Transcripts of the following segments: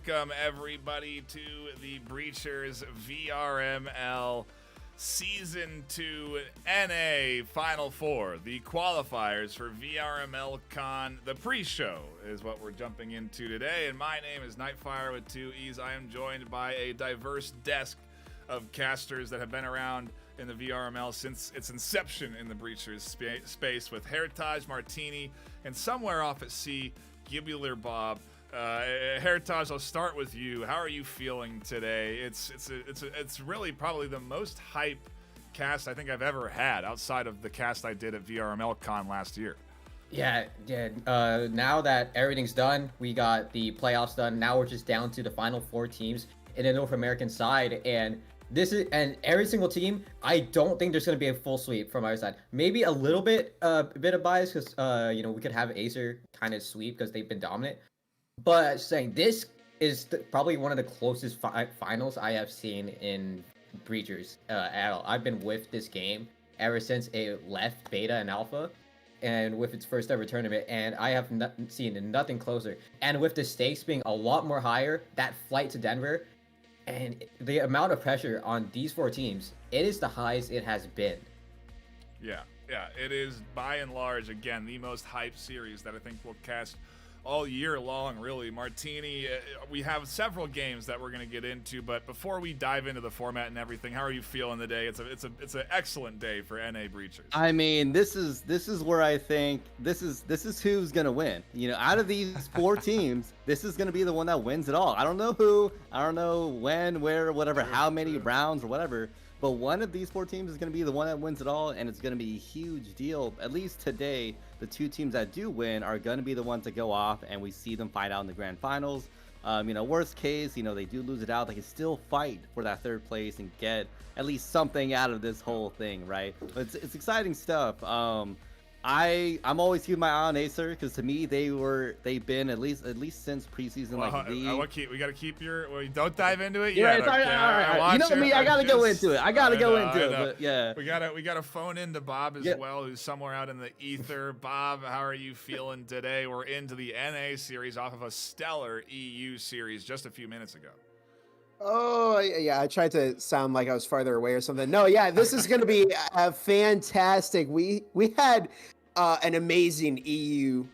Welcome, everybody, to the Breachers VRML Season 2 NA Final Four, the qualifiers for VRML Con. The pre-show is what we're jumping into today, and my name is Nightfire with two E's. I am joined by a diverse desk of casters that have been around in the VRML since its inception in the Breachers space, with Heritage, Martini, and somewhere off at sea, Gibular Bob. Heritage, I'll start with you. How are you feeling today? It's really probably the most hype cast I think I've ever had outside of the cast I did at VRML Con last year. Yeah. Now that everything's done, we got the playoffs done. Now we're just down to the final four teams in the North American side, and every single team. I don't think there's going to be a full sweep from our side. Maybe a little bit of bias because we could have Acer kind of sweep because they've been dominant. But saying this is probably one of the closest finals I have seen in Breachers at all. I've been with this game ever since it left beta and alpha, and with its first ever tournament, and I have seen nothing closer. And with the stakes being a lot more higher, that flight to Denver, and the amount of pressure on these four teams, it is the highest it has been. Yeah, it is by and large, again, the most hyped series that I think will cast all year long, really. Martini, we have several games that we're going to get into, but before we dive into the format and everything, how are you feeling today? It's an excellent day for NA Breachers. I mean, this is where I think this is who's going to win. Out of these four teams, this is going to be the one that wins it all. I don't know who, I don't know when, where, whatever, how many rounds or whatever, but one of these four teams is going to be the one that wins it all, and it's going to be a huge deal. At least today, the two teams that do win are going to be the ones that go off, and we see them fight out in the grand finals. Worst case, they do lose it out, they can still fight for that third place and get at least something out of this whole thing, right? It's exciting stuff. I'm always keeping my eye on Acer because to me they've been at least since preseason. We gotta keep don't dive into it. Yeah, all right. You know me, I gotta go into it. But yeah, we gotta phone into Bob as well, who's somewhere out in the ether. Bob, how are you feeling today? We're into the NA series off of a stellar EU series just a few minutes ago. Oh, yeah, I tried to sound like I was farther away or something. No, yeah, this is going to be a fantastic. We had an amazing EU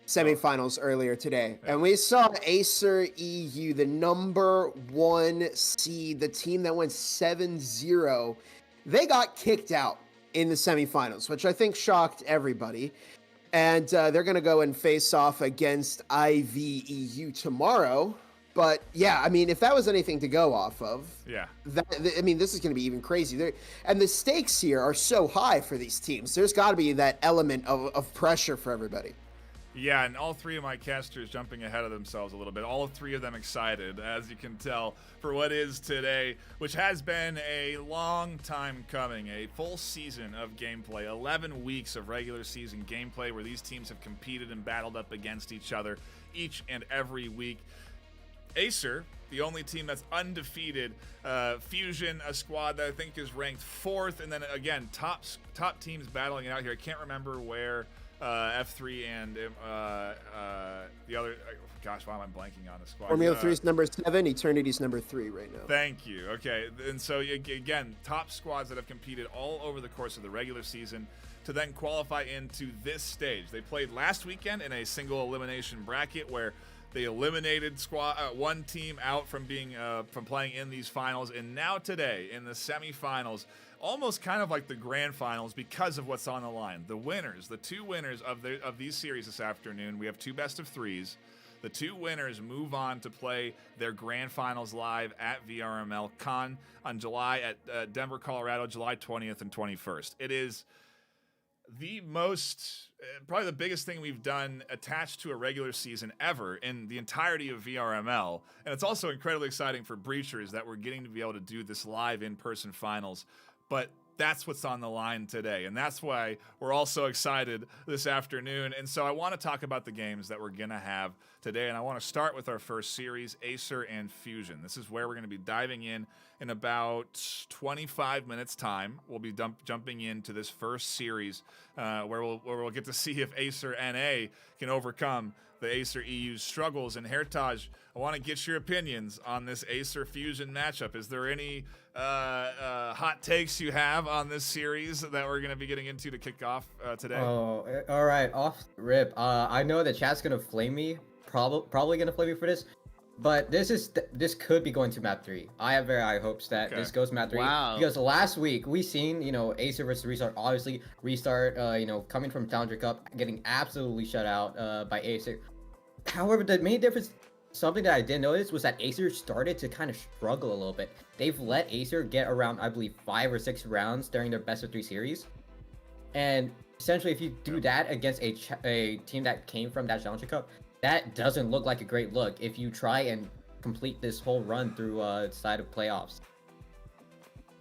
semifinals earlier today, and we saw Acer EU, the number one seed, the team that went 7-0. They got kicked out in the semifinals, which I think shocked everybody. And they're going to go and face off against IVEU tomorrow. But yeah, I mean, if that was anything to go off of, this is going to be even crazy. And the stakes here are so high for these teams. There's got to be that element of pressure for everybody. Yeah, and all three of my casters jumping ahead of themselves a little bit. All three of them excited, as you can tell, for what is today, which has been a long time coming. A full season of gameplay, 11 weeks of regular season gameplay where these teams have competed and battled up against each other each and every week. Acer, the only team that's undefeated. Fusion, a squad that I think is ranked 4th, and then again, top teams battling it out here. I can't remember where F3 and the other. Gosh, why am I blanking on the squad? Formula 3 is number 7. Eternity's number 3 right now. Thank you. Okay, and so again, top squads that have competed all over the course of the regular season to then qualify into this stage. They played last weekend in a single elimination bracket where they eliminated one team out from playing in these finals, and now today in the semifinals, almost kind of like the grand finals because of what's on the line. The two winners of these series this afternoon. We have two best of threes. The two winners move on to play their grand finals live at VRML Con on at Denver, Colorado, July 20th and 21st. It is the probably the biggest thing we've done attached to a regular season ever in the entirety of VRML. And it's also incredibly exciting for Breachers that we're getting to be able to do this live in-person finals. But that's what's on the line today, and that's why we're all so excited this afternoon. And so I want to talk about the games that we're going to have today, and I want to start with our first series, Acer and Fusion. This is where we're going to be diving in about 25 minutes time. We'll be jumping into this first series where we'll get to see if Acer NA can overcome the Acer EU's struggles. And Hertaj, I want to get your opinions on this Acer Fusion matchup. Is there any hot takes you have on this series that we're going to be getting into to kick off today? Oh, all right, off rip. I know the chat's gonna flame me, probably gonna flame me for this, but this could be going to map 3. I have very high hopes that this goes to map 3. Wow. Because last week we seen, Acer versus Restart. Obviously, Restart, coming from Challenger Cup, getting absolutely shut out by Acer. However, the main difference, something that I did notice, was that Acer started to kind of struggle a little bit. They've let Acer get around, I believe, 5 or 6 rounds during their best of 3 series. And essentially, if you do that against a team that came from that Challenger Cup, that doesn't look like a great look if you try and complete this whole run through side of playoffs.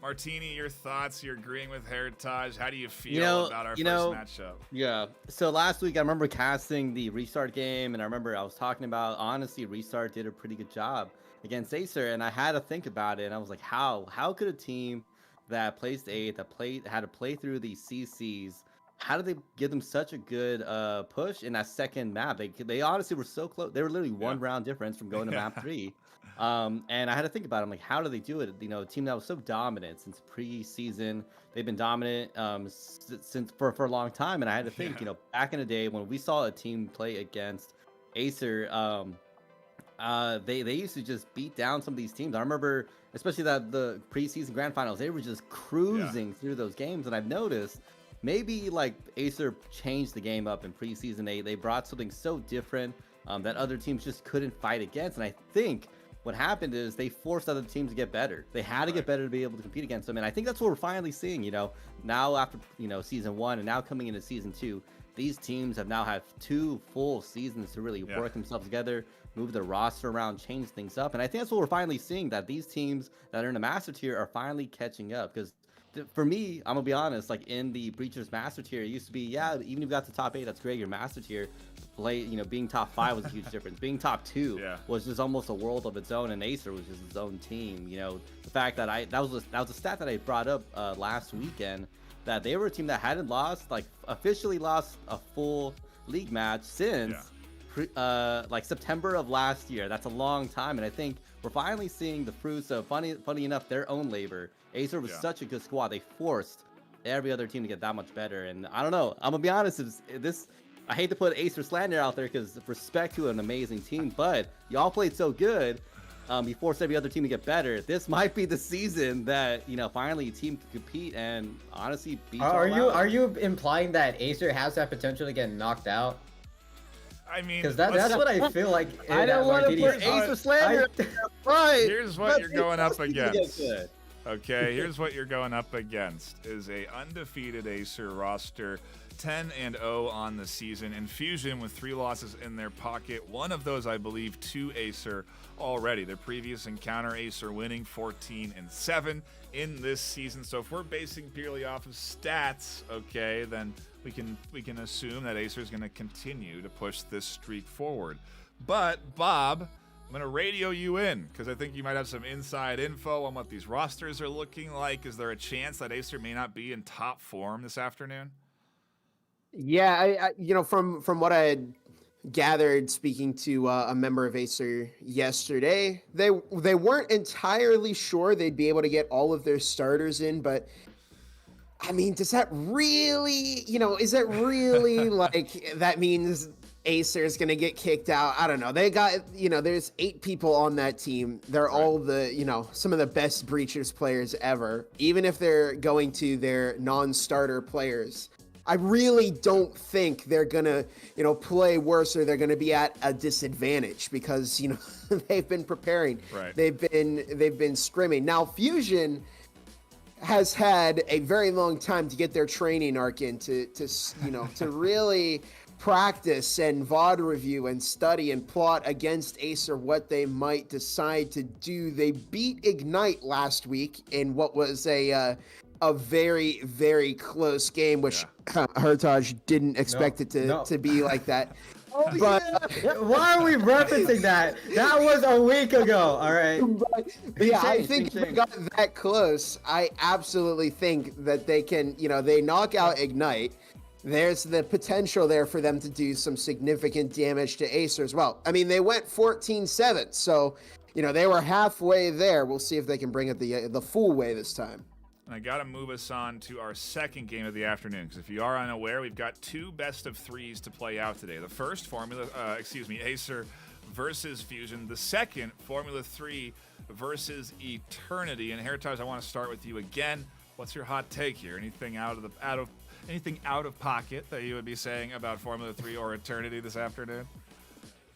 Martini, your thoughts? You're agreeing with Heritage. How do you feel about our first matchup? Yeah. So last week I remember casting the Restart game, and I remember I was talking about, honestly, Restart did a pretty good job against Acer, and I had to think about it, and I was like, how could a team that placed 8, had to play through these CCs, how did they give them such a good push in that second map? They honestly were so close. They were literally one round difference from going to map 3. And I had to think about it. I'm like, how do they do it? A team that was so dominant since preseason. They've been dominant since for a long time. And I had to think, back in the day when we saw a team play against Acer, they used to just beat down some of these teams. I remember, especially the preseason grand finals, they were just cruising through those games. And I've noticed maybe like Acer changed the game up in preseason. They brought something so different that other teams just couldn't fight against. And I think what happened is they forced other teams to get better. They had to get better to be able to compete against them. And I think that's what we're finally seeing, now after, season 1 and now coming into season 2, these teams have now had 2 full seasons to really work themselves together, move their roster around, change things up. And I think that's what we're finally seeing, that these teams that are in the master tier are finally catching up. Because for me, I'm gonna be honest, like in the Breachers master tier, it used to be, even if you got to top 8, that's great, your master tier. Being top 5 was a huge difference. Being top 2 was just almost a world of its own, and Acer was just its own team. The fact that that was a stat that I brought up last weekend, that they were a team that hadn't officially lost a full league match since September of last year. That's a long time, and I think we're finally seeing the fruits of, funny enough, their own labor. Acer was such a good squad. They forced every other team to get that much better, and I don't know. I'm gonna be honest. I hate to put Acer slander out there because respect to an amazing team, but y'all played so good. You forced every other team to get better. This might be the season that finally a team can compete and honestly beat. Are you implying that Acer has that potential to get knocked out? I mean, because that's what I feel like. I don't want to put Acer slander. Right. Here's what you're going up against. Okay, here's what you're going up against is a undefeated Acer roster, 10-0 on the season, and Fusion with 3 losses in their pocket. One of those, I believe, to Acer already. Their previous encounter, Acer winning 14-7 in this season. So if we're basing purely off of stats, okay, then we can assume that Acer is going to continue to push this streak forward. But Bob, I'm going to radio you in because I think you might have some inside info on what these rosters are looking like. Is there a chance that Acer may not be in top form this afternoon? Yeah, I from what I had gathered speaking to a member of Acer yesterday, they weren't entirely sure they'd be able to get all of their starters in, but I mean, does that really, is that really like that means Acer is going to get kicked out? I don't know. They got, there's 8 people on that team. They're all the, some of the best Breachers players ever, even if they're going to their non-starter players. I really don't think they're gonna, play worse or they're gonna be at a disadvantage because, they've been preparing. Right. They've been scrimming. Now Fusion has had a very long time to get their training arc in to really practice and VOD review and study and plot against Acer what they might decide to do. They beat Ignite last week in what was a very, very close game, which Hertaj didn't expect it to be like that. But why are we referencing that? That was a week ago. All right. I think if they got that close, I absolutely think that they can, they knock out Ignite. there's the potential there for them to do some significant damage to Acer as well. I mean, they went 14-7, so they were halfway there. We'll see if they can bring it the full way this time. And I got to move us on to our second game of the afternoon, because if you are unaware, we've got 2 best of 3s to play out today. The first, Acer versus Fusion. The second, Formula 3 versus Eternity. And Heritage, I want to start with you again. What's your hot take here? Anything out of pocket that you would be saying about Formula 3 or Eternity this afternoon?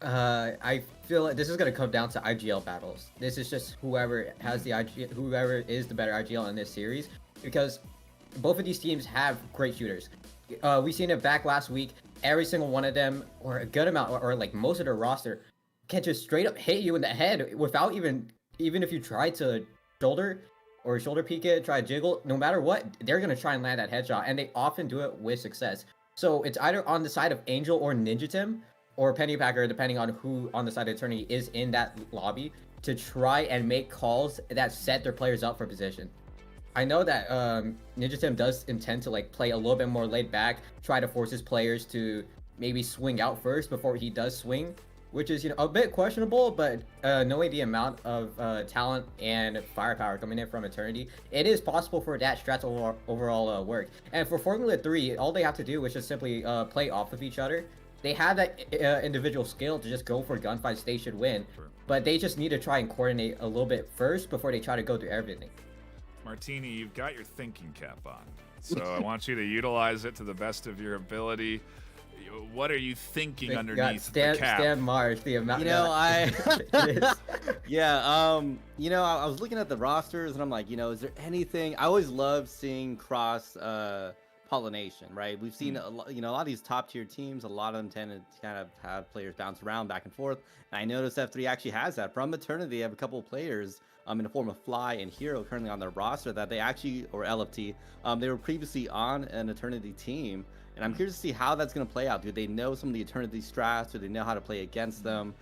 I feel like this is gonna come down to IGL battles. This is just whoever is the better IGL in this series, because both of these teams have great shooters. We seen it back last week. Every single one of them, or a good amount, or like most of their roster, can just straight up hit you in the head without even if you try to shoulder peek it, try to jiggle. No matter what, they're gonna try and land that headshot, and they often do it with success. So it's either on the side of Angel or Ninja Tim, or Pennypacker, depending on who on the side of Eternity is in that lobby, to try and make calls that set their players up for position. I know that Ninja Tim does intend to play a little bit more laid back, try to force his players to maybe swing out first before he does swing, which is a bit questionable, but knowing the amount of talent and firepower coming in from Eternity, it is possible for that strat to overall work. And for Formula 3, all they have to do is just simply play off of each other. They have that individual skill to just go for gunfights. They should win, but they just need to try and coordinate a little bit first before they try to go through everything. Martini, you've got your thinking cap on, so I want you to utilize it to the best of your ability. What are you thinking underneath the cap? Stan Marsh, the amount. I was looking at the rosters and I'm like, is there anything? I always love seeing cross pollination, right? We've seen a lot of these top tier teams. A lot of them tend to kind of have players bounce around back and forth. And I noticed F3 actually has that. From Eternity, they have a couple of players in the form of Fly and Hero currently on their roster that they actually, or LFT, they were previously on an Eternity team. And I'm curious to see how that's going to play out. Do they know some of the Eternity strats? Do they know how to play against them?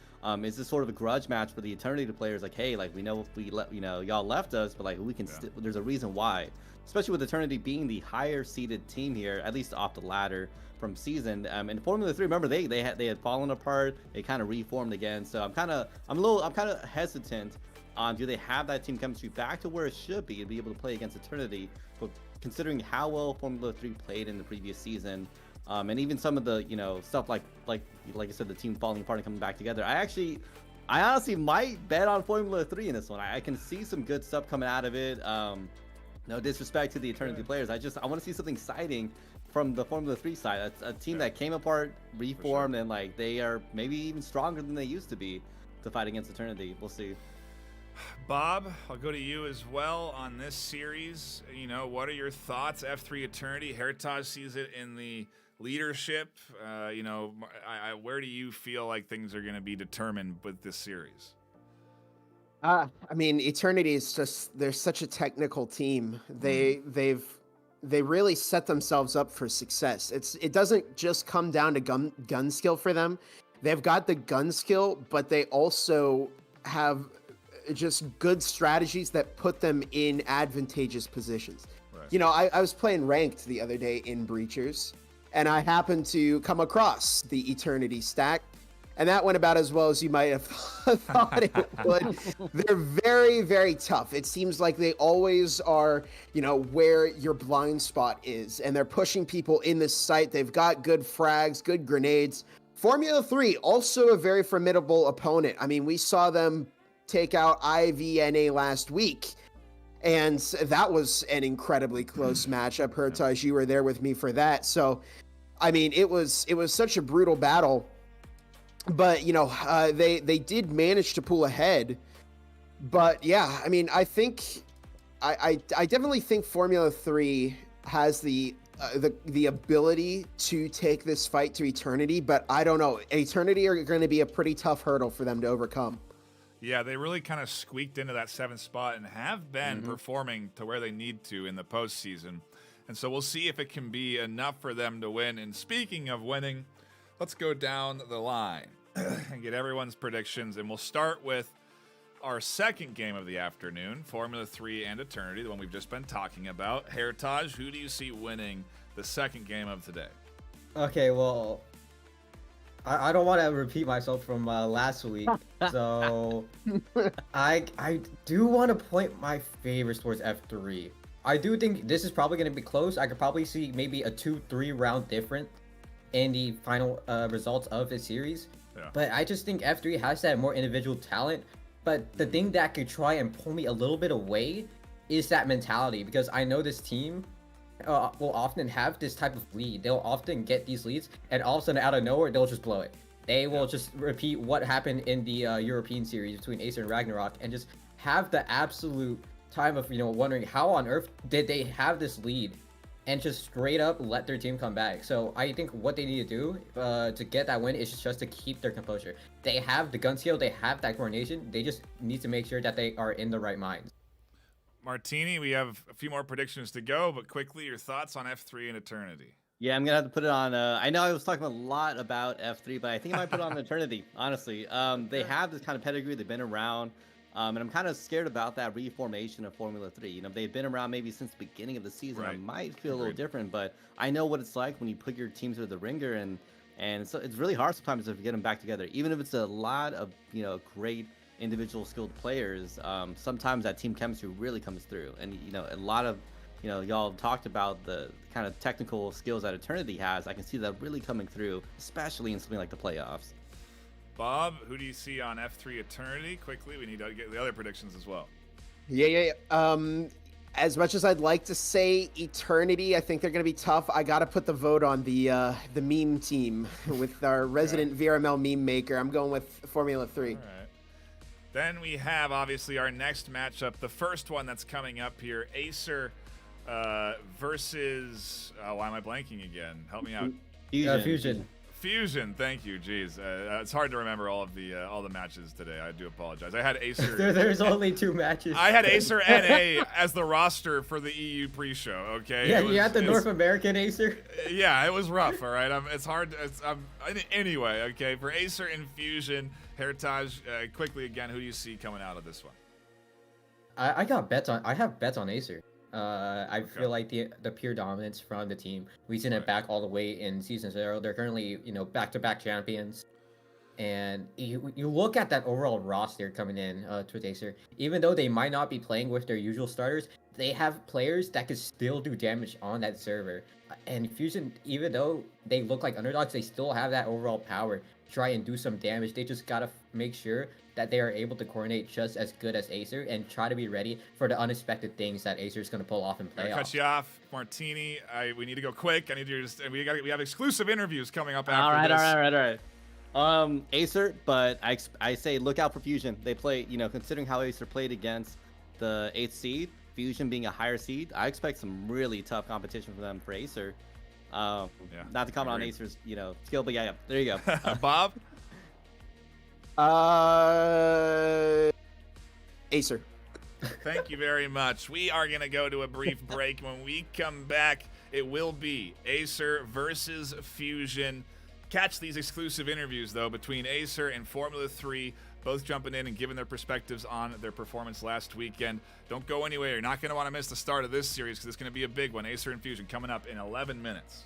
Is this sort of a grudge match for the Eternity players? Like, hey, we know if we y'all left us, but we can. There's a reason why. Especially with Eternity being the higher seeded team here, at least off the ladder from season. In Formula 3, remember they had fallen apart. They kind of reformed again. So I'm kind of hesitant on, do they have that team chemistry back to where it should be and be able to play against Eternity? But considering how well Formula 3 played in the previous season, and even some of the stuff like I said, the team falling apart and coming back together, I honestly might bet on Formula 3 in this one. I can see some good stuff coming out of it. No disrespect to the Eternity players. I want to see something exciting from the Formula 3 side. That's a team that came apart, reformed, and they are maybe even stronger than they used to be to fight against Eternity. We'll see. Bob, I'll go to you as well on this series. What are your thoughts? F3 Eternity, Heritage sees it in the leadership. Where do you feel like things are going to be determined with this series? I mean, Eternity is they're such a technical team. They really set themselves up for success. It doesn't just come down to gun skill for them. They've got the gun skill, but they also have just good strategies that put them in advantageous positions. Right. I was playing ranked the other day in Breachers, and I happened to come across the Eternity stack. And that went about as well as you might have thought it would. They're very, very tough. It seems like they always are, where your blind spot is. And they're pushing people in this site. They've got good frags, good grenades. Formula 3, also a very formidable opponent. I mean, we saw them take out IVNA last week. And that was an incredibly close matchup. Heritage, you were there with me for that. So, I mean, it was such a brutal battle. But they did manage to pull ahead. But yeah, I mean, I think I definitely think Formula 3 has the ability to take this fight to Eternity, but I don't know. Eternity are going to be a pretty tough hurdle for them to overcome. Yeah, they really kind of squeaked into that 7th spot and have been performing to where they need to in the postseason. And so we'll see if it can be enough for them to win. And speaking of winning, let's go down the line and get everyone's predictions. And we'll start with our second game of the afternoon, Formula 3 and Eternity, the one we've just been talking about. Heritage, who do you see winning the second game of today? Okay, well, I don't want to repeat myself from last week, so I do want to point my favors towards F3. I do think this is probably going to be close. I could probably see maybe a 2-3 round difference in the final results of the series. Yeah. But I just think F3 has that more individual talent. But the thing that could try and pull me a little bit away is that mentality, because I know this team will often have this type of lead. They'll often get these leads, and all of a sudden, out of nowhere, they'll just blow it. They will just repeat what happened in the European series between Acer and Ragnarok, and just have the absolute time of wondering how on earth did they have this lead, and just straight up let their team come back. So I think what they need to do to get that win is just to keep their composure. They have the gun skill, they have that coordination. They just need to make sure that they are in the right minds. Martini, we have a few more predictions to go, but quickly, your thoughts on F3 and Eternity. Yeah, I'm gonna have to put it on. I know I was talking a lot about F3, but I think I might put it on Eternity. Honestly, they have this kind of pedigree. They've been around, and I'm kind of scared about that reformation of Formula 3. They've been around maybe since the beginning of the season. Right. It might feel a little different, but I know what it's like when you put your teams through the ringer, and so it's really hard sometimes to get them back together. Even if it's a lot of great individual skilled players, sometimes that team chemistry really comes through. And a lot of y'all talked about the kind of technical skills that Eternity has. I can see that really coming through, especially in something like the playoffs. Bob, who do you see on F3 Eternity? Quickly, we need to get the other predictions as well. Yeah. As much as I'd like to say Eternity, I think they're going to be tough. I got to put the vote on the meme team with our resident VRML meme maker. I'm going with Formula 3. All right. Then we have, obviously, our next matchup, the first one that's coming up here, Acer versus... why am I blanking again? Help me out. Fusion. Fusion, thank you. Jeez, it's hard to remember all the matches today. I do apologize. I had Acer. There's only 2 matches. I had Acer NA as the roster for the EU pre-show. Okay. Yeah, you had the North American Acer. Yeah, it was rough. All right, it's hard. Anyway. Okay, for Acer and Fusion, Heritage. Quickly again, who do you see coming out of this one? I have bets on Acer. I feel like the pure dominance from the team. We've seen it back all the way in Season 0. They're currently, back-to-back champions. And you look at that overall roster coming in to Acer. Even though they might not be playing with their usual starters, they have players that can still do damage on that server. And Fusion, even though they look like underdogs, they still have that overall power to try and do some damage. They just gotta make sure that they are able to coordinate just as good as Acer and try to be ready for the unexpected things that Acer is going to pull off in playoffs. Cut you off, Martini. We need to go quick. I need you to we have exclusive interviews coming up after this. All right. Acer, but I say look out for Fusion. They play, considering how Acer played against the 8th seed, Fusion being a higher seed, I expect some really tough competition for them for Acer. Not to comment on Acer's, skill, but yeah, there you go. Bob? Acer. Thank you very much. We are going to go to a brief break. When we come back, it will be Acer versus Fusion. Catch these exclusive interviews, though, between Acer and Formula 3, both jumping in and giving their perspectives on their performance last weekend. Don't go anywhere. You're not going to want to miss the start of this series because it's going to be a big one. Acer and Fusion coming up in 11 minutes.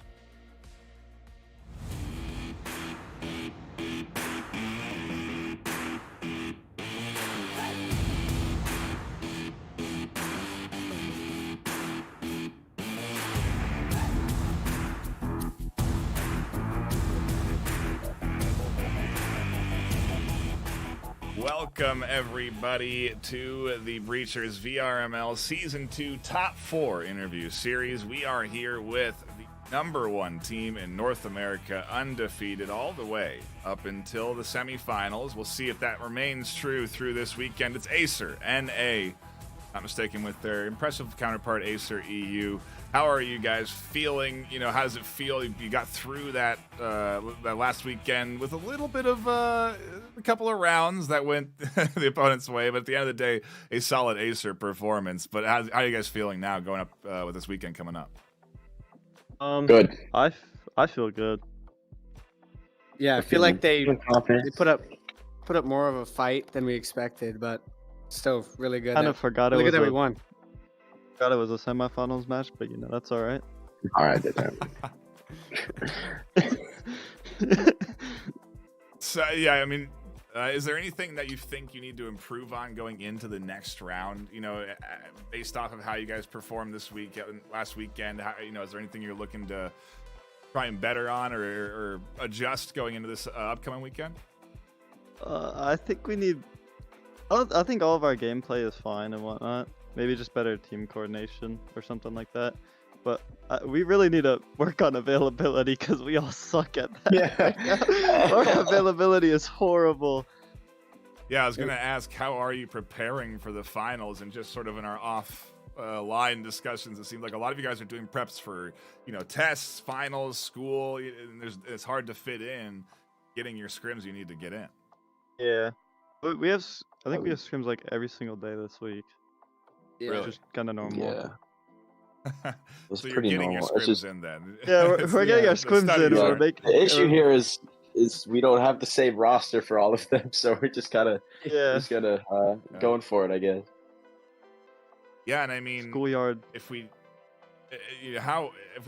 Welcome, everybody, to the Breachers VRML Season 2 Top 4 interview series. We are here with the #1 team in North America, undefeated all the way up until the semifinals. We'll see if that remains true through this weekend. It's Acer, NA, not mistaken with their impressive counterpart, Acer EU. How are you guys feeling? How does it feel? You got through that last weekend with a little bit of a couple of rounds that went the opponent's way, but at the end of the day, a solid Acer performance. But how are you guys feeling now going up with this weekend coming up? Good. I feel good. Yeah, I feel like they put up more of a fight than we expected, but still really good. Kind of forgot it really was good that we won. Forgot it was a semifinals match, but that's all right. All right. So yeah, I mean, is there anything that you think you need to improve on going into the next round? You know, based off of how you guys performed last weekend. Is there anything you're looking to try and better on or adjust going into this upcoming weekend? I think we need. I think all of our gameplay is fine and whatnot. Maybe just better team coordination or something like that. But we really need to work on availability because we all suck at that. Yeah. Our availability is horrible. Yeah, I was going to ask, how are you preparing for the finals? And just sort of in our off-line discussions, it seems like a lot of you guys are doing preps for, tests, finals, school. And it's hard to fit in getting your scrims you need to get in. Yeah. But we have, I think we have scrims like every single day this week. Yeah. Really? Which is kind of normal. Yeah. It's So you're pretty getting normal. your It's scrims just in then. Yeah, It's we're getting our the scrims study in. Yeah. We're making, the issue here is we don't have the same roster for all of them, so we're just gotta yeah, going for it, I guess. Yeah, and I mean, schoolyard. if we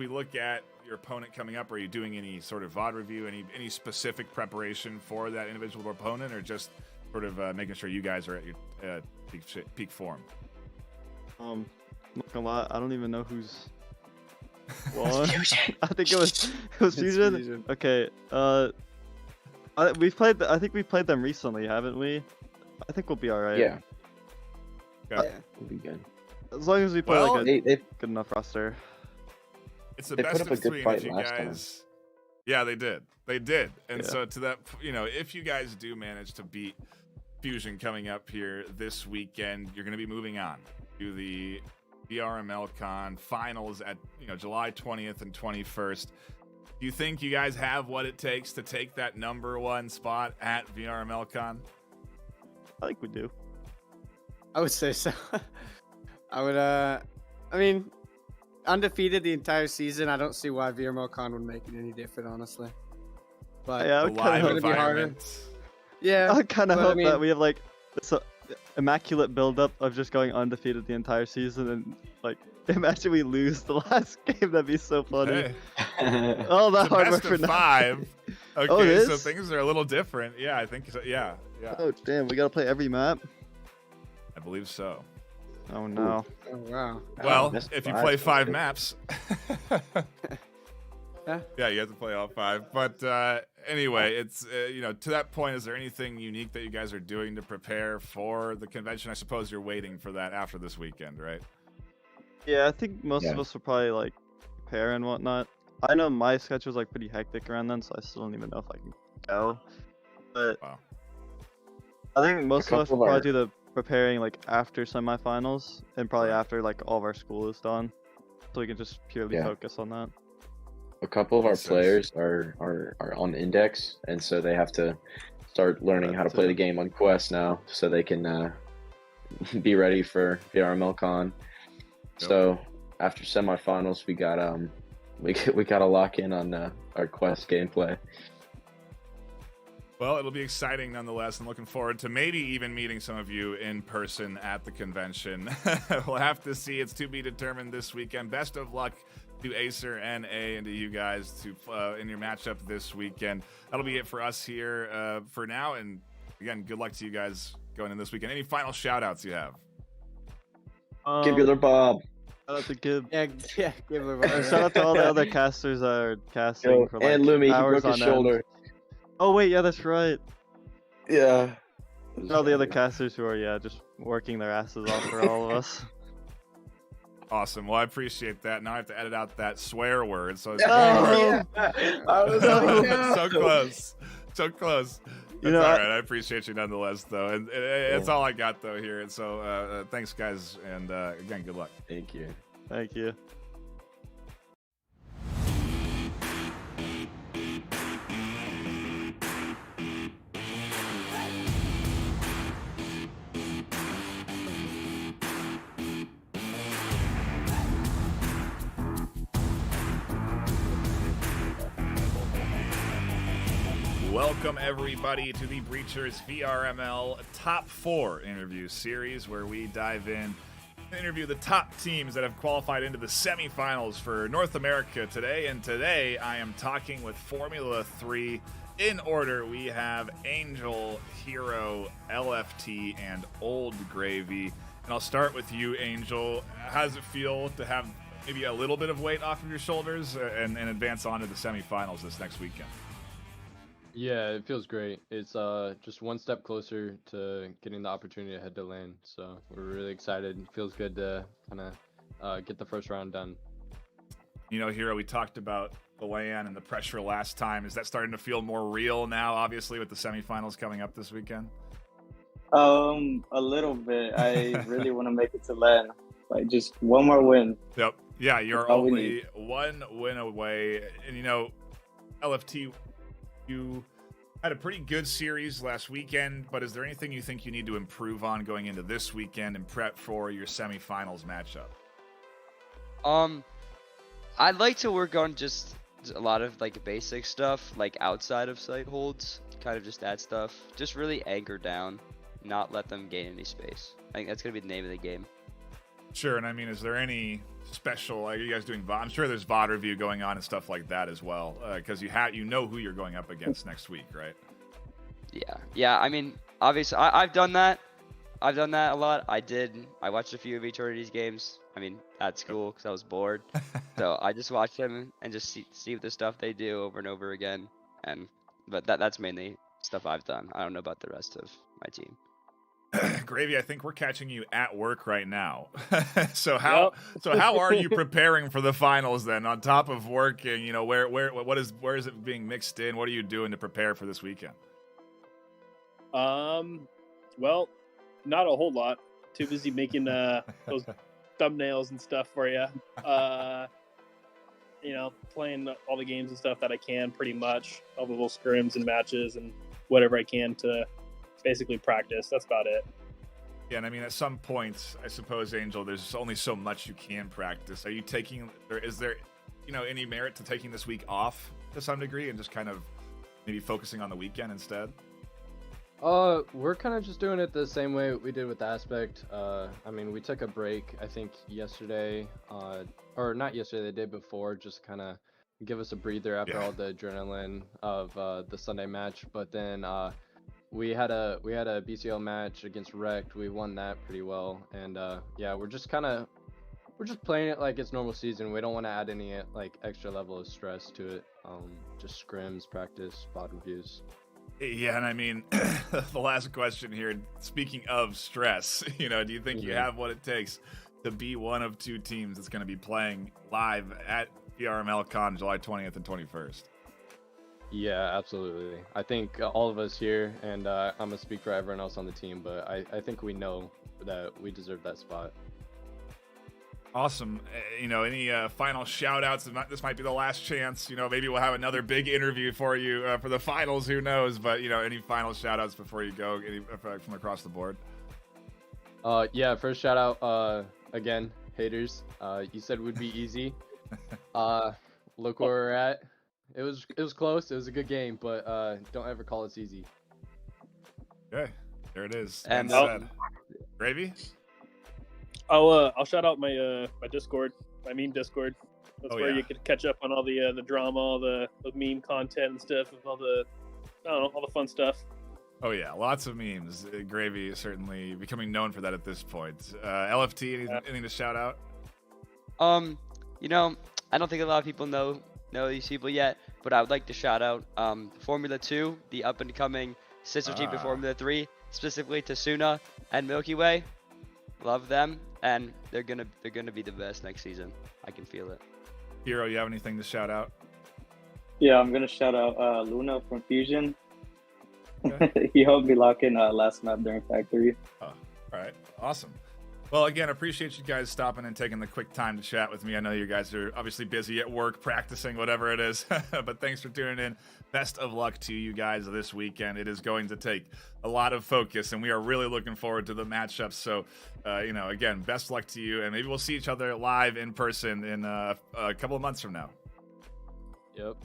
look at your opponent coming up, are you doing any sort of VOD review, any specific preparation for that individual opponent, or just sort of making sure you guys are at your peak form? Not gonna lie, I don't even know who's won. I think it was Fusion. Fusion. Okay. I think we played them recently, haven't we? I think we'll be all right. Yeah, Okay. we'll be good. As long as we play Well, like a They good enough roster. It's the They best put up of a good three, and fight if you last time. guys, yeah, they did, and Yeah. so to that, if you guys do manage to beat Fusion coming up here this weekend, you're going to be moving on to the VRML Con finals at July 20th and 21st. Do you think you guys have what it takes to take that #1 spot at VRML Con? I think we do. I would say so. I would. I mean, undefeated the entire season. I don't see why VRMLCon would make it any different, honestly. But Yeah, I The would kind live of gonna be harder. environment. yeah, I kind of but I hope that mean- we have like this immaculate build-up of just going undefeated the entire season, and like imagine we lose the last game. That'd be so funny. Hey, All that it's a hard work best for of nothing. 5. Okay, Oh, it so is? things are a little different. Yeah, I think so. Yeah, Oh damn, we gotta play every map. I believe so. Oh no. Oh wow. Well, best if you of play 5, 5 maps. Yeah. Yeah, you have to play all 5. But anyway, it's to that point, is there anything unique that you guys are doing to prepare for the convention? I suppose you're waiting for that after this weekend, right? Yeah, I think most of Yeah. us will probably like prepare and whatnot. I know my schedule's like pretty hectic around then, so I still don't even know if I can go. But Wow. I think most of us couple will of probably do the preparing like after semifinals and probably Right. after like all of our school is done, so we can just purely Yeah. focus on that. A couple of our Makes sense. players are on index, and so they have to start learning how to play the game on Quest now, so they can be ready for VRMLCon. So after semifinals, we got we got to lock in on our Quest gameplay. Well, it'll be exciting nonetheless. I'm looking forward to maybe even meeting some of you in person at the convention. We'll have to see. It's to be determined this weekend. Best of luck to Acer and A and to you guys in your matchup this weekend. That'll be it for us here for now. And again, good luck to you guys going in this weekend. Any final shout outs you have? Gibular Bob. Shout out to Gib. Yeah, give it And shout out to all the other casters that are casting Yo, for like and Lumi, he hours broke his on end. shoulder. Oh wait, yeah, that's right. Yeah. And all the other casters who are just working their asses off for all of us. Awesome. Well, I appreciate that. Now I have to edit out that swear word. So it's Oh, I was so close. So close. That's You know, all right. I appreciate you nonetheless, though. And it's all I got, though, here. And so thanks, guys. And again, good luck. Thank you. Thank you. Welcome, everybody, to the Breachers VRML Top 4 interview series, where we dive in interview the top teams that have qualified into the semifinals for North America today. And today I am talking with Formula 3. In order, we have Angel, Hero, LFT, and Old Gravy. And I'll start with you, Angel. How does it feel to have maybe a little bit of weight off of your shoulders and advance on to the semifinals this next weekend? Yeah, it feels great. It's just one step closer to getting the opportunity to head to LAN. So we're really excited. It feels good to kind of get the first round done. You know, Hero, we talked about the LAN and the pressure last time. Is that starting to feel more real now, obviously, with the semifinals coming up this weekend? A little bit. I really want to make it to LAN. Like, just one more win. Yep. Yeah, you're That's all we only need. one win away. And, you know, LFT, you had a pretty good series last weekend, but is there anything you think you need to improve on going into this weekend and prep for your semifinals matchup? I'd like to work on just a lot of like basic stuff, like outside of site holds, kind of just that stuff. Just really anchor down, not let them gain any space. I think that's gonna be the name of the game. Sure, and I mean, is there any special? Like, are you guys doing? I'm sure there's VOD review going on and stuff like that as well, because you know who you're going up against next week, right? Yeah. I mean, obviously, I've done that. I've done that a lot. I watched a few of Eternity's games. I mean, at school because I was bored. So I just watched them and just see the stuff they do over and over again. But that's mainly stuff I've done. I don't know about the rest of my team. Gravy, I think we're catching you at work right now. So how are you preparing for the finals then? On top of working, you know, where is it being mixed in? What are you doing to prepare for this weekend? Well, not a whole lot. Too busy making those thumbnails and stuff for you. You know, playing all the games and stuff that I can, pretty much all the little scrims and matches and whatever I can to basically practice. That's about it. Yeah, and I mean, at some points, I suppose, Angel, there's only so much you can practice. Are you taking? Is there, you know, any merit to taking this week off to some degree and just kind of maybe focusing on the weekend instead? We're kind of just doing it the same way we did with Aspect. I mean, we took a break, I think yesterday, or not yesterday, the day before, just kind of give us a breather after all the adrenaline of the Sunday match. But then we had a BCL match against Rect. We won that pretty well, and yeah, we're just playing it like it's normal season. We don't want to add any like extra level of stress to it. Just scrims, practice, VOD reviews. Yeah, and I mean, the last question here, speaking of stress, you know, do you think you have what it takes to be one of two teams that's going to be playing live at VRML Con July 20th and 21st? Yeah, absolutely. I think all of us here, and I'm going to speak for everyone else on the team, but I think we know that we deserve that spot. Awesome. You know, any final shout outs? This might be the last chance. You know, maybe we'll have another big interview for you for the finals. Who knows? But, you know, any final shout outs before you go from across the board? Yeah, first shout out again, haters. You said we'd be easy. Look where we're at. It was close. It was a good game, but don't ever call us easy. Okay, there it is. And said. Gravy? I'll shout out my my Discord, my meme Discord. That's where yeah. you can catch up on all the drama, all the meme content and stuff, with all the all the fun stuff. Oh yeah, lots of memes. Gravy is certainly becoming known for that at this point. LFT, anything to shout out? You know, I don't think a lot of people know these people yet, but I would like to shout out Formula 2, the up and coming sister team to Formula 3, specifically Tasuna and Milky Way. Love them, and they're gonna be the best next season. I can feel it. Hero, you have anything to shout out? Yeah, I'm gonna shout out Luna from Fusion. Okay. He helped me lock in last map during Factory. Oh, all right, awesome. Well, again, appreciate you guys stopping and taking the quick time to chat with me. I know you guys are obviously busy at work, practicing, whatever it is, but thanks for tuning in. Best of luck to you guys this weekend. It is going to take a lot of focus, and we are really looking forward to the matchups. So, you know, again, best luck to you, and maybe we'll see each other live in person in a couple of months from now. Yep.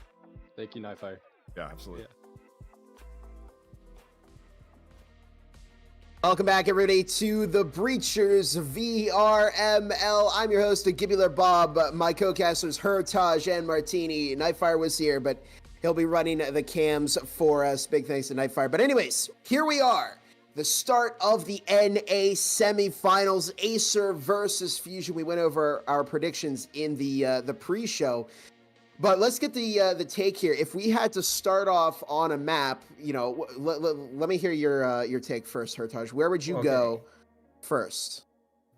Thank you, Nightfire. Yeah, absolutely. Yeah. Welcome back, everybody, to the Breachers VRML. I'm your host, Gibular Bob. My co-casters, Hertaj and Martini. Nightfire was here, but he'll be running the cams for us. Big thanks to Nightfire. But anyways, here we are. The start of the NA semifinals, Acer versus Fusion. We went over our predictions in the pre-show. But let's get the take here. If we had to start off on a map, let me hear your take first, Hertaj. Where would you go first?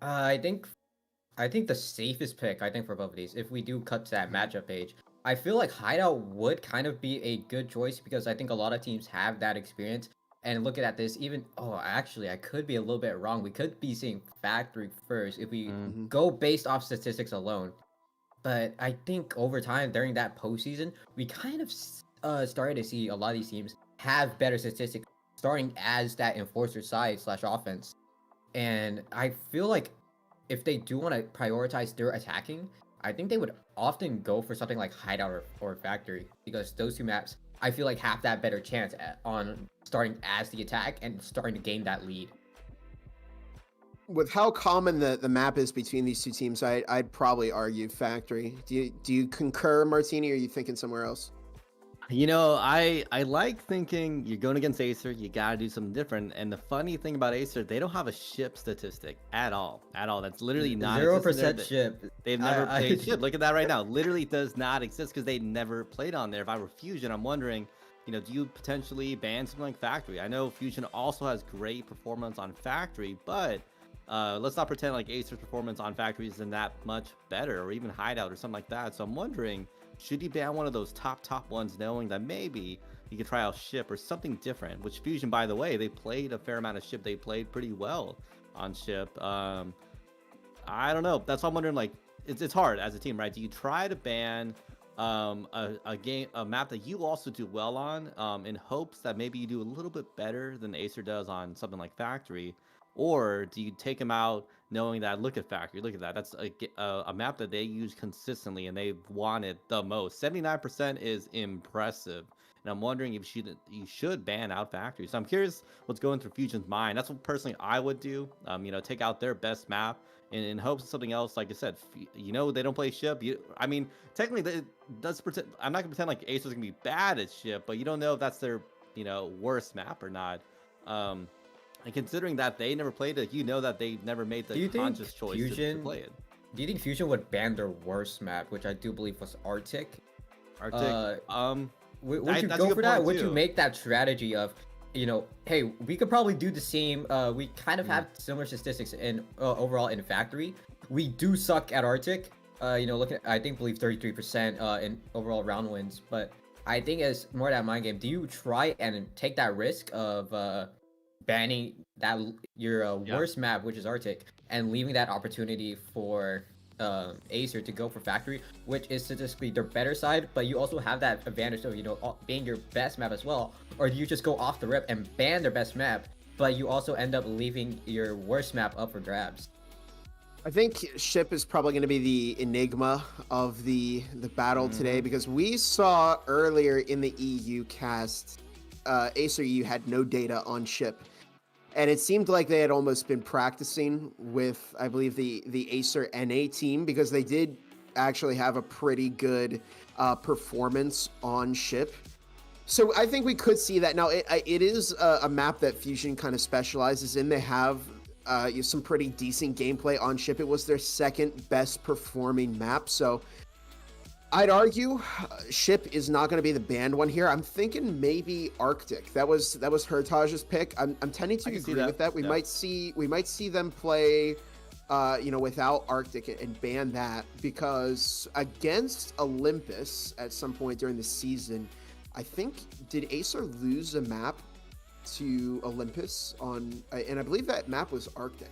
I think the safest pick, for both of these, if we do cut to that matchup page, I feel like Hideout would kind of be a good choice because I think a lot of teams have that experience. And looking at this, actually, I could be a little bit wrong. We could be seeing Factory first if we go based off statistics alone. But I think over time, during that postseason, we kind of started to see a lot of these teams have better statistics starting as that enforcer side / offense. And I feel like if they do want to prioritize their attacking, I think they would often go for something like Hideout or Factory because those two maps, I feel like, have that better chance on starting as the attack and starting to gain that lead. With how common the map is between these two teams, I'd probably argue Factory. Do you concur, Martini, or are you thinking somewhere else? I like thinking you're going against Acer, you gotta do something different. And the funny thing about Acer, they don't have a ship statistic at all. That's literally not 0% ship. They've never played ship. Look at that right now. Literally does not exist because they never played on there. If I were Fusion, I'm wondering, do you potentially ban something like Factory? I know Fusion also has great performance on Factory, but let's not pretend like Acer's performance on Factory isn't that much better, or even Hideout or something like that. So I'm wondering, should he ban one of those top ones, knowing that maybe he could try out ship or something different? Which Fusion, by the way, they played a fair amount of ship. They played pretty well on ship. I don't know. That's why I'm wondering. Like, it's hard as a team, right? Do you try to ban a map that you also do well on, in hopes that maybe you do a little bit better than Acer does on something like Factory? Or do you take them out knowing that, look at Factory, look at that. That's a map that they use consistently and they've won it the most. 79% is impressive. And I'm wondering if you should ban out Factory. So I'm curious what's going through Fusion's mind. That's what personally I would do. Take out their best map in hopes of something else. Like I said, they don't play ship. Technically, it does pretend. I'm not gonna pretend like Acer's gonna be bad at ship, but you don't know if that's their worst map or not. And considering that they never played it, that they never made the conscious choice to play it. Do you think Fusion would ban their worst map, which I do believe was Arctic? Arctic. Would you go for that? Would you make that strategy of, hey, we could probably do the same. We kind of have similar statistics in overall in Factory. We do suck at Arctic. Looking at, believe 33% in overall round wins. But I think as more that mind game, do you try and take that risk of banning your worst map, which is Arctic, and leaving that opportunity for Acer to go for Factory, which is statistically their better side, but you also have that advantage of being your best map as well? Or do you just go off the rip and ban their best map, but you also end up leaving your worst map up for grabs? I think ship is probably going to be the enigma of the battle today, because we saw earlier in the EU cast, Acer EU had no data on ship. And it seemed like they had almost been practicing with, I believe, the Acer NA team, because they did actually have a pretty good performance on ship. So I think we could see that. Now, it is a map that Fusion kind of specializes in. They have some pretty decent gameplay on ship. It was their second best performing map. So I'd argue ship is not going to be the banned one here. I'm thinking maybe Arctic. That was Hertaj's pick. I'm tending to agree with that. We might see them play without Arctic and ban that, because against Olympus at some point during the season, I think, did Acer lose a map to Olympus and I believe that map was Arctic.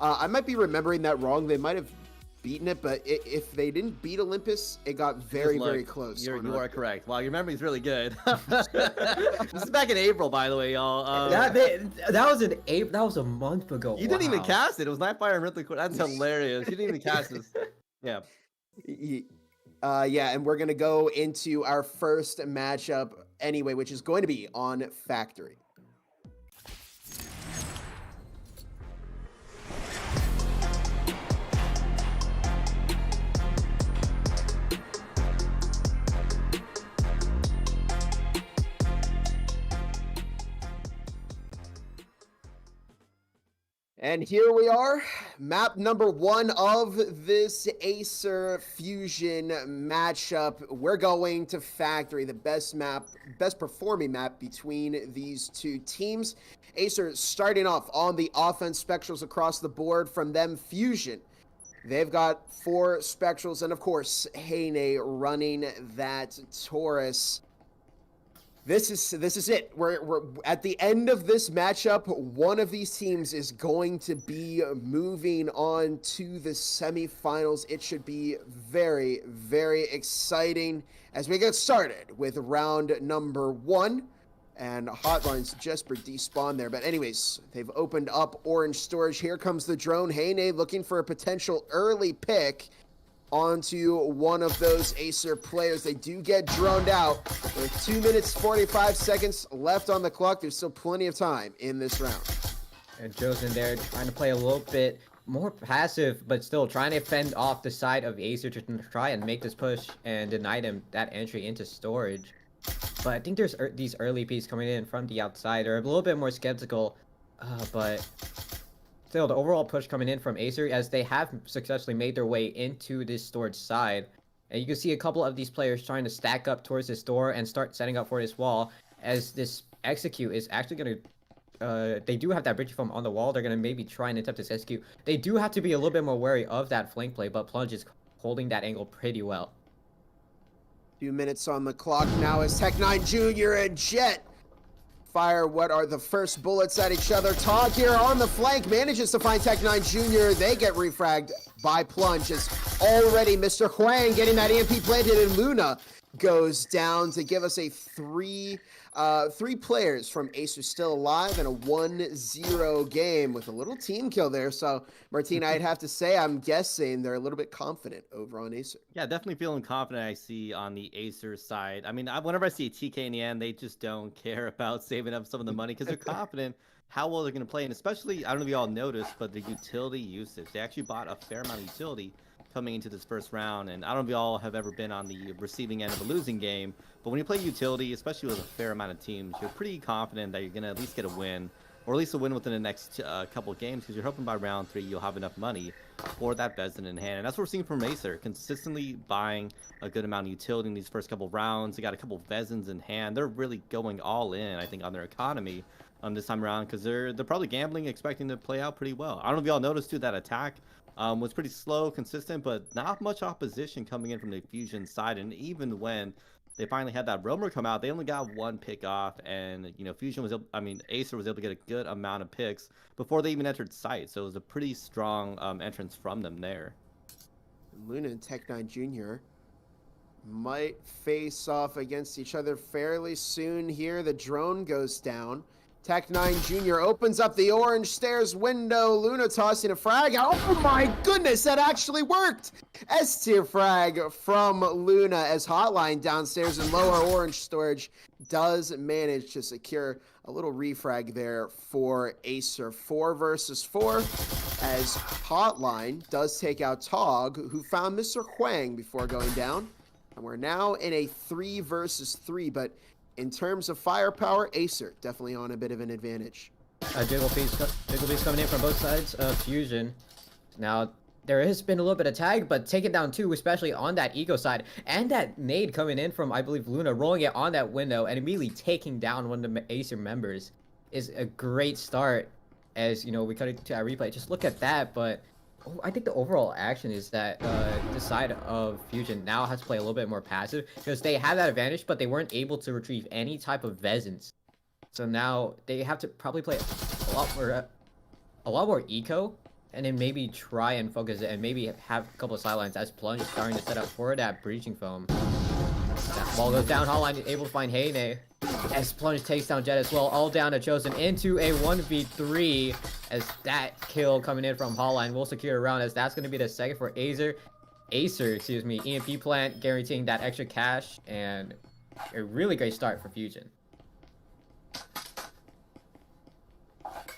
I might be remembering that wrong. They might have beaten it, but if they didn't beat Olympus, it got very close. You are correct. Wow, your memory's really good. This is back in April, by the way, y'all. That was in April. That was a month ago. You didn't even cast it. It was Nightfire and Ridley. That's hilarious. You didn't even cast this. Yeah. And we're gonna go into our first matchup anyway, which is going to be on Factory. And here we are, map number 1 of this Acer Fusion matchup. We're going to Factory, the best performing map between these two teams. Acer starting off on the offense, Spectrals across the board. From them, Fusion. They've got 4 Spectrals, and of course, Heine running that Taurus. This is it. We're at the end of this matchup. One of these teams is going to be moving on to the semifinals. It should be very, very exciting as we get started with round number 1. And Hotline's just for despawn there. But anyways, they've opened up orange storage. Here comes the drone. Heine looking for a potential early pick onto one of those Acer players. They do get droned out with 2 minutes 45 seconds left on the clock. There's still plenty of time in this round. And Joe's in there trying to play a little bit more passive, but still trying to fend off the side of Acer to try and make this push and deny them that entry into storage. But I think there's these early pieces coming in from the outside. They're a little bit more skeptical, but still, the overall push coming in from Acer as they have successfully made their way into this storage side. And you can see a couple of these players trying to stack up towards this door and start setting up for this wall as this execute is actually going to... they do have that bridge foam on the wall. They're going to maybe try and attempt this execute. They do have to be a little bit more wary of that flank play, but Plunge is holding that angle pretty well. 2 minutes on the clock now as Tech9 Jr. and Jet fire what are the first bullets at each other. Tog here on the flank manages to find Tech9 Jr. They get refragged by Plunge as already Mr. Huang getting that EMP planted, and Luna goes down to give us a three players from Acer still alive in a 1-0 game with a little team kill there. So Martina, I'd have to say, I'm guessing they're a little bit confident over on Acer. Yeah, definitely feeling confident. I see on the Acer side. I mean, whenever I see a TK in the end, they just don't care about saving up some of the money because they're confident how well they're going to play. And especially, I don't know if you all noticed, but the utility usage. They actually bought a fair amount of utility coming into this first round. And I don't know if you all have ever been on the receiving end of a losing game, but when you play utility, especially with a fair amount of teams, you're pretty confident that you're going to at least get a win, or at least a win within the next couple of games, because you're hoping by round 3 you'll have enough money for that Vezin in hand. And that's what we're seeing from Acer, consistently buying a good amount of utility in these first couple of rounds. They got a couple of Vezins in hand. They're really going all in, I think, on their economy this time around, because they're probably gambling, expecting to play out pretty well. I don't know if y'all noticed too, that attack was pretty slow, consistent, but not much opposition coming in from the Fusion side. And even when they finally had that roamer come out, they only got 1 pick off, and Fusion was Acer was able to get a good amount of picks before they even entered site. So it was a pretty strong entrance from them there. Luna and Tech9 Jr. might face off against each other fairly soon here. The drone goes down. Tech9 Jr. opens up the orange stairs window. Luna tossing a frag. Oh my goodness, that actually worked! S-tier frag from Luna as Hotline downstairs in lower orange storage does manage to secure a little refrag there for Acer. 4 versus 4 as Hotline does take out Tog, who found Mr. Huang before going down. And we're now in a 3 versus 3, but in terms of firepower, Acer definitely on a bit of an advantage. Jigglebee's coming in from both sides of Fusion. Now, there has been a little bit of tag, but take it down too, especially on that Ego side. And that nade coming in from, I believe, Luna, rolling it on that window and immediately taking down one of the Acer members is a great start. As, we cut it to our replay. Just look at that, but I think the overall action is that the side of Fusion now has to play a little bit more passive because they had that advantage, but they weren't able to retrieve any type of Vezins. So now they have to probably play a lot more eco, and then maybe try and focus it and maybe have a couple of sidelines as Plunge is starting to set up for that breaching foam. That ball goes down. Hotline able to find Heine as Plunge takes down Jet as well. All down to Chosen into a 1v3 as that kill coming in from Hotline will secure a round as that's going to be the second for Acer, EMP plant guaranteeing that extra cash and a really great start for Fusion.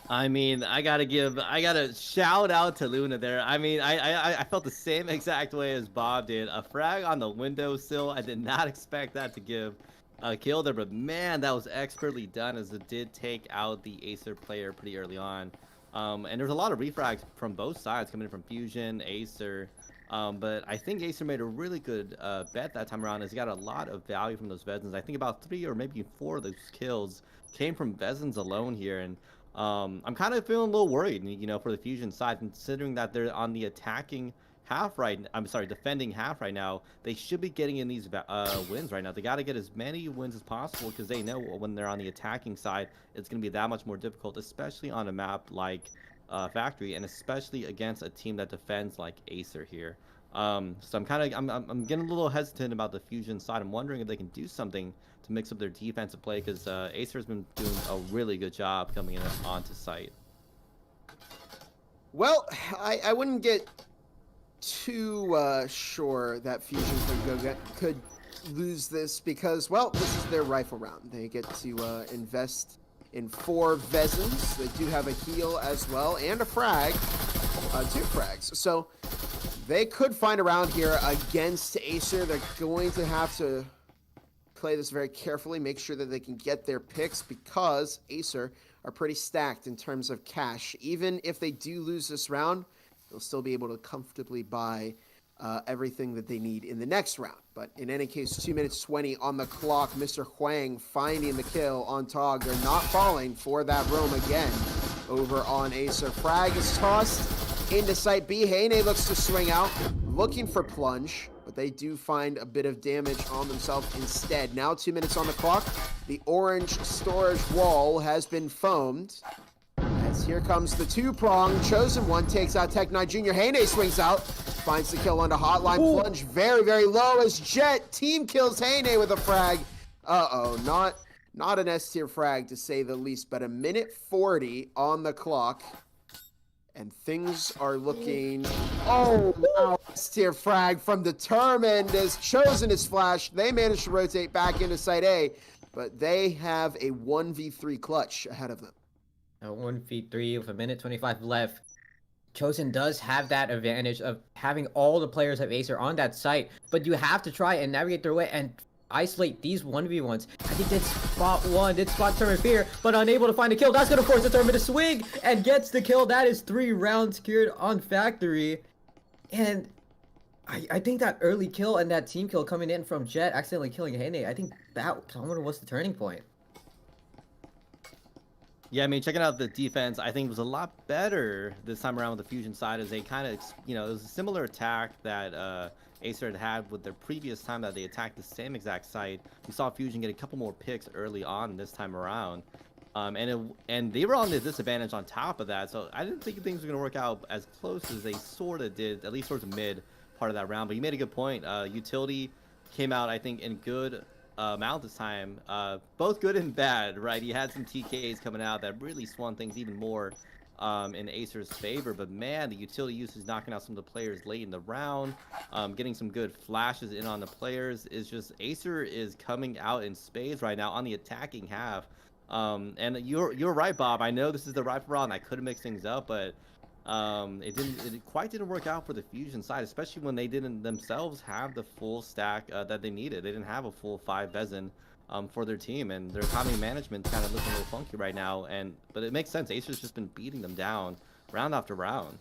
I mean, I gotta shout out to Luna there. I mean, I felt the same exact way as Bob did. A frag on the windowsill. I did not expect that to give a kill there, but man, that was expertly done as it did take out the Acer player pretty early on. And there's a lot of refrags from both sides coming in from Fusion, Acer. But I think Acer made a really good bet that time around as he got a lot of value from those Vezins. I think about 3 or maybe 4 of those kills came from Vezins alone here. And I'm kind of feeling a little worried, for the Fusion side, considering that they're on the attacking half defending half right now. They should be getting in these wins right now. They got to get as many wins as possible because they know when they're on the attacking side, it's going to be that much more difficult, especially on a map like Factory, and especially against a team that defends like Acer here. So I'm getting a little hesitant about the Fusion side. I'm wondering if they can do something to mix up their defensive play because Acer's been doing a really good job coming in onto site. Well, I wouldn't get too sure that Fusion could lose this because, well, this is their rifle round. They get to invest in 4 Vezins. They do have a heal as well and a frag, 2 frags. So they could find a round here against Acer. They're going to have to play this very carefully, make sure that they can get their picks because Acer are pretty stacked in terms of cash. Even if they do lose this round, they'll still be able to comfortably buy everything that they need in the next round. But in any case, 2 minutes 20 on the clock. Mr. Huang finding the kill on Tog. They're not falling for that roam again over on Acer. Frag is tossed into site B. Heine looks to swing out, looking for plunge, but they do find a bit of damage on themselves instead. Now 2 minutes on the clock. The orange storage wall has been foamed. As here comes the 2-prong. Chosen One takes out Tech9 Jr. Heine swings out, finds the kill onto Hotline. Ooh. Plunge very, very low as Jet team kills Heine with a frag. Not an S-tier frag to say the least, but 1:40 on the clock. And things are looking... Oh, wow. S-tier frag from Determined as Chosen is flashed. They managed to rotate back into Site A, but they have a 1v3 clutch ahead of them. A 1v3 with 1:25 left. Chosen does have that advantage of having all the players of Acer on that site, but you have to try and navigate their way and isolate these 1v1s. I think did spot Determined Fear, but unable to find a kill. That's going to force Determined to swing and gets the kill. That is 3 rounds secured on Factory. And I think that early kill and that team kill coming in from Jet accidentally killing Heine, I think that kind of was the turning point. Yeah, I mean, checking out the defense, I think it was a lot better this time around with the Fusion side as they kind of, it was a similar attack that Acer had with their previous time that they attacked the same exact site. We saw Fusion get a couple more picks early on this time around. And they were on the disadvantage on top of that, so I didn't think things were going to work out as close as they sort of did, at least towards the mid part of that round. But you made a good point. Utility came out, I think, in good amount this time, both good and bad, right? He had some TKs coming out that really swung things even more in Acer's favor, but man, the utility use is knocking out some of the players late in the round, getting some good flashes in on the players. Is just Acer is coming out in spades right now on the attacking half. And you're right, Bob. I know this is the rifle round. I could have mixed things up, but it quite didn't work out for the Fusion side, especially when they didn't themselves have the full stack that they needed. They didn't have a full 5 Vezin for their team, and their economy management kind of looking a little funky right now. But it makes sense. Acer's just been beating them down round after round.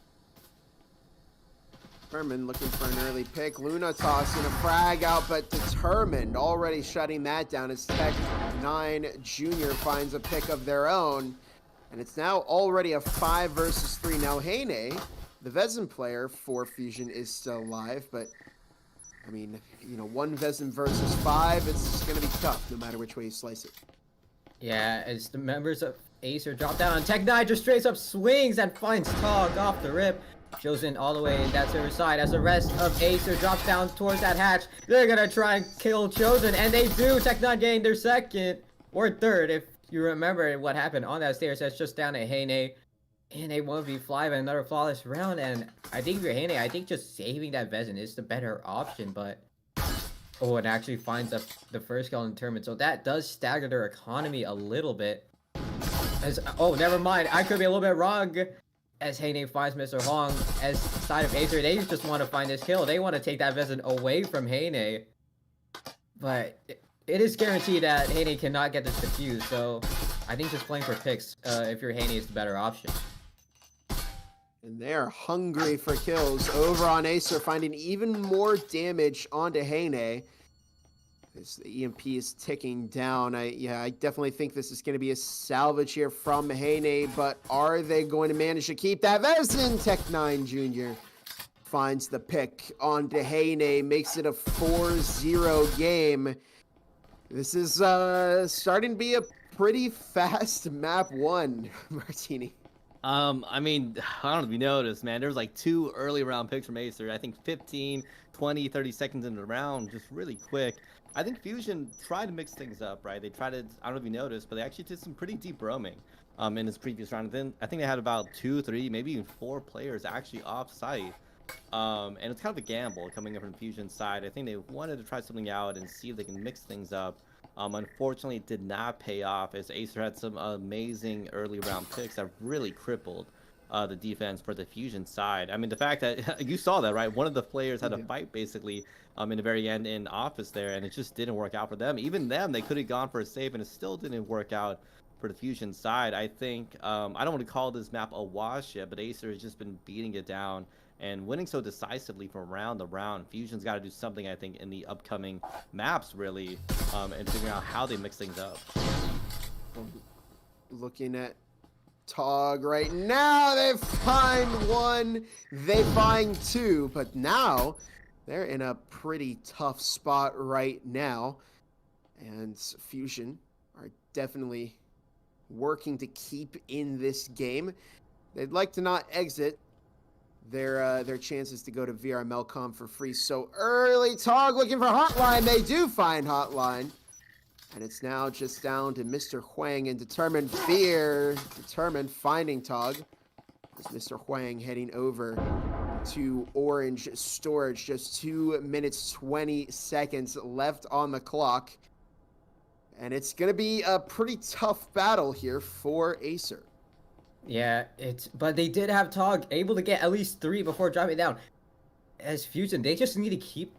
Determined looking for an early pick. Luna tossing a frag out, but Determined already shutting that down as Tech9 Jr. finds a pick of their own. And it's now already a 5 versus 3. Now Heine, the Vezin player for Fusion, is still alive, but I mean, 1 Vezin versus 5, it's going to be tough no matter which way you slice it. Yeah, as the members of Acer drop down on Tech9, just straight up swings and finds Tog off the rip. Chosen all the way in that server side as the rest of Acer drops down towards that hatch. They're going to try and kill Chosen, and they do. Tech9 getting their second or third, if you remember what happened on that stairs. That's just down to Heine in a 1v5 and another flawless round. And I think if you're Heine, I think just saving that Vezin is the better option. But it actually finds the first kill in the tournament, so that does stagger their economy a little bit. Never mind, I could be a little bit wrong. As Heine finds Mr. Hong as side of Acer, they just want to find this kill. They want to take that Vezin away from Heine, but it is guaranteed that Heine cannot get this defused, so I think just playing for picks, if you're Heine, is the better option. And they're hungry for kills. Over on Acer, finding even more damage onto Hane. As the EMP is ticking down. I definitely think this is going to be a salvage here from Hane, but are they going to manage to keep that? Vezin Tech9 Jr. finds the pick onto Hane, makes it a 4-0 game. This is starting to be a pretty fast map one, Martini. I mean, I don't know if you noticed, man. There was like 2 early round picks from Acer. I think 15, 20, 30 seconds into the round, just really quick. I think Fusion tried to mix things up, right? They tried to, I don't know if you noticed, but they actually did some pretty deep roaming in this previous round. Then I think they had about 2, 3, maybe even 4 players actually off site. And it's kind of a gamble coming in from Fusion's side. I think they wanted to try something out and see if they can mix things up. Unfortunately, it did not pay off as Acer had some amazing early round picks that really crippled the defense for the Fusion side. I mean, the fact that you saw that, right? One of the players had a fight basically in the very end in office there, and it just didn't work out for them. Even them, they could have gone for a save, and it still didn't work out for the Fusion side. I think, I don't want to call this map a wash yet, but Acer has just been beating it down and winning so decisively from round to round. Fusion's got to do something, I think, in the upcoming maps, really, and figuring out how they mix things up. Looking at Tog right now, they find 1, they find 2, but now they're in a pretty tough spot right now. And Fusion are definitely working to keep in this game. They'd like to not exit their chances to go to VRML for free so early. Tog looking for Hotline. They do find Hotline. And it's now just down to Mr. Huang and Determined Fear. Determined finding Tog. As Mr. Huang heading over to Orange Storage. Just 2 minutes, 20 seconds left on the clock. And it's going to be a pretty tough battle here for Acer. Yeah, but they did have Tog able to get at least 3 before dropping down. As Fusion, they just need to keep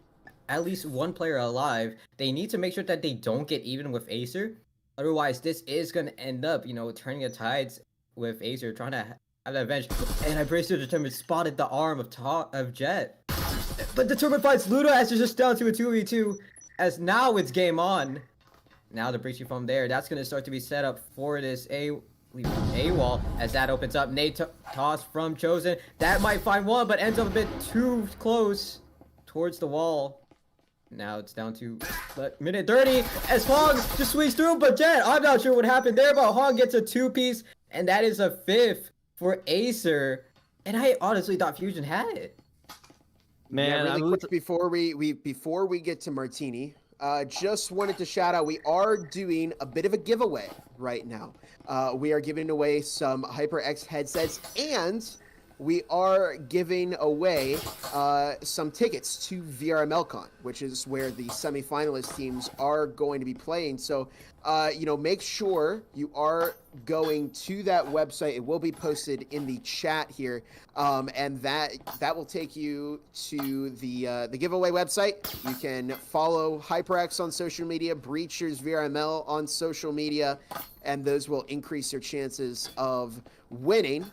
at least 1 player alive. They need to make sure that they don't get even with Acer. Otherwise, this is going to end up, turning the tides with Acer trying to have that advantage. And I brace to Determined spotted the arm of Jet. But Determined finds Luda as it's just down to a 2v2. As now it's game on. Now the breaching from there. That's going to start to be set up for this A-wall as that opens up. Nate toss from Chosen. That might find 1, but ends up a bit too close towards the wall. Now it's down to minute 30 as Hong just squeezed through, but Jet, I'm not sure what happened there, but Hong gets a 2-piece, and that is a 5th for Acer. And I honestly thought Fusion had it. Man, yeah, really quick before we get to Martini, just wanted to shout out, we are doing a bit of a giveaway right now. We are giving away some HyperX headsets, and we are giving away some tickets to VRML, which is where the semifinalist teams are going to be playing. So, make sure you are going to that website. It will be posted in the chat here, and that will take you to the giveaway website. You can follow HyperX on social media, Breachers VRML on social media, and those will increase your chances of winning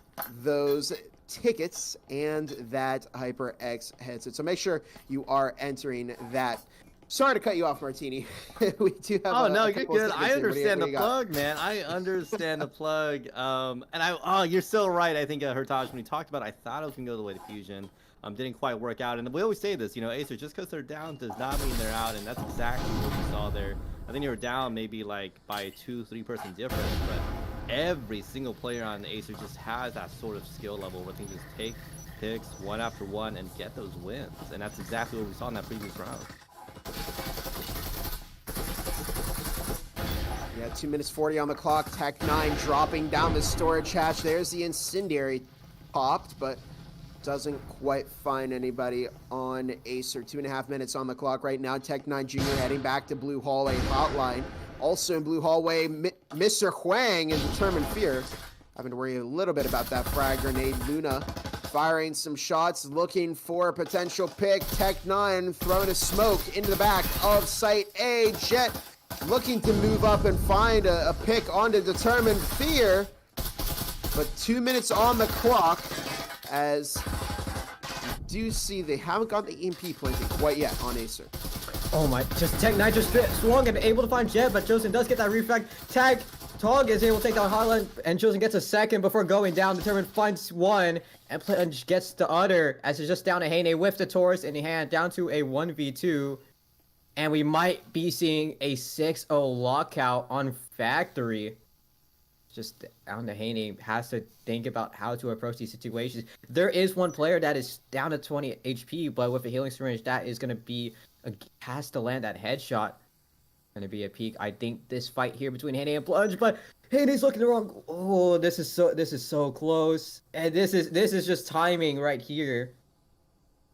those tickets and that HyperX headset. So make sure you are entering that. Sorry to cut you off, Martini. We do have. Oh no, you're good. I understand the plug, man. I understand the plug. You're so right. I think Hurtaj, when he talked about it, I thought I was gonna go the way to Fusion. Didn't quite work out, and we always say this, Acer, just because they're down does not mean they're out, and that's exactly what we saw there. I think they were down maybe like by a 2-3 person difference, but every single player on Acer just has that sort of skill level where they can just take picks one after one and get those wins, and that's exactly what we saw in that previous round. Yeah, 2 minutes 40 on the clock. Tech9 dropping down the storage hatch. There's the incendiary popped, but doesn't quite find anybody on Acer. 2.5 minutes on the clock right now. Tech9 Jr. heading back to Blue Hallway Hotline. Also in Blue Hallway, Mr. Huang and Determined Fear. Having to worry a little bit about that frag grenade. Luna firing some shots, looking for a potential pick. Tech9 throwing a smoke into the back of Site A. Jet looking to move up and find a pick onto Determined Fear. But 2 minutes on the clock. as you do see they haven't got the EMP planted quite yet on Acer. Oh my, just Tech Knight just swung and able to find Jeb, but Josen does get that refract. Tag, Tog is able to take down Hotline, and Josen gets a second before going down. Determined finds one, and Plunge gets the other, as it's just down to Hane with the Taurus in the hand, down to a 1v2. And we might be seeing a 6-0 lockout on Factory. Just down to Haney has to think about how to approach these situations. There is one player that is down to 20 HP, but with a healing syringe, that is going to be has to land that headshot. Going to be a peak. I think this fight here between Haney and Plunge, but Haney's looking the wrong. Oh, this is so close, and this is just timing right here.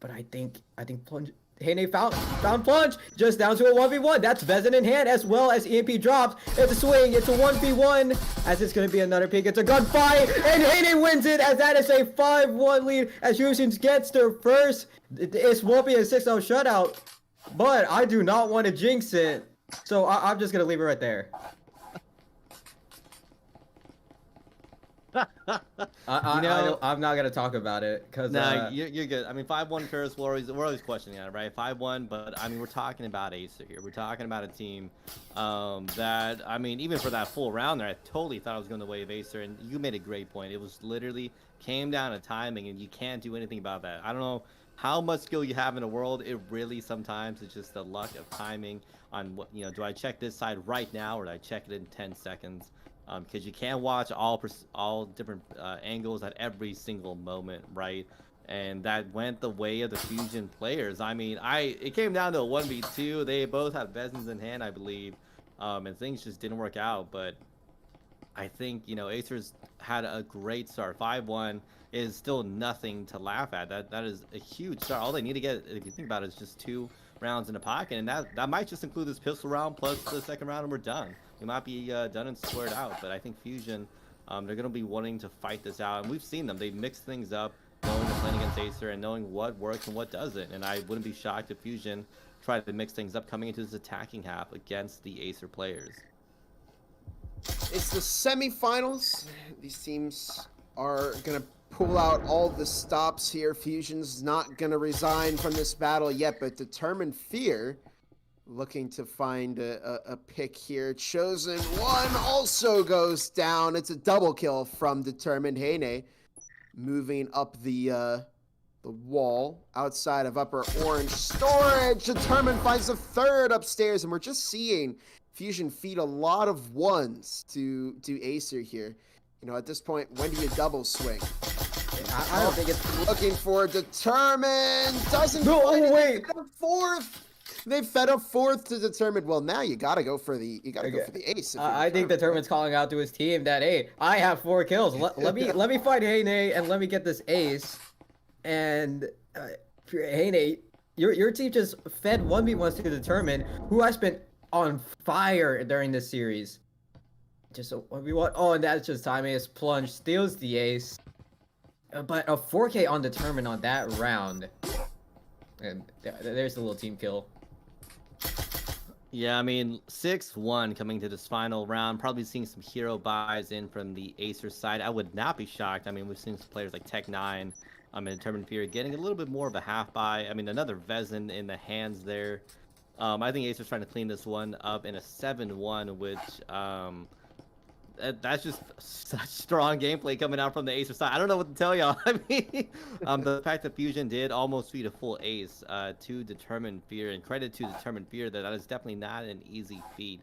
But I think Plunge. Hane found Plunge, just down to a 1v1. That's Vezin in hand, as well as EMP drops. It's a swing, it's a 1v1, as it's going to be another peek. It's a gunfight, and Hane wins it, as that is a 5-1 lead, as Fusions gets their first. It won't be a 6-0 shutout, but I do not want to jinx it, so I'm just going to leave it right there. I'm not gonna talk about it because you're good. I mean, 5-1 curse. We're always questioning that, right? 5-1, but I mean, we're talking about Acer here. We're talking about a team that, I mean, even for that full round there, I totally thought I was going to wave Acer, and you made a great point. It was literally came down to timing, and you can't do anything about that. I don't know how much skill you have in the world. It really sometimes it's just the luck of timing on what, you know. Do I check this side right now, or do I check it in 10 seconds? Because you can't watch all different angles at every single moment, right? And that went the way of the Fusion players. I mean, it came down to a 1v2. They both had Vezins in hand, I believe, and things just didn't work out. But I think, you know, Acer's had a great start. 5-1 is still nothing to laugh at. That is a huge start. All they need to get, if you think about it, is just 2 rounds in the pocket, and that might just include this pistol round plus the second round, and we're done. We might be done and squared out, but I think Fusion, they're going to be wanting to fight this out, and we've seen them. They mix things up, knowing they're playing against Acer and knowing what works and what doesn't, and I wouldn't be shocked if Fusion tried to mix things up coming into this attacking half against the Acer players. It's the semifinals. These teams are going to pull out all the stops here. Fusion's not going to resign from this battle yet, but Determined Fear looking to find a pick here. Chosen One also goes down. It's a double kill from Determined. Hane moving up the wall outside of upper orange storage. Determined finds the third upstairs, and we're just seeing Fusion feed a lot of ones to Acer here. You know, at this point, when do you double swing? I don't think it's looking for Determined. Doesn't no, find wait. it. Fourth. They fed a fourth to Determined. Well, now you gotta go for the go for the ace. I think Determined's calling out to his team that, hey, I have 4 kills. Let me fight Hane and let me get this ace. And Hane, your team just fed 1v1s to Determined, who has been on fire during this series. Just a 1v1. Oh, and that's just timing. As Plunge steals the ace. But a 4K on Determined on that round. And there's the little team kill. Yeah, I mean, 6-1 coming to this final round. Probably seeing some hero buys in from the Acer side. I would not be shocked. I mean, we've seen some players like Tech9 and Determined Fear getting a little bit more of a half buy. I mean, another Vezin in the hands there. I think Acer's trying to clean this one up in a 7-1, which that's just such strong gameplay coming out from the Acer side. I don't know what to tell y'all. I mean, the fact that Fusion did almost feed a full ace to Determined Fear, and credit to Determined Fear that is definitely not an easy feat.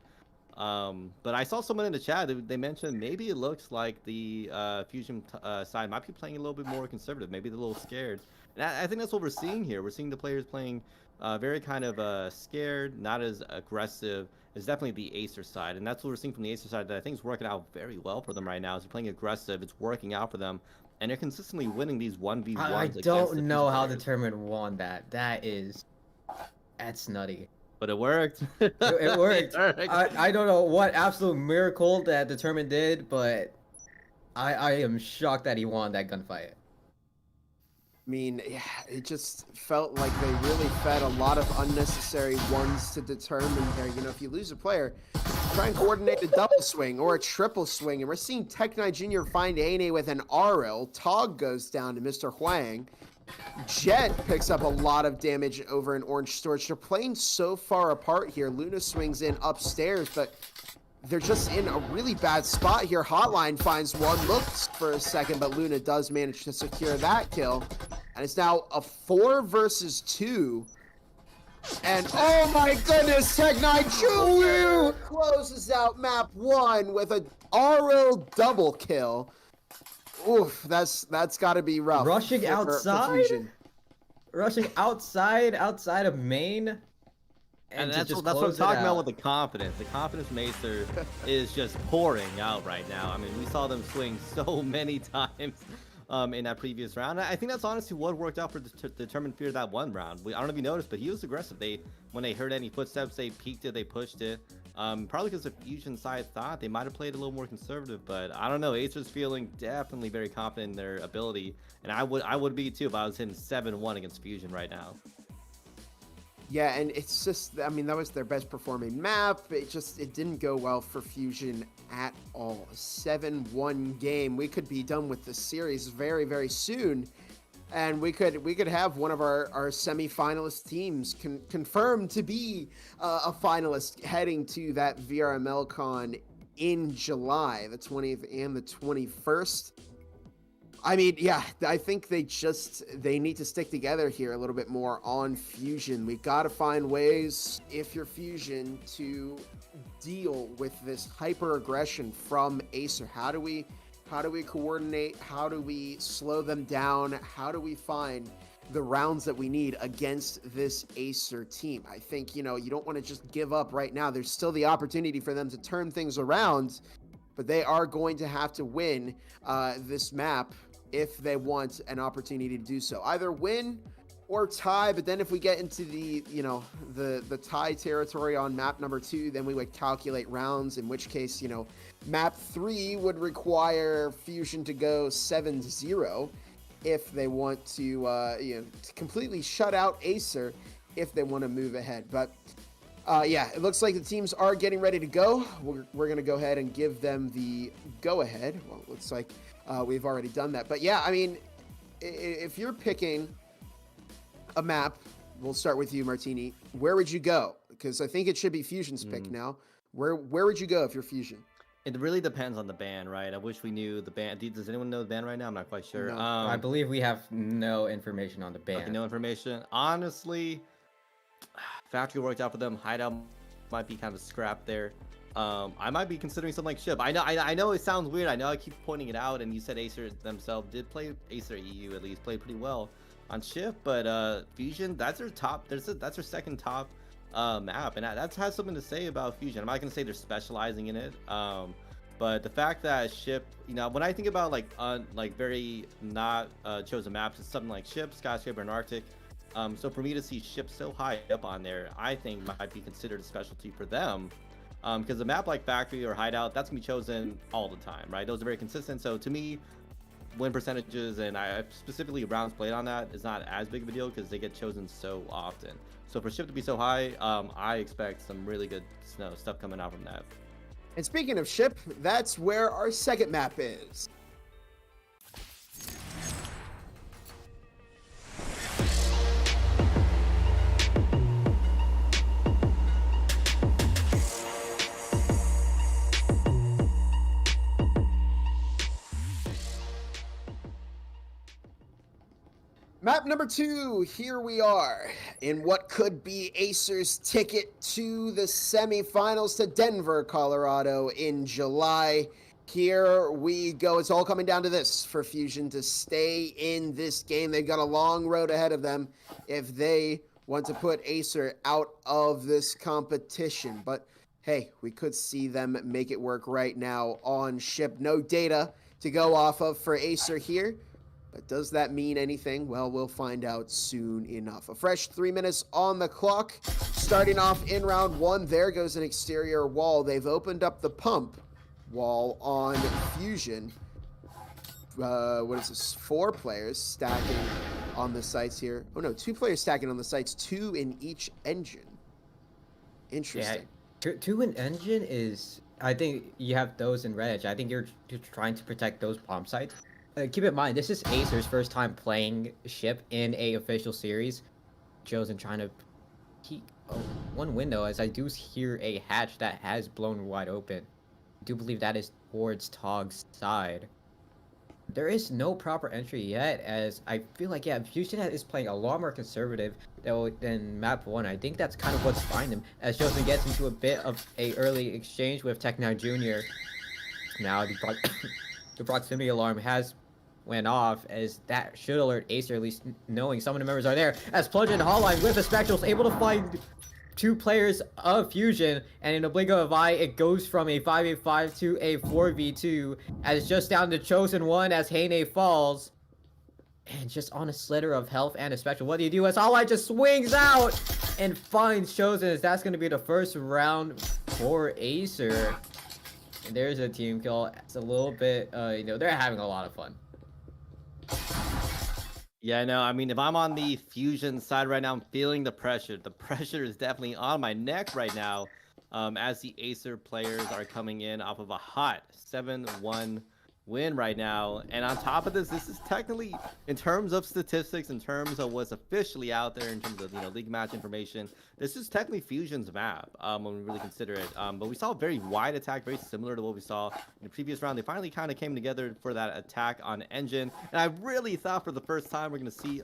But I saw someone in the chat, they mentioned maybe it looks like the Fusion side might be playing a little bit more conservative. Maybe they're a little scared. And I think that's what we're seeing here. We're seeing the players playing very kind of scared, not as aggressive. It's definitely the Acer side, and that's what we're seeing from the Acer side that I think is working out very well for them right now. Is they're playing aggressive, it's working out for them, and they're consistently winning these 1v1s. I don't know how Determined won that. That's nutty. But it worked. It worked. I don't know what absolute miracle that Determined did, but I am shocked that he won that gunfight. mean, yeah, it just felt like they really fed a lot of unnecessary ones to determine there. You know, if you lose a player, try and coordinate a double swing or a triple swing. And we're seeing Tech9 Jr. find Ane with an RL. Tog goes down to Mr. Huang. Jet picks up a lot of damage over in Orange Storage. They're playing so far apart here. Luna swings in upstairs, but they're just in a really bad spot here. Hotline finds one, looks for a second, but Luna does manage to secure that kill. And it's now a 4 versus 2. And oh my goodness, Tech9 Jr. closes out map 1 with a RL double kill. Oof, that's got to be rough. Rushing for outside? Fusion. Rushing outside of main. And to that's just what I'm close it talking about out. with the confidence. The confidence from Acer is just pouring out right now. I mean, we saw them swing so many times in that previous round. I think that's honestly what worked out for Determined Fear that one round. I don't know if you noticed, but he was aggressive. When they heard any footsteps, they peeked it, they pushed it. Probably because the Fusion side thought they might have played a little more conservative, but I don't know. Acer's feeling definitely very confident in their ability, and I would be too if I was hitting 7-1 against Fusion right now. Yeah, and it's just, I mean, that was their best performing map. It didn't go well for Fusion at all. A 7-1 game. We could be done with the series very, very soon. And we could have one of our semi-finalist teams confirmed to be a finalist heading to that VRML con in July, the 20th and the 21st. I mean, yeah, I think they need to stick together here a little bit more on Fusion. We've got to find ways, if you're Fusion, to deal with this hyper aggression from Acer. How do we coordinate? How do we slow them down? How do we find the rounds that we need against this Acer team? I think, you don't want to just give up right now. There's still the opportunity for them to turn things around, but they are going to have to win this map if they want an opportunity to do so. Either win or tie, but then if we get into the tie territory on map number 2, then we would calculate rounds, in which case, map 3 would require Fusion to go 7-0 if they want to completely shut out Acer if they want to move ahead. But yeah, it looks like the teams are getting ready to go. We're going to go ahead and give them the go-ahead. Well, it looks like we've already done that. But yeah, I mean, if you're picking a map, we'll start with you, Martini. Where would you go? Because I think it should be Fusion's pick now. Where would you go if you're Fusion? It really depends on the ban, right? I wish we knew the ban. Does anyone know the ban right now? I'm not quite sure. No. I believe we have no information on the ban. Okay, no information. Honestly, Factory worked out for them. Hideout might be kind of a scrap there. I might be considering something like Ship. I know it sounds weird. I know I keep pointing it out, and you said Acer themselves did play, Acer EU at least played pretty well on Ship, but Fusion, that's their top. That's their second top map, and that has something to say about Fusion. I'm not gonna say they're specializing in it, but the fact that Ship, when I think about like very not chosen maps, it's something like Ship, Skyscraper, and Arctic. So for me to see Ship so high up on there, I think might be considered a specialty for them. Because a map like Factory or Hideout, that's gonna be chosen all the time, right? Those are very consistent. So to me, win percentages and specifically rounds played on that is not as big of a deal because they get chosen so often. So for Ship to be so high, I expect some really good stuff coming out from that. And speaking of Ship, that's where our second map is. Map number 2, here we are in what could be Acer's ticket to the semifinals to Denver, Colorado in July. Here we go. It's all coming down to this for Fusion to stay in this game. They've got a long road ahead of them if they want to put Acer out of this competition. But hey, we could see them make it work right now on Ship. No data to go off of for Acer here. But does that mean anything? Well, we'll find out soon enough. A fresh 3 minutes on the clock. Starting off in round 1, there goes an exterior wall. They've opened up the pump wall on Fusion. What is this? 4 players stacking on the sites here. Oh no, 2 players stacking on the sites, 2 in each engine. Interesting. Yeah, two in engine is. I think you have those in red edge. I think you're trying to protect those bomb sites. Keep in mind, this is Acer's first time playing ship in a official series. Chosen trying to peek one window as I do hear a hatch that has blown wide open. I do believe that is towards Tog's side. There is no proper entry yet, as I feel like, yeah, Fusion is playing a lot more conservative than map 1. I think that's kind of what's behind him, as Chosen gets into a bit of a early exchange with Tech9 Jr. Now the proximity alarm has went off, as that should alert Acer, at least knowing some of the members are there, as Plunge and Hotline with the Spectrals able to find 2 players of Fusion, and in a blink of an eye, it goes from a 5v5 to a 4v2, as it's just down to Chosen 1 as Heine falls, and just on a slitter of health and a Spectral. What do you do as Hotline just swings out and finds Chosen, as that's going to be the first round for Acer. And there's a team kill. It's a little bit, they're having a lot of fun. Yeah, no, I mean, if I'm on the Fusion side right now, I'm feeling the pressure. The pressure is definitely on my neck right now, as the Acer players are coming in off of a hot 7-1 win right now. And on top of this is technically, in terms of statistics, in terms of what's officially out there, in terms of, league match information, this is technically Fusion's map, when we really consider it. But we saw a very wide attack, very similar to what we saw in the previous round. They finally kind of came together for that attack on Engine. And I really thought for the first time we're going to see,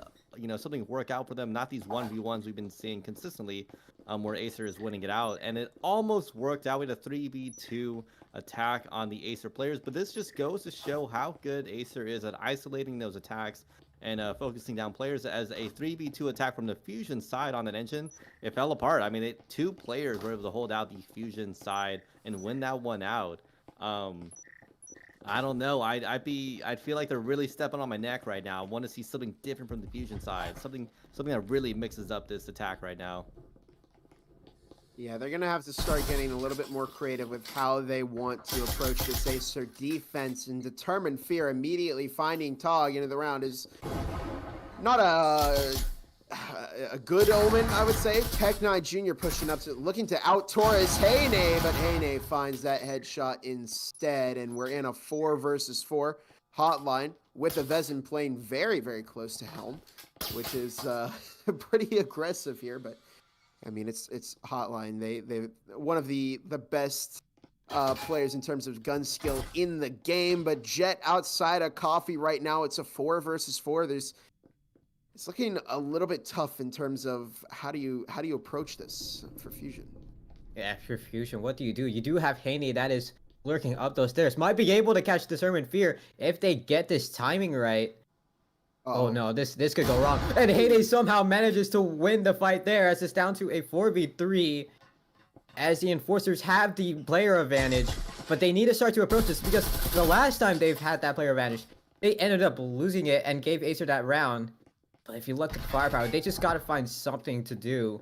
something work out for them. Not these 1v1s we've been seeing consistently, where Acer is winning it out. And it almost worked out with a 3v2 attack on the Acer players. But this just goes to show how good Acer is at isolating those attacks and focusing down players, as a 3v2 attack from the Fusion side on an Engine, it fell apart. I mean, 2 players were able to hold out the Fusion side and win that one out. I don't know. I'd feel like they're really stepping on my neck right now. I want to see something different from the Fusion side, something that really mixes up this attack right now. Yeah, they're going to have to start getting a little bit more creative with how they want to approach this Acer defense, and Determined Fear immediately finding Tog into the round is not a good omen, I would say. Tech9 Jr. pushing up, looking to out Torres Heine, but Heine finds that headshot instead, and we're in a 4 versus 4 hotline with the Vezin playing very, very close to Helm, which is pretty aggressive here, but I mean, it's Hotline. They one of the best players in terms of gun skill in the game. But Jet outside of Coffee right now, it's a 4 versus 4. It's looking a little bit tough in terms of how do you approach this for Fusion. Yeah, for Fusion, what do? You do have Heine that is lurking up those stairs. Might be able to catch Determined Fear if they get this timing right. Oh no, this could go wrong. And Heine somehow manages to win the fight there, as it's down to a 4v3, as the Enforcers have the player advantage, but they need to start to approach this, because the last time they've had that player advantage, they ended up losing it and gave Acer that round. But if you look at the firepower, they just gotta find something to do.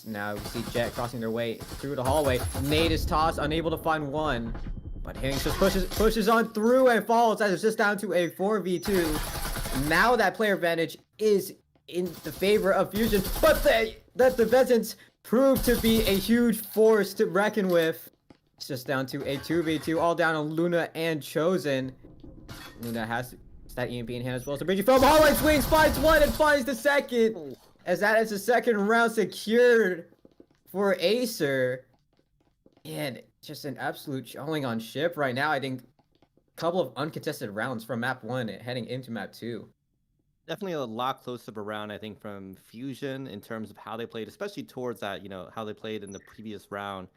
Now you see Jet crossing their way through the hallway. Nade is tossed, unable to find one. But Hinks just pushes on through and falls, as it's just down to a 4v2. Now that player advantage is in the favor of Fusion, but the Vezins prove to be a huge force to reckon with. It's just down to a 2v2, all down on Luna and Chosen. Luna has that EMP in hand as well, so Bridgie from Hotline swings, finds one, and finds the second, as that is the second round secured for Acer. And just an absolute showing on ship right now. I think couple of uncontested rounds from map 1 heading into map 2. Definitely a lot closer of a round, I think, from Fusion in terms of how they played, especially towards that, how they played in the previous round.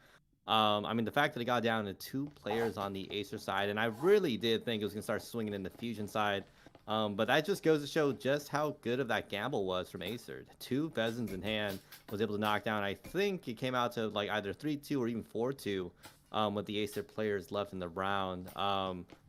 I mean, the fact that it got down to 2 players on the Acer side, and I really did think it was going to start swinging in the Fusion side. But that just goes to show just how good of that gamble was from Acer. 2 Vezins in hand, was able to knock down, I think it came out to like either 3-2 or even 4-2 with the Acer players left in the round.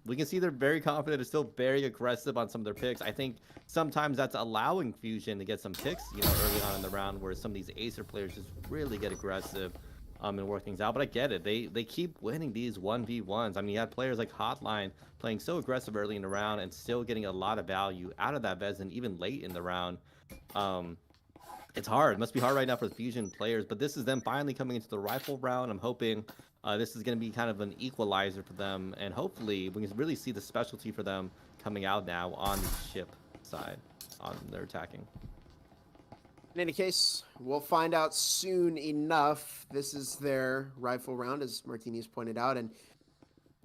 We can see they're very confident. They're still very aggressive on some of their picks. I think sometimes that's allowing Fusion to get some picks, early on in the round, where some of these Acer players just really get aggressive. and work things out. But I get it. They keep winning these 1v1s. I mean, you had players like Hotline playing so aggressive early in the round and still getting a lot of value out of that Vezin even late in the round. It's hard. It must be hard right now for the Fusion players, but this is them finally coming into the rifle round. I'm hoping this is going to be kind of an equalizer for them, and hopefully we can really see the specialty for them coming out now on the ship side, on their attacking. In any case, we'll find out soon enough. This is their rifle round, as Martinez pointed out, and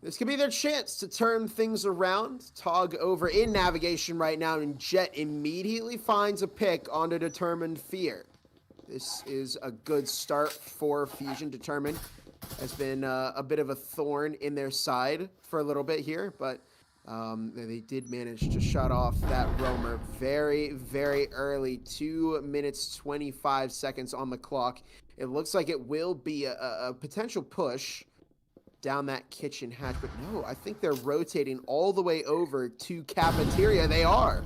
this could be their chance to turn things around. Tog over in navigation right now, and Jet immediately finds a pick on the Determined Fear. This is a good start for Fusion. Determined has been a bit of a thorn in their side for a little bit here, but they did manage to shut off that roamer very, very early. 2 minutes, 25 seconds on the clock. It looks like it will be a potential push down that kitchen hatch, but no, I think they're rotating all the way over to cafeteria. They are.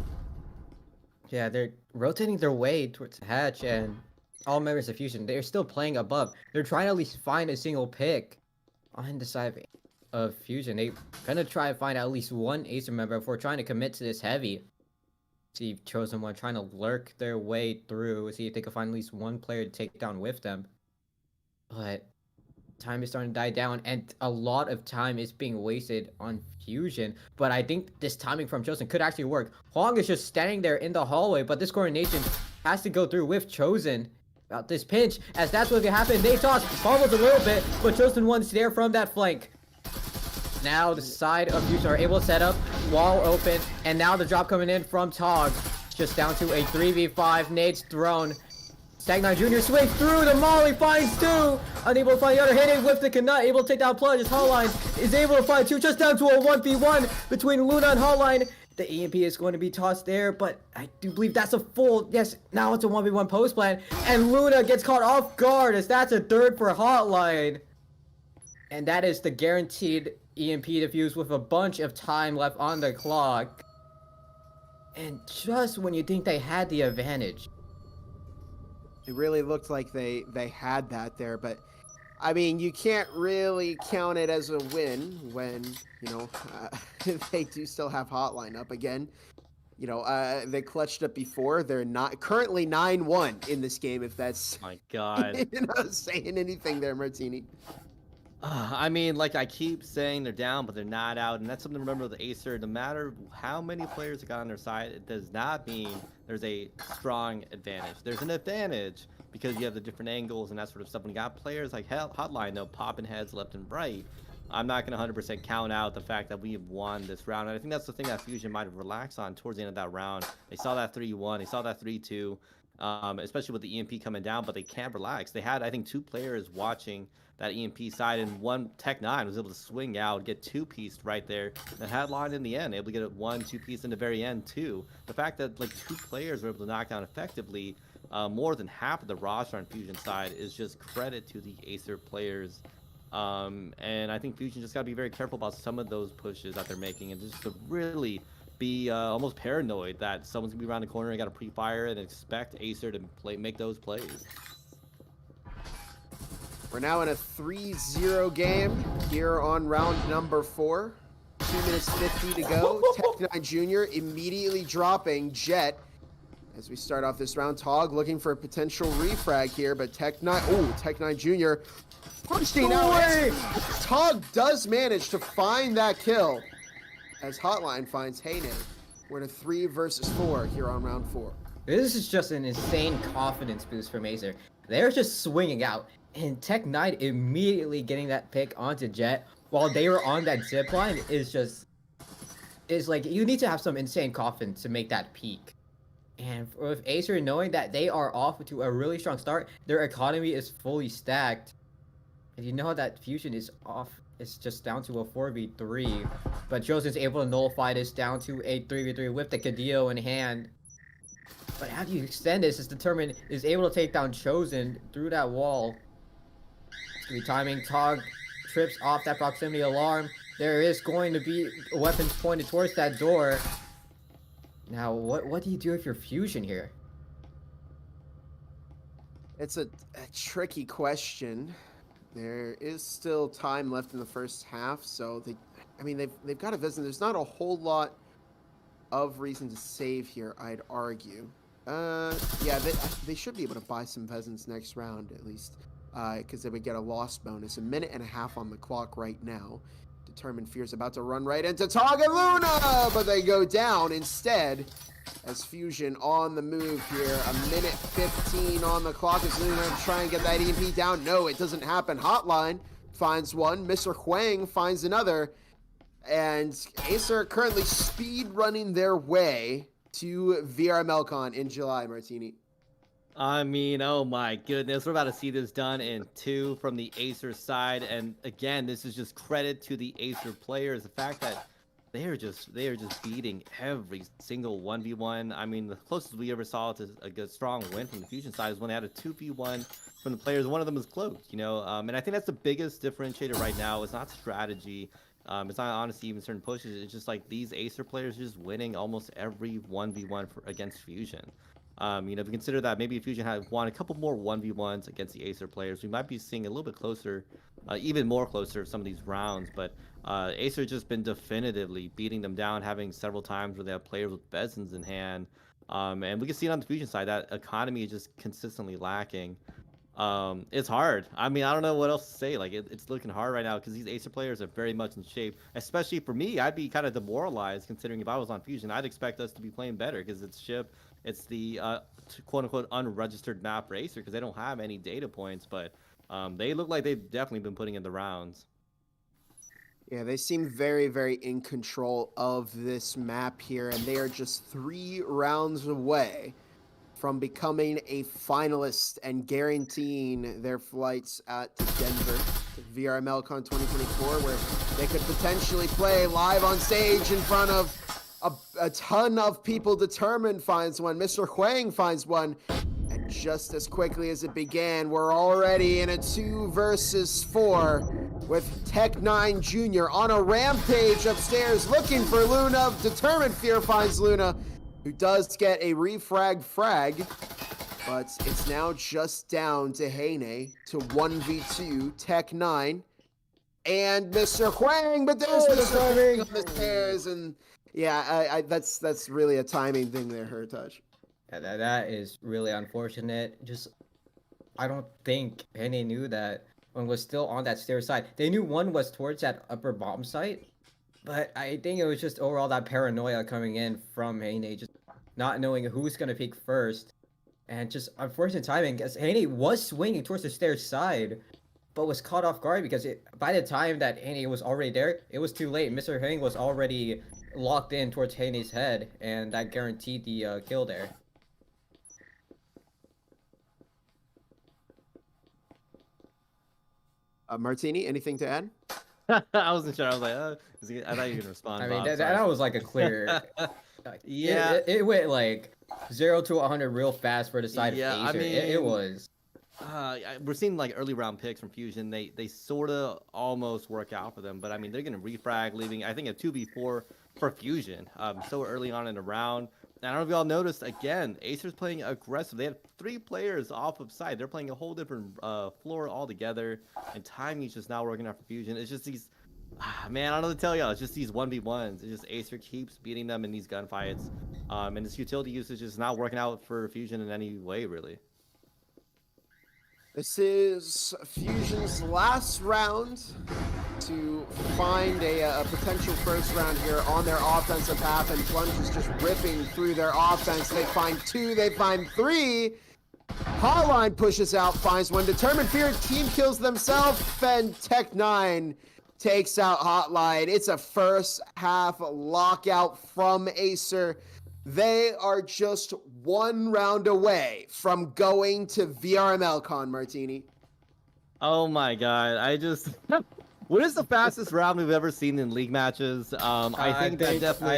Yeah, they're rotating their way towards the hatch, and all members of Fusion, they're still playing above. They're trying to at least find a single pick on the side of Fusion. They're gonna try to find at least one Acer member before trying to commit to this heavy. See if Chosen One trying to lurk their way through, see if they can find at least one player to take down with them. But time is starting to die down, and a lot of time is being wasted on Fusion. But I think this timing from Chosen could actually work. Huang is just standing there in the hallway, but this coordination has to go through with Chosen about this pinch, as that's what happened. They toss, fumbles a little bit, but Chosen One's there from that flank. Now the side of Fusion are able to set up, wall open, and now the drop coming in from Tog. Just down to a 3v5, nades thrown. Tech9 Jr. swings through, the Molly finds two! Unable to find the other, hitting with the Canut, able to take down Plunge as Hotline is able to find two, just down to a 1v1 between Luna and Hotline. The EMP is going to be tossed there, but I do believe that's a full, yes, now it's a 1v1 post plan, and Luna gets caught off guard as that's a third for Hotline. And that is the guaranteed EMP defuse with a bunch of time left on the clock. And just when you think they had the advantage, it really looked like they had that there, but I mean, you can't really count it as a win when, you know, they do still have Hotline up again. You know, they clutched up before. They're not currently 9-1 in this game, if that's My God. you know, saying anything there, Martini. I mean, like I keep saying they're down, but they're not out, and that's something to remember with the Acer. No matter how many players got on their side, it does not mean there's a strong advantage. There's an advantage because you have the different angles and that sort of stuff. When you got players like Hotline, though, popping heads left and right, I'm not going to 100% count out the fact that we have won this round. And I think that's the thing that Fusion might have relaxed on towards the end of that round. They saw that 3-1, they saw that 3-2, especially with the EMP coming down, but they can't relax. They had, I think, 2 players watching that EMP side, and one Tech9 was able to swing out, get 2-pieced right there, and had line in the end, able to get it 1-2-piece in the very end too. The fact that like 2 players were able to knock down effectively more than half of the roster on Fusion side is just credit to the Acer players. And I think Fusion just got to be very careful about some of those pushes that they're making, and just to really be almost paranoid that someone's gonna be around the corner and got a pre-fire and expect Acer to make those plays. We're now in a 3-0 game here on round number 4. 2 minutes 50 to go. Tech9 Jr. immediately dropping Jet as we start off this round. Tog looking for a potential refrag here, but Tech9 Jr. punching out. Tog does manage to find that kill as Hotline finds Heyne. We're in a 3 versus 4 here on round 4. this is just an insane confidence boost from Acer. They're just swinging out, and Tech9 immediately getting that pick onto Jet while they were on that zip line is like, you need to have some insane confidence to make that peak. And with Acer knowing that they are off to a really strong start, their economy is fully stacked, and you know that Fusion is off, it's just down to a 4v3, but Chosen's able to nullify this down to a 3v3 with the Cadillo in hand. But how do you extend this? Is Determined is able to take down Chosen through that wall. It's gonna be timing. Tog trips off that proximity alarm. There is going to be weapons pointed towards that door. Now, what do you do if you're Fusion here? It's a tricky question. There is still time left in the first half, so they've got a visit. There's not a whole lot of reason to save here, I'd argue. Yeah, they should be able to buy some peasants next round at least, because they would get a loss bonus. A minute and a half on the clock right now. Determined Fear's about to run right into Tog and Luna, but they go down instead. As Fusion on the move here, a minute 15 on the clock. Is Luna going to try and get that EMP down? No, it doesn't happen. Hotline finds one. Mr. Huang finds another. And Acer currently speed running their way to VRMLCon in July, Martini. I mean, oh my goodness, we're about to see this done in 2 from the Acer side, and again, this is just credit to the Acer players. The fact that they are just beating every single 1v1. I mean, the closest we ever saw to a good strong win from the Fusion side is when they had a 2v1 from the players. One of them was close, you know, and I think that's the biggest differentiator right now. It's not strategy. It's not honestly even certain pushes. It's just like these Acer players just winning almost every 1v1 against Fusion. You know, if you consider that maybe Fusion had won a couple more 1v1s against the Acer players, we might be seeing a little bit closer, even more closer some of these rounds. But Acer just been definitively beating them down, having several times where they have players with Bezins in hand. And we can see it on the Fusion side, that economy is just consistently lacking. It's hard. I mean, I don't know what else to say. Like, it's looking hard right now because these Acer players are very much in shape. Especially for me, I'd be kind of demoralized considering if I was on Fusion, I'd expect us to be playing better because it's ship. It's the quote-unquote unregistered map for Acer because they don't have any data points, but they look like they've definitely been putting in the rounds. Yeah, they seem very, very in control of this map here, and they are just 3 rounds away from becoming a finalist and guaranteeing their flights at Denver to VRMLCon 2024, where they could potentially play live on stage in front of a ton of people. Determined finds one. Mr. Huang finds one. And just as quickly as it began, we're already in a 2 versus 4 with Tech9 Jr. on a rampage upstairs looking for Luna. Determined Fear finds Luna, who does get a refrag frag. But it's now just down to Heine to 1v2 Tech9 and Mr. Huang. But there's Mr. Huang on the stairs, and yeah, that's really a timing thing there, her touch. Yeah, that is really unfortunate. Just, I don't think Heine knew that one was still on that stair side. They knew one was towards that upper bomb site, but I think it was just overall that paranoia coming in from Heine, just not knowing who's gonna peek first, and just unfortunate timing because Heine was swinging towards the stair side, but was caught off guard because by the time that Heine was already there, it was too late. Mr. Huang was already locked in towards Heine's head, and that guaranteed the kill there. Martini, anything to add? I wasn't sure. I was like, I thought you were gonna respond. I mean, Bob, that was like a clear. Yeah, it went like 0 to 100 real fast for the side of Acer. I mean, it was. We're seeing like early round picks from Fusion. They sort of almost work out for them, but I mean they're gonna refrag, leaving I think a 2v4 for Fusion. So early on in the round. And I don't know if y'all noticed, again, Acer's playing aggressive. They had 3 players off of side. They're playing a whole different floor altogether. And timing's just now working out for Fusion. It's just these, man, I don't know what to tell y'all. It's just these 1v1s. It's just Acer keeps beating them in these gunfights. And this utility usage is not working out for Fusion in any way, really. This is Fusion's last round to find a potential first round here on their offensive half, and Plunge is just ripping through their offense. They find 2, they find 3. Hotline pushes out, finds one. Determined Fear team kills themselves, and Tech9 takes out Hotline. It's a first half lockout from Acer. They are just 1 round away from going to VRMLCon, Martini. Oh my god, what is the fastest round we've ever seen in league matches? I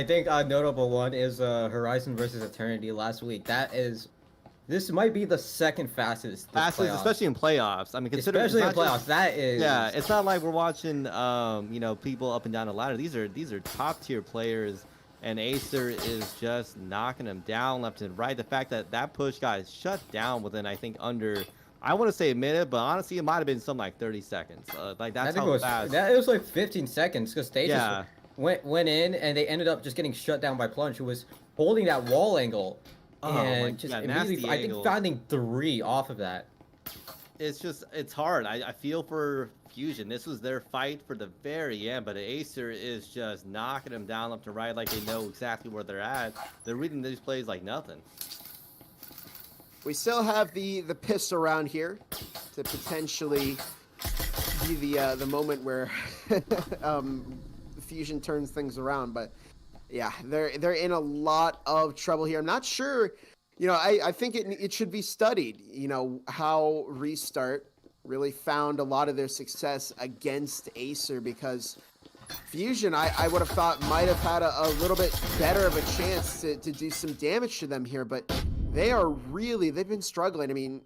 think a notable one is Horizon versus Eternity last week. This might be the second fastest. Especially in playoffs. I mean, especially in playoffs. That is. Yeah, it's not like we're watching, you know, people up and down the ladder. These are top tier players. And Acer is just knocking them down left and right. The fact that push got shut down within, I think, under I want to say a minute, but honestly, it might have been something like 30 seconds. Like I that's think how it was fast. it was like 15 seconds because they Yeah. just went in and they ended up just getting shut down by Plunge, who was holding that wall angle Oh my and just God, immediately, nasty I think, angles. finding 3 off of that. It's hard. I feel for Fusion. This was their fight for the very end, but Acer is just knocking them down left and right like they know exactly where they're at. They're reading these plays like nothing. We still have the pistol round here to potentially be the moment where Fusion turns things around. But yeah, they're in a lot of trouble here. I'm not sure. I think it should be studied. How Restart really found a lot of their success against Acer, because Fusion, I would have thought, might have had a little bit better of a chance to do some damage to them here, but they've been struggling. I mean,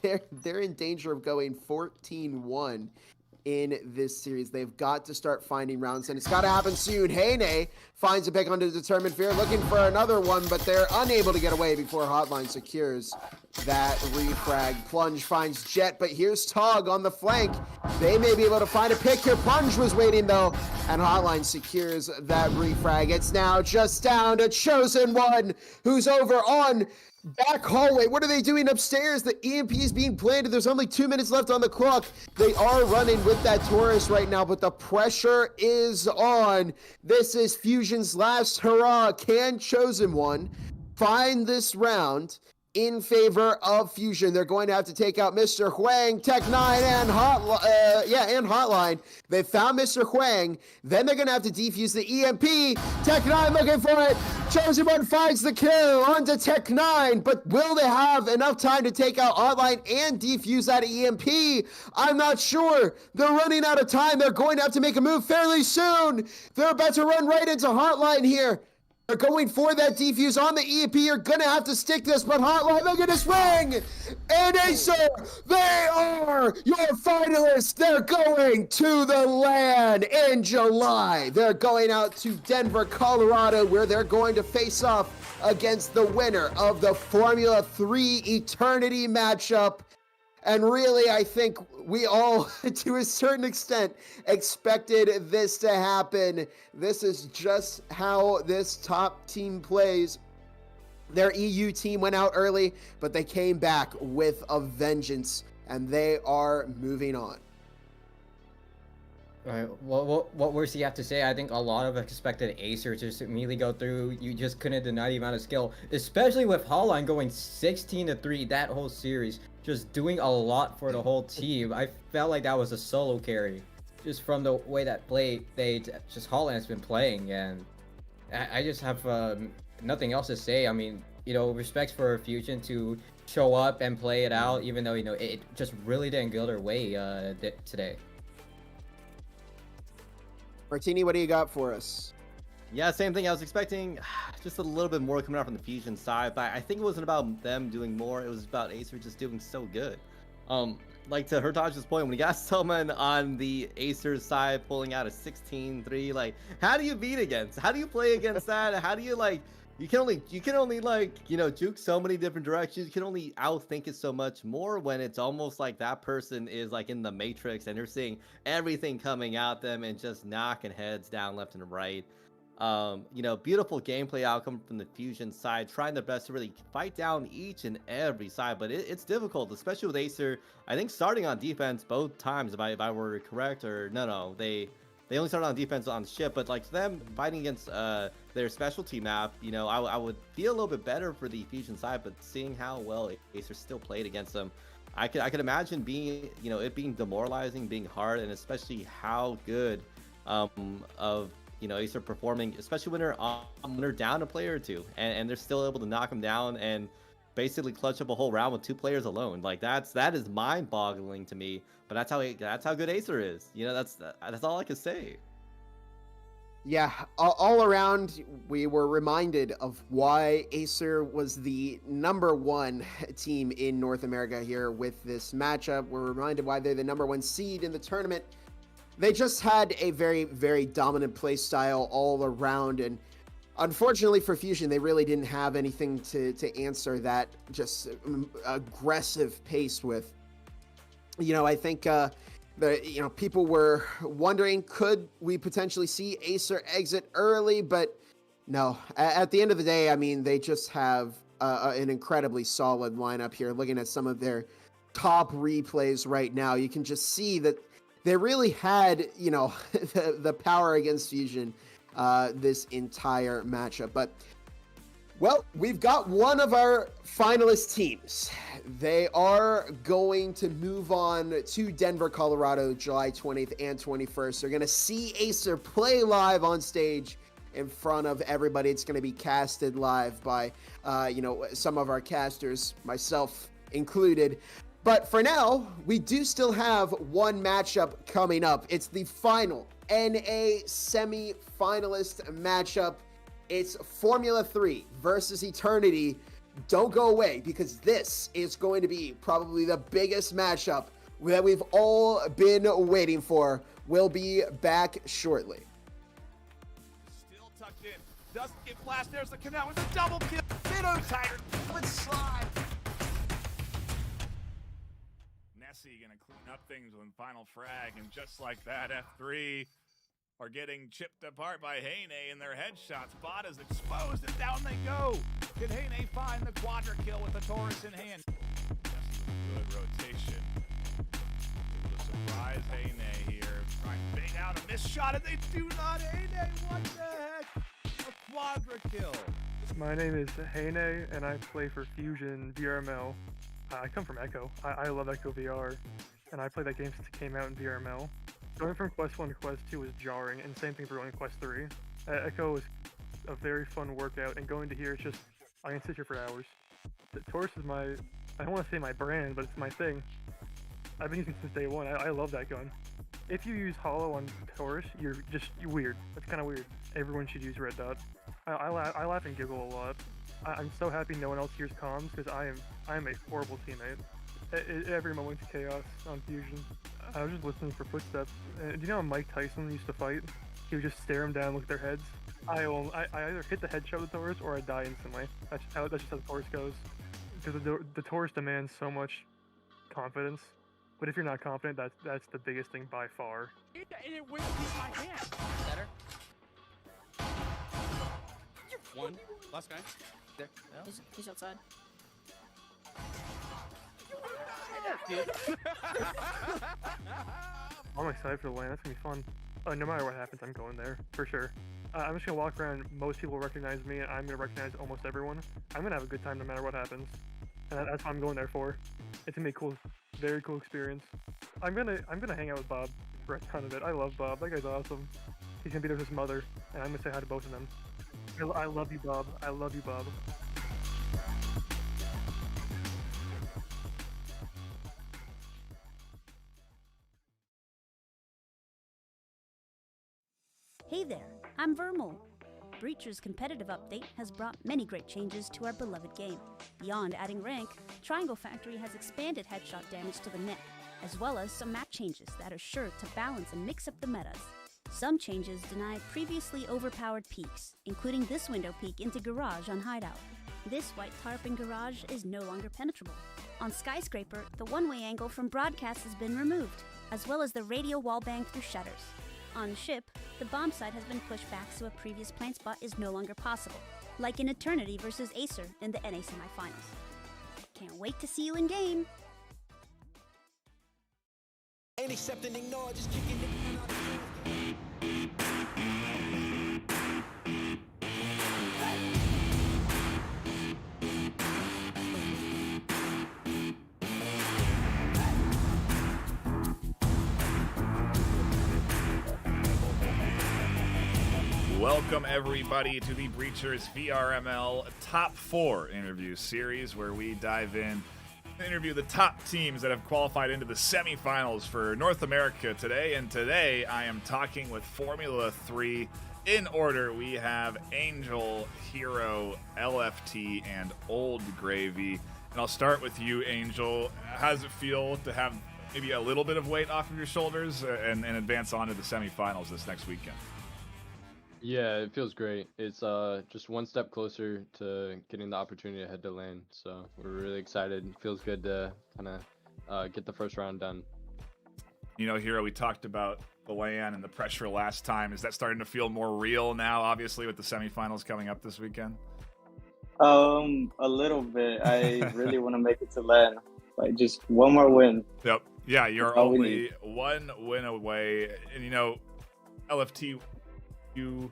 they're in danger of going 14-1 in this series. They've got to start finding rounds, and it's got to happen soon. Heyne finds a pick onto Determined Fear, looking for another one, but they're unable to get away before Hotline secures that refrag. Plunge finds Jet, but here's Tog on the flank. They may be able to find a pick here. Plunge was waiting, though, and Hotline secures that refrag. It's now just down to Chosen One, who's over on back hallway. What are they doing upstairs? The EMP is being planted. There's only 2 minutes left on the clock. They are running with that Taurus right now, but the pressure is on. This is Fusion's last hurrah. Can Chosen One find this round in favor of Fusion? They're going to have to take out Mr. Huang, Tech9, and Hotline. They found Mr. Huang. Then they're going to have to defuse the EMP. Tech9 looking for it. Chosen One finds the kill onto Tech9, but will they have enough time to take out Hotline and defuse that EMP? I'm not sure. They're running out of time. They're going to have to make a move fairly soon. They're about to run right into Hotline here. They're going for that defuse on the EMP. You're gonna have to stick this, but Hotline, look at this ring! And Acer, they are your finalists. They're going to the LAN in July. They're going out to Denver, Colorado, where they're going to face off against the winner of the Formula 3 Eternity matchup. And really, I think we all, to a certain extent, expected this to happen. This is just how this top team plays. Their EU team went out early, but they came back with a vengeance, and they are moving on. All right. What worse do you have to say? I think a lot of expected Acer to just immediately go through. You just couldn't deny the amount of skill, especially with Hotline going 16-3 that whole series, just doing a lot for the whole team. I felt like that was a solo carry, just from the way that Hotline has been playing, and I just have nothing else to say. I mean, respects for Fusion to show up and play it out, even though it just really didn't go their way today. Martini, what do you got for us? Yeah, same thing. I was expecting just a little bit more coming out from the Fusion side, but I think it wasn't about them doing more. It was about Acer just doing so good. Like to Hertaj's point, when you got someone on the Acer side pulling out a 16-3, like, how do you beat against? How do you play against that? How do you you can only juke so many different directions. You can only outthink it so much more when it's almost like that person is like in the Matrix and you're seeing everything coming at them and just knocking heads down left and right. Beautiful gameplay outcome from the Fusion side, trying their best to really fight down each and every side, but it's difficult, especially with Acer. I think starting on defense both times, if I were correct, or no, they only started on defense on ship, but like them fighting against their specialty map, I would feel a little bit better for the Fusion side, but seeing how well Acer still played against them, I could imagine being it being demoralizing, being hard, and especially how good Acer performing, especially when they're down a player or two, and they're still able to knock them down and basically clutch up a whole round with 2 players alone. Like that is mind-boggling to me. But that's how good Acer is. That's all I can say. Yeah, all around, we were reminded of why Acer was the #1 team in North America here with this matchup. We're reminded why they're the #1 seed in the tournament. They just had a very, very dominant play style all around, and unfortunately for Fusion, they really didn't have anything to answer that just aggressive pace with. I think people were wondering, could we potentially see Acer exit early? But no, at the end of the day, I mean, they just have an incredibly solid lineup here. Looking at some of their top replays right now, you can just see that they really had, the power against Fusion this entire matchup. But, well, we've got one of our finalist teams. They are going to move on to Denver, Colorado, July 20th and 21st. They're going to see Acer play live on stage in front of everybody. It's going to be casted live by, some of our casters, myself included. But for now, we do still have one matchup coming up. It's the final NA semi-finalist matchup. It's Formula 3 versus Eternity. Don't go away, because this is going to be probably the biggest matchup that we've all been waiting for. We'll be back shortly. Still tucked in. Doesn't get flashed. There's the canal with a double kill. Minnow Tiger with slide. Nessie gonna clean up things with final frag, and just like that, F3 are getting chipped apart by Heyne, and their headshots. Bot is exposed, and down they go. Can Heyne find the quadra kill with the Taurus in hand? Good rotation. Able to surprise Heyne here. Trying to bait out a missed shot, and they do not. Heyne, what the heck? A quadra kill. My name is Heyne, and I play for Fusion VRML. I come from Echo. I love Echo VR, and I played that game since it came out in VRML. Going from Quest 1 to Quest 2 was jarring, and same thing for going to Quest 3. Echo was a very fun workout, and going to here, it's just, I can sit here for hours. The Taurus is my, I don't want to say my brand, but it's my thing. I've been using it since day one. I love that gun. If you use Hollow on Taurus, you're weird. That's kind of weird. Everyone should use Red Dot. I laugh and giggle a lot. I'm so happy no one else hears comms, because I am a horrible teammate. Every moment's chaos on Fusion. I was just listening for footsteps. Do you know how Mike Tyson used to fight? He would just stare them down, look at their heads. I either hit the headshot with the Taurus or I die instantly. That's just how the Taurus goes. Because the Taurus demands so much confidence. But if you're not confident, that's the biggest thing by far. And it went through my hand. Better. One. Last guy. There. Yeah. He's outside. I'm excited for the lane. That's gonna be fun. No matter what happens, I'm going there for sure. I'm just gonna walk around. Most people recognize me, and I'm gonna recognize almost everyone. I'm gonna have a good time no matter what happens, and that's what I'm going there for. It's gonna be a cool, very cool experience. I'm gonna hang out with Bob for a ton of it. I love Bob. That guy's awesome. He's gonna be there with his mother, and I'm gonna say hi to both of them. I love you, Bob. I love you, Bob. Hey there, I'm VRML. Breacher's competitive update has brought many great changes to our beloved game. Beyond adding rank, Triangle Factory has expanded headshot damage to the neck, as well as some map changes that are sure to balance and mix up the metas. Some changes denied previously overpowered peeks, including this window peek into Garage on Hideout. This white tarp in Garage is no longer penetrable. On Skyscraper, the one-way angle from Broadcast has been removed, as well as the radio wallbang through shutters. On Ship, the bomb site has been pushed back so a previous plant spot is no longer possible, like in Eternity versus Acer in the NA semifinals. Can't wait to see you in game! Ain't accept and ignore, just kicking it. Welcome everybody to the Breachers VRML Top 4 interview series, where we dive in and interview the top teams that have qualified into the semifinals for North America today. And today I am talking with Formula 3. In order, we have Angel, Hero, LFT, and Old Gravy. And I'll start with you, Angel. How does it feel to have maybe a little bit of weight off of your shoulders and advance on to the semifinals this next weekend? Yeah, it feels great. It's just one step closer to getting the opportunity to head to LAN. So we're really excited. It feels good to kind of get the first round done. You know, Hero, we talked about the LAN and the pressure last time. Is that starting to feel more real now, obviously, with the semifinals coming up this weekend? A little bit. I really want to make it to LAN. Like just one more win. Yep. Yeah, you're That's all we only need. one win away. And, you know, LFT, you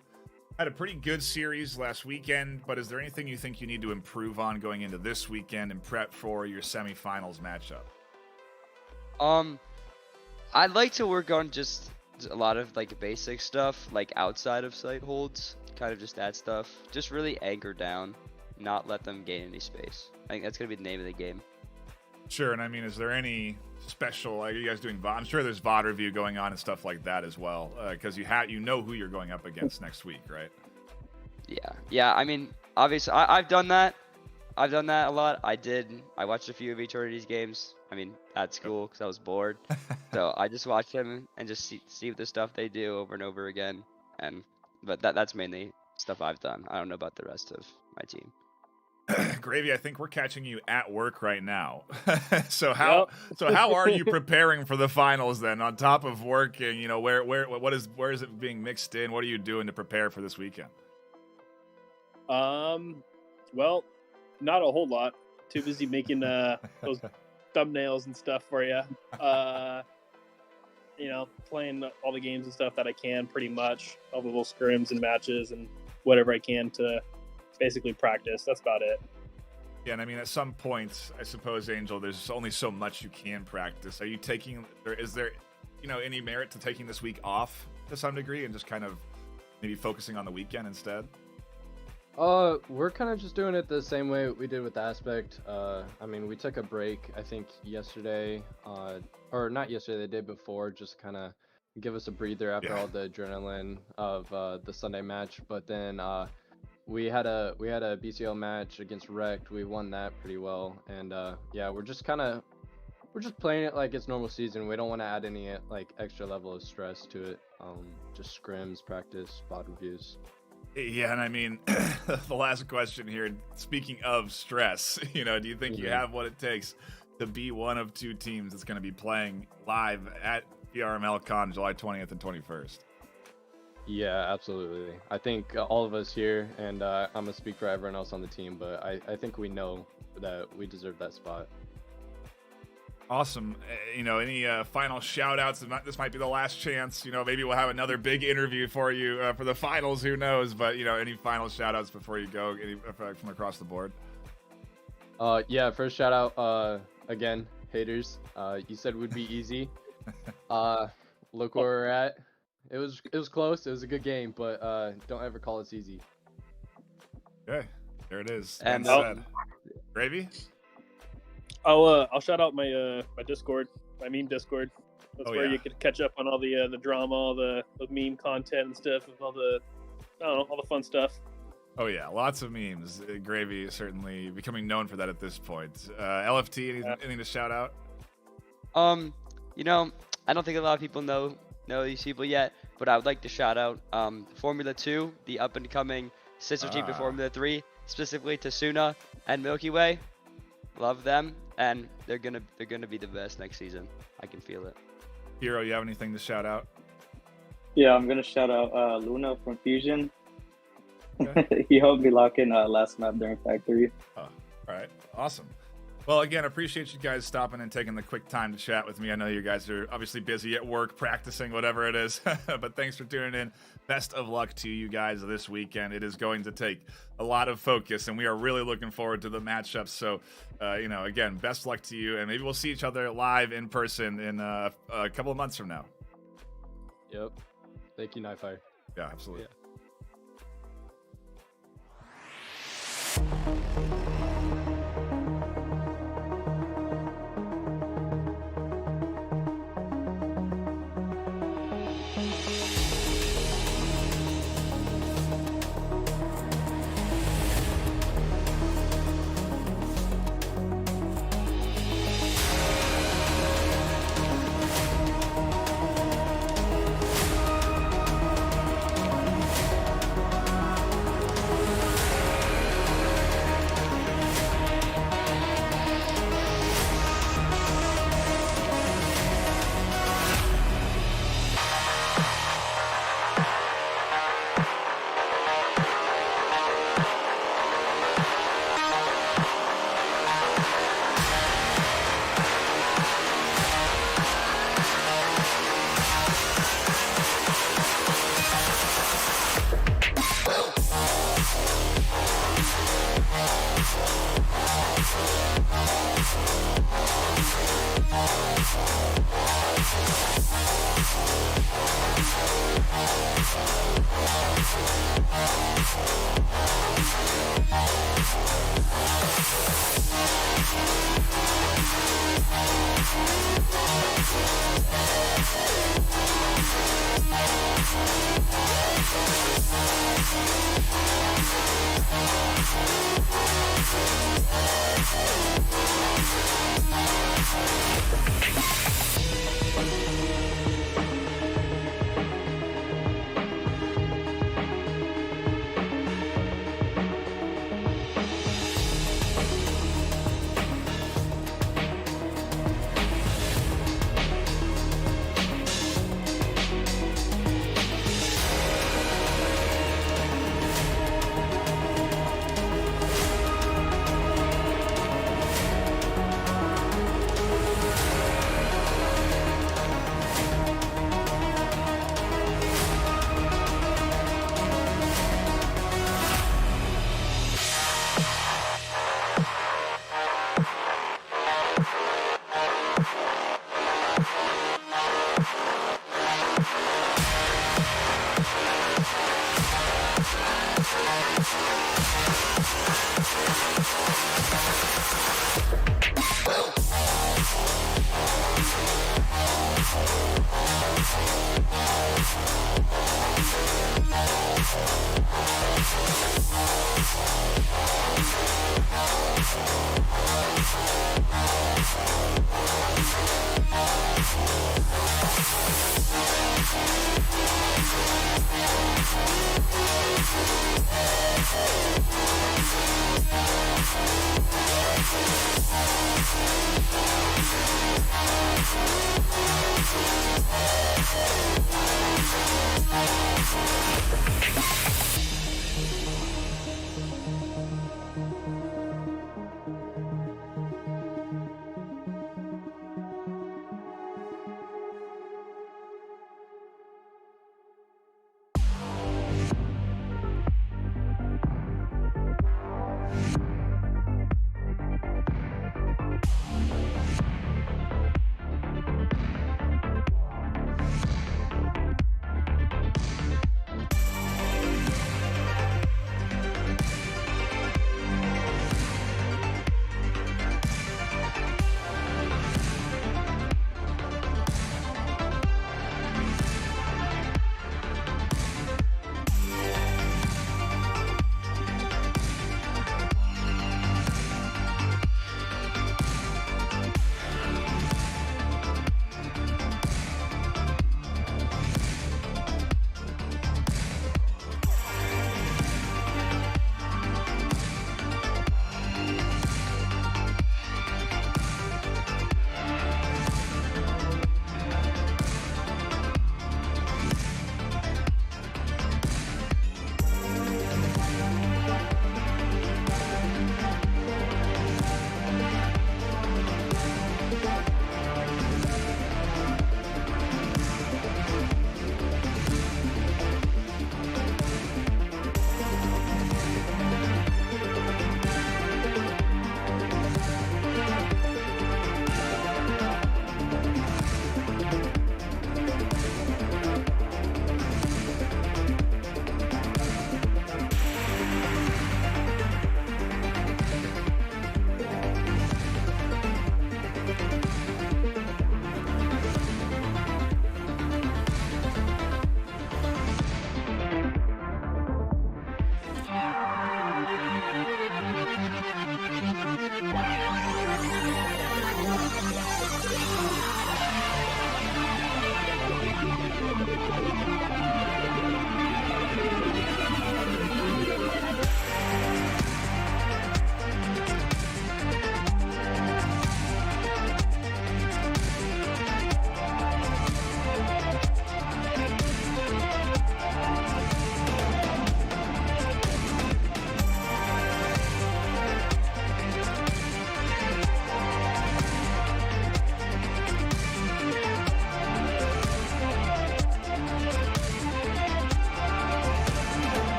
had a pretty good series last weekend, but is there anything you think you need to improve on going into this weekend and prep for your semifinals matchup? I'd like to work on just a lot of like basic stuff, like outside of site holds, kind of just that stuff. Just really anchor down, not let them gain any space. I think that's gonna be the name of the game. Sure, and I mean, is there any special? Like, are you guys doing? I'm sure there's VOD review going on and stuff like that as well, because you know who you're going up against next week, right? Yeah. I mean, obviously, I've done that. I've done that a lot. I watched a few of Eternity's games. I mean, at school because I was bored. So I just watched them and just see the stuff they do over and over again. But that's mainly stuff I've done. I don't know about the rest of my team. Gravy, I think we're catching you at work right now. So how are you preparing for the finals then? On top of working, you know, where is it being mixed in? What are you doing to prepare for this weekend? Well, not a whole lot. Too busy making those thumbnails and stuff for you. You know, playing all the games and stuff that I can, pretty much all the little scrims and matches and whatever I can to basically practice. That's about it. Yeah, and I mean, at some point, I suppose, Angel, there's only so much you can practice. Are you taking? Is there, you know, any merit to taking this week off to some degree and just kind of maybe focusing on the weekend instead? We're kind of just doing it the same way we did with Aspect. I mean, we took a break, I think, yesterday, or not yesterday, the day before, just kind of give us a breather after all the adrenaline of the Sunday match. But then we had a BCL match against Rect. We won that pretty well, and yeah, we're just playing it like it's normal season. We don't want to add any like extra level of stress to it. Just scrims, practice, VOD reviews. Yeah, and I mean, the last question here, speaking of stress, you know, do you think you have what it takes to be one of two teams that's going to be playing live at VRML Con July 20th and 21st? Yeah, absolutely. I think all of us here, and I'm going to speak for everyone else on the team, but I think we know that we deserve that spot. Awesome. You know, any final shout outs? This might be the last chance. You know, maybe we'll have another big interview for you for the finals. Who knows? But, you know, any final shout outs before you go from across the board? Yeah, first shout out, again, haters. You said we'd be easy. Look where we're at. It was close. It was a good game, but don't ever call us easy. Okay, there it is. And Gravy? I'll shout out my my Discord, my meme Discord. That's where you can catch up on all the drama, all the meme content and stuff, with all the all the fun stuff. Oh yeah, lots of memes. Gravy is certainly becoming known for that at this point. LFT, anything to shout out? You know, I don't think a lot of people know these people yet, but I would like to shout out Formula 2, the up and coming sister team to Formula 3, specifically to Suna and Milky Way. Love them, and they're gonna be the best next season. I can feel it. Hero, you have anything to shout out? Yeah, I'm gonna shout out Luna from Fusion. Okay. He helped me lock in last map during Factory. Oh, all right, awesome. Well, again, appreciate you guys stopping and taking the quick time to chat with me. I know you guys are obviously busy at work, practicing, whatever it is, but thanks for tuning in. Best of luck to you guys this weekend. It is going to take a lot of focus, and we are really looking forward to the matchups. So, you know, again, best luck to you, and maybe we'll see each other live in person in a couple of months from now. Yep. Thank you, Nightfire. Yeah, absolutely.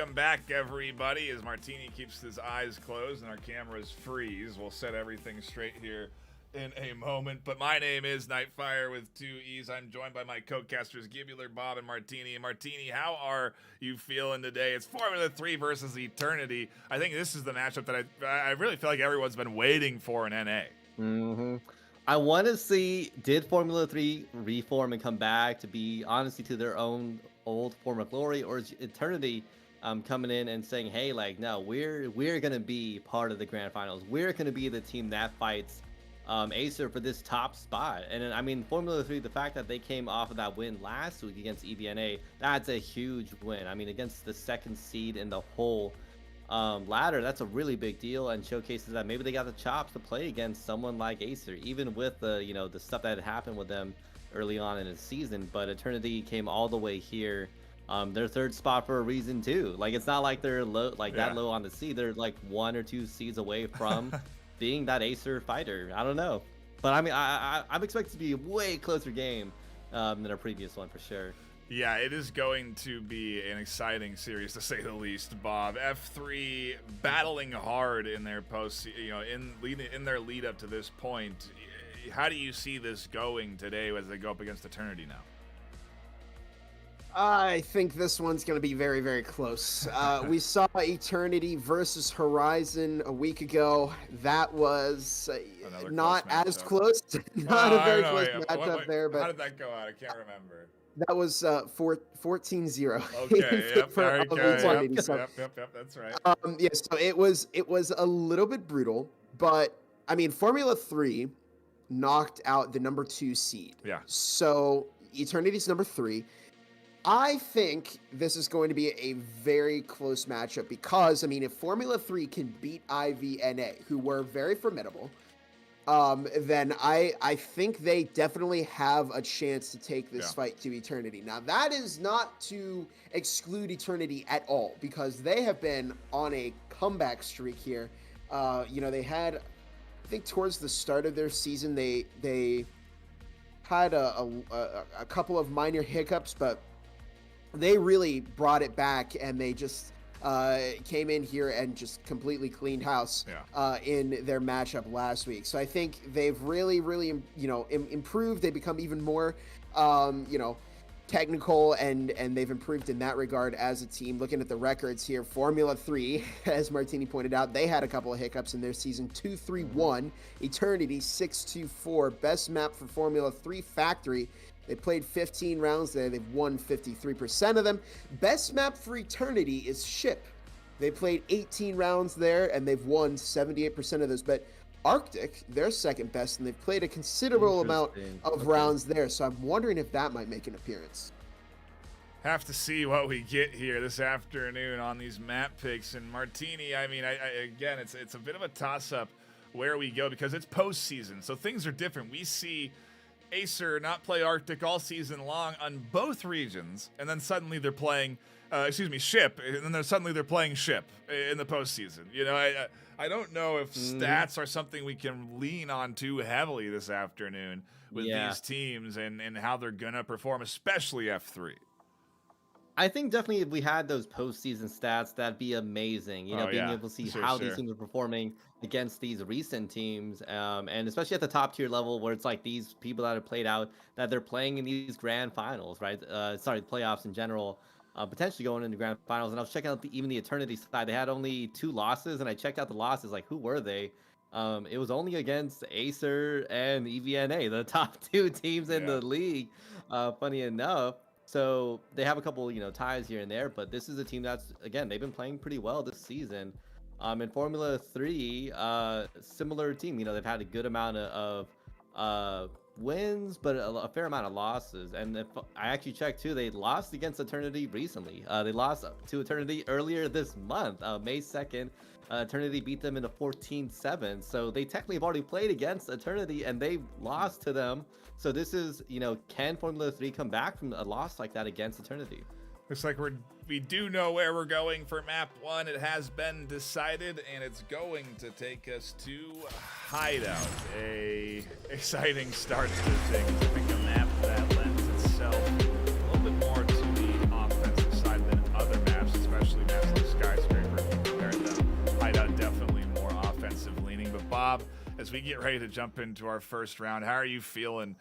Welcome back, everybody. As Martini keeps his eyes closed and our cameras freeze, we'll set everything straight here in a moment. But my name is Nightfire with 2 E's. I'm joined by my co-casters, Gibular, Bob, and Martini. And Martini, how are you feeling today? It's Formula 3 versus Eternity. I think this is the matchup that I really feel like everyone's been waiting for in NA. Mm-hmm. I want to see, did Formula 3 reform and come back to be, honestly, to their own old form of glory, or is Eternity coming in and saying, hey, like, no, we're going to be part of the grand finals. We're going to be the team that fights Acer for this top spot. And I mean, Formula 3, the fact that they came off of that win last week against EVNA, that's a huge win. I mean, against the 2nd seed in the whole ladder, that's a really big deal, and showcases that maybe they got the chops to play against someone like Acer, even with the the stuff that had happened with them early on in the season. But Eternity came all the way here. Their 3rd spot for a reason too. Like, it's not like they're low, that low on the seed. They're like 1 or 2 seeds away from being that Acer fighter. I don't know, but I mean, I'm expecting to be a way closer game than our previous one for sure. Yeah, it is going to be an exciting series, to say the least, Bob. F3 battling hard in their post, in their lead up to this point. How do you see this going today as they go up against Eternity now? I think this one's going to be very, very close. We saw Eternity versus Horizon a week ago. That was not as close. Not a very close matchup there. But how did that go out? I can't remember. That was 14-0. Okay, yep, very good. Yep, so, yep, that's right. Yeah, so it was a little bit brutal, but I mean, Formula 3 knocked out the number 2 seed. Yeah. So Eternity's number 3. I think this is going to be a very close matchup because, I mean, if Formula 3 can beat IVNA, who were very formidable, then I think they definitely have a chance to take this fight to Eternity. Now, that is not to exclude Eternity at all, because they have been on a comeback streak here. They had, I think towards the start of their season, they had a couple of minor hiccups, but they really brought it back, and they just came in here and just completely cleaned house in their matchup last week. So I think they've really, improved. They become even more, technical, and they've improved in that regard as a team. Looking at the records here, Formula 3, as Martini pointed out, they had a couple of hiccups in their season. 2-3-1, Eternity 6-2-4. Best map for Formula 3, Factory. They played 15 rounds there. They've won 53% of them. Best map for Eternity is Ship. They played 18 rounds there, and they've won 78% of those. But Arctic, they're second best, and they've played a considerable amount of rounds there. So I'm wondering if that might make an appearance. Have to see what we get here this afternoon on these map picks. And Martini, I mean, again, it's a bit of a toss-up where we go, because it's postseason, so things are different. We see Acer not play Arctic all season long on both regions, and then suddenly they're playing, Ship, and then suddenly they're playing Ship in the postseason. I don't know if stats are something we can lean on too heavily this afternoon with these teams and how they're gonna perform, especially F3. I think definitely if we had those postseason stats, that'd be amazing. Being able to see how these teams are performing against these recent teams, and especially at the top tier level, where it's like these people that have played out, that they're playing in these grand finals, right? Playoffs in general, potentially going into grand finals. And I was checking out even the Eternity side; they had only 2 losses, and I checked out the losses. Like, who were they? It was only against Acer and EVNA, the top 2 teams in the league. Funny enough. So they have a couple, ties here and there, but this is a team that's, again, they've been playing pretty well this season. In Formula 3, similar team, they've had a good amount of wins, but a fair amount of losses. And if I actually checked too, they lost against Eternity recently. They lost to Eternity earlier this month, May 2nd. Eternity beat them in a 14-7. So they technically have already played against Eternity, and they lost to them. So this is, can Formula 3 come back from a loss like that against Eternity? Looks like we do know where we're going for map 1. It has been decided, and it's going to take us to Hideout. A exciting start to things. I think a map that lends itself a little bit more to the offensive side than other maps, especially maps like Skyscraper compared to Hideout. Definitely more offensive leaning. But Bob, as we get ready to jump into our first round. How are you feeling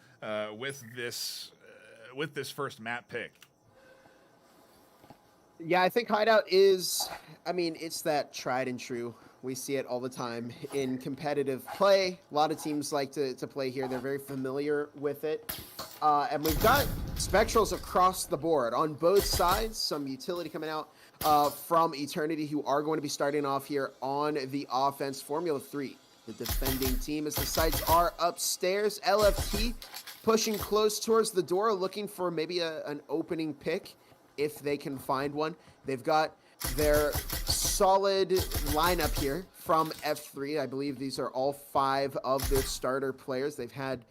with this first map pick? Yeah, I think Hideout is, I mean, it's that tried and true. We see it all the time in competitive play. A lot of teams like to play here. They're very familiar with it. And we've got Spectrals across the board on both sides. Some utility coming out from Eternity, who are going to be starting off here on the offense. Formula 3, the defending team, as the sights are upstairs. LFT pushing close towards the door, looking for maybe an opening pick if they can find one. They've got their solid lineup here from F3. I believe these are all 5 of their starter players. They've had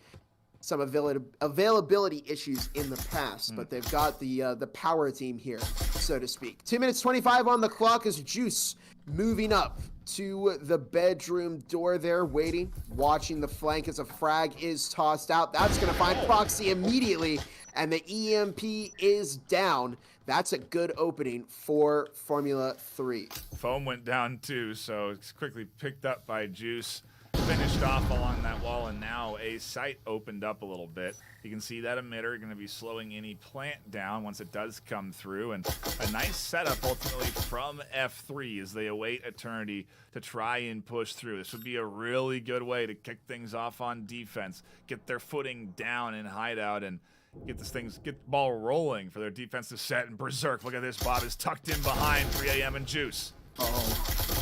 some availability issues in the past, but they've got the power team here, so to speak. 2 minutes 25 on the clock as Juice moving up to the bedroom door there, waiting, watching the flank as a frag is tossed out. That's going to find Proxy immediately, and the EMP is down. That's a good opening for Formula 3. Foam went down too, so it's quickly picked up by Juice. Finished off along that wall, and now a site opened up a little bit. You can see that emitter going to be slowing any plant down once it does come through, and a nice setup ultimately from F3 as they await Eternity to try and push through. This would be a really good way to kick things off on defense, get their footing down in Hideout, and get the ball rolling for their defensive set. And Berserk, look at this, Bob is tucked in behind 3AM and Juice.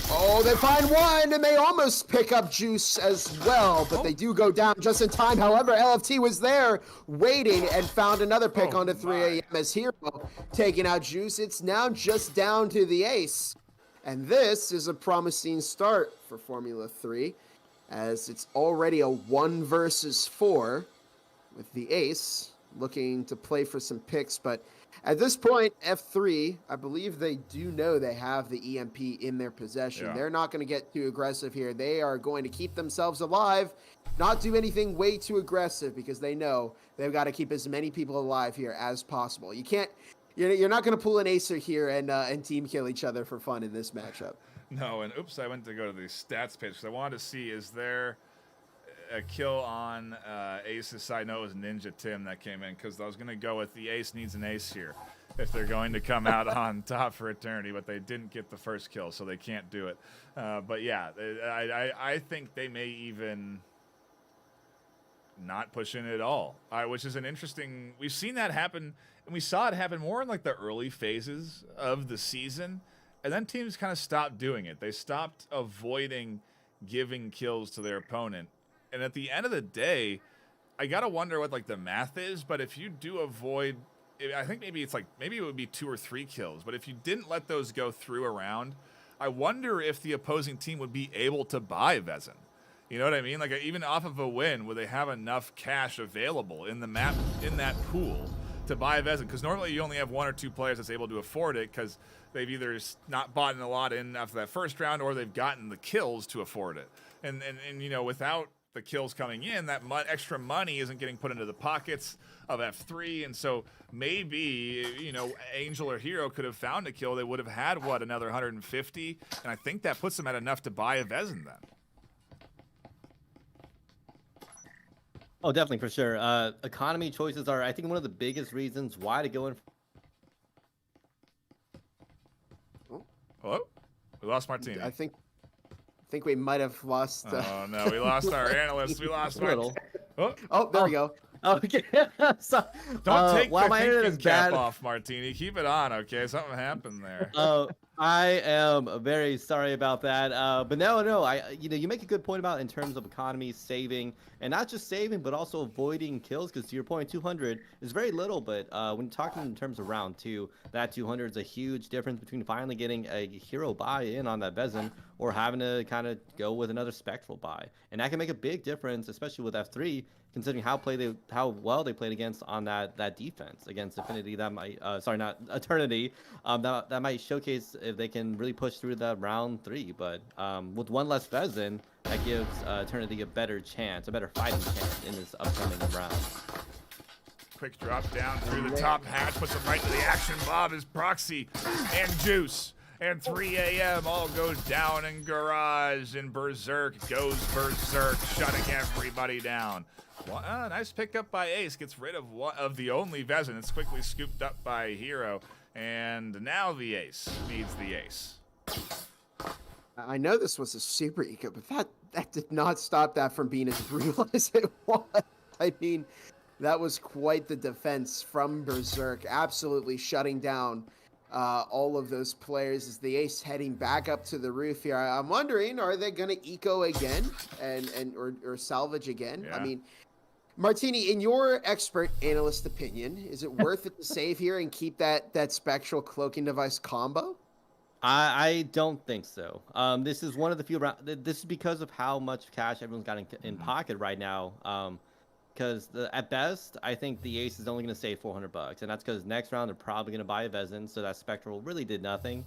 Oh, they find one, and they almost pick up Juice as well, but they do go down just in time. However, LFT was there waiting and found another pick onto 3AM as Hero taking out Juice. It's now just down to the Ace, and this is a promising start for Formula 3, as it's already a 1 versus 4 with the Ace looking to play for some picks. But at this point, F3, I believe they do know they have the EMP in their possession. Yeah. They're not going to get too aggressive here. They are going to keep themselves alive, not do anything way too aggressive, because they know they've got to keep as many people alive here as possible. You're not going to pull an Acer here and team kill each other for fun in this matchup. No, and oops, I went to go to the stats page because I wanted to see, is there a kill on Ace's side? No, it was Ninja Tim that came in, because I was going to go with the Ace needs an Ace here if they're going to come out on top for Eternity, but they didn't get the first kill, so they can't do it. But yeah, I think they may even not push in at all, which is an interesting. We've seen that happen, and we saw it happen more in like the early phases of the season, and then teams kind of stopped doing it. They stopped avoiding giving kills to their opponent. And at the end of the day, I gotta wonder what like the math is. But if you do avoid, I think maybe it would be 2 or 3 kills. But if you didn't let those go through a round, I wonder if the opposing team would be able to buy Vezin. You know what I mean? Like even off of a win, would they have enough cash available in the map, in that pool, to buy Vezin? Because normally you only have 1 or 2 players that's able to afford it, because they've either not bought in a lot in after that first round, or they've gotten the kills to afford it. And you know, without the kills coming in, that extra money isn't getting put into the pockets of F3, and so maybe, you know, Angel or Hero could have found a kill. They would have had, what, another 150, and I think that puts them at enough to buy a Vezin then. Oh, definitely, for sure. Economy choices are, I think, one of the biggest reasons why to go in. Hello? We lost Martini. I think we might have lost. Oh no, we lost our analyst. We lost Martini. Oh, there we go. Okay. So, don't take while the my internet thinking is cap bad, off, Martini. Keep it on, okay? Something happened there. I am very sorry about that. But no, you make a good point about in terms of economy, saving, and not just saving, but also avoiding kills. Because to your point, 200 is very little, but when talking in terms of round 2, that 200 is a huge difference between finally getting a hero buy in on that Vezin or having to kind of go with another Spectral buy, and that can make a big difference, especially with F3. Considering how well they played against on that defense against Affinity, that might not Eternity, that might showcase if they can really push through that round 3. But with 1 less Vezin, that gives Eternity a better chance, a better fighting chance in this upcoming round. Quick drop down through the top hatch, puts them right to the action. Bob is Proxy and Juice And 3 a.m. all goes down in Garage, and Berserk goes Berserk, shutting everybody down. Nice pickup by Ace. Gets rid of one of the only Vezin. It's quickly scooped up by Hero. And now the Ace needs the Ace. I know this was a super eco, but that did not stop that from being as brutal as it was. I mean, that was quite the defense from Berserk, absolutely shutting down all of those players as the Ace heading back up to the roof here. I'm wondering, are they going to eco again or salvage again? Yeah. I mean, Martini, in your expert analyst opinion, is it worth it to save here and keep that spectral cloaking device combo? I don't think so. This is one of the few rounds. This is because of how much cash everyone's got in pocket right now. Because at best, I think the Ace is only going to save $400, and that's because next round they're probably going to buy a Vezin, so that Spectral really did nothing.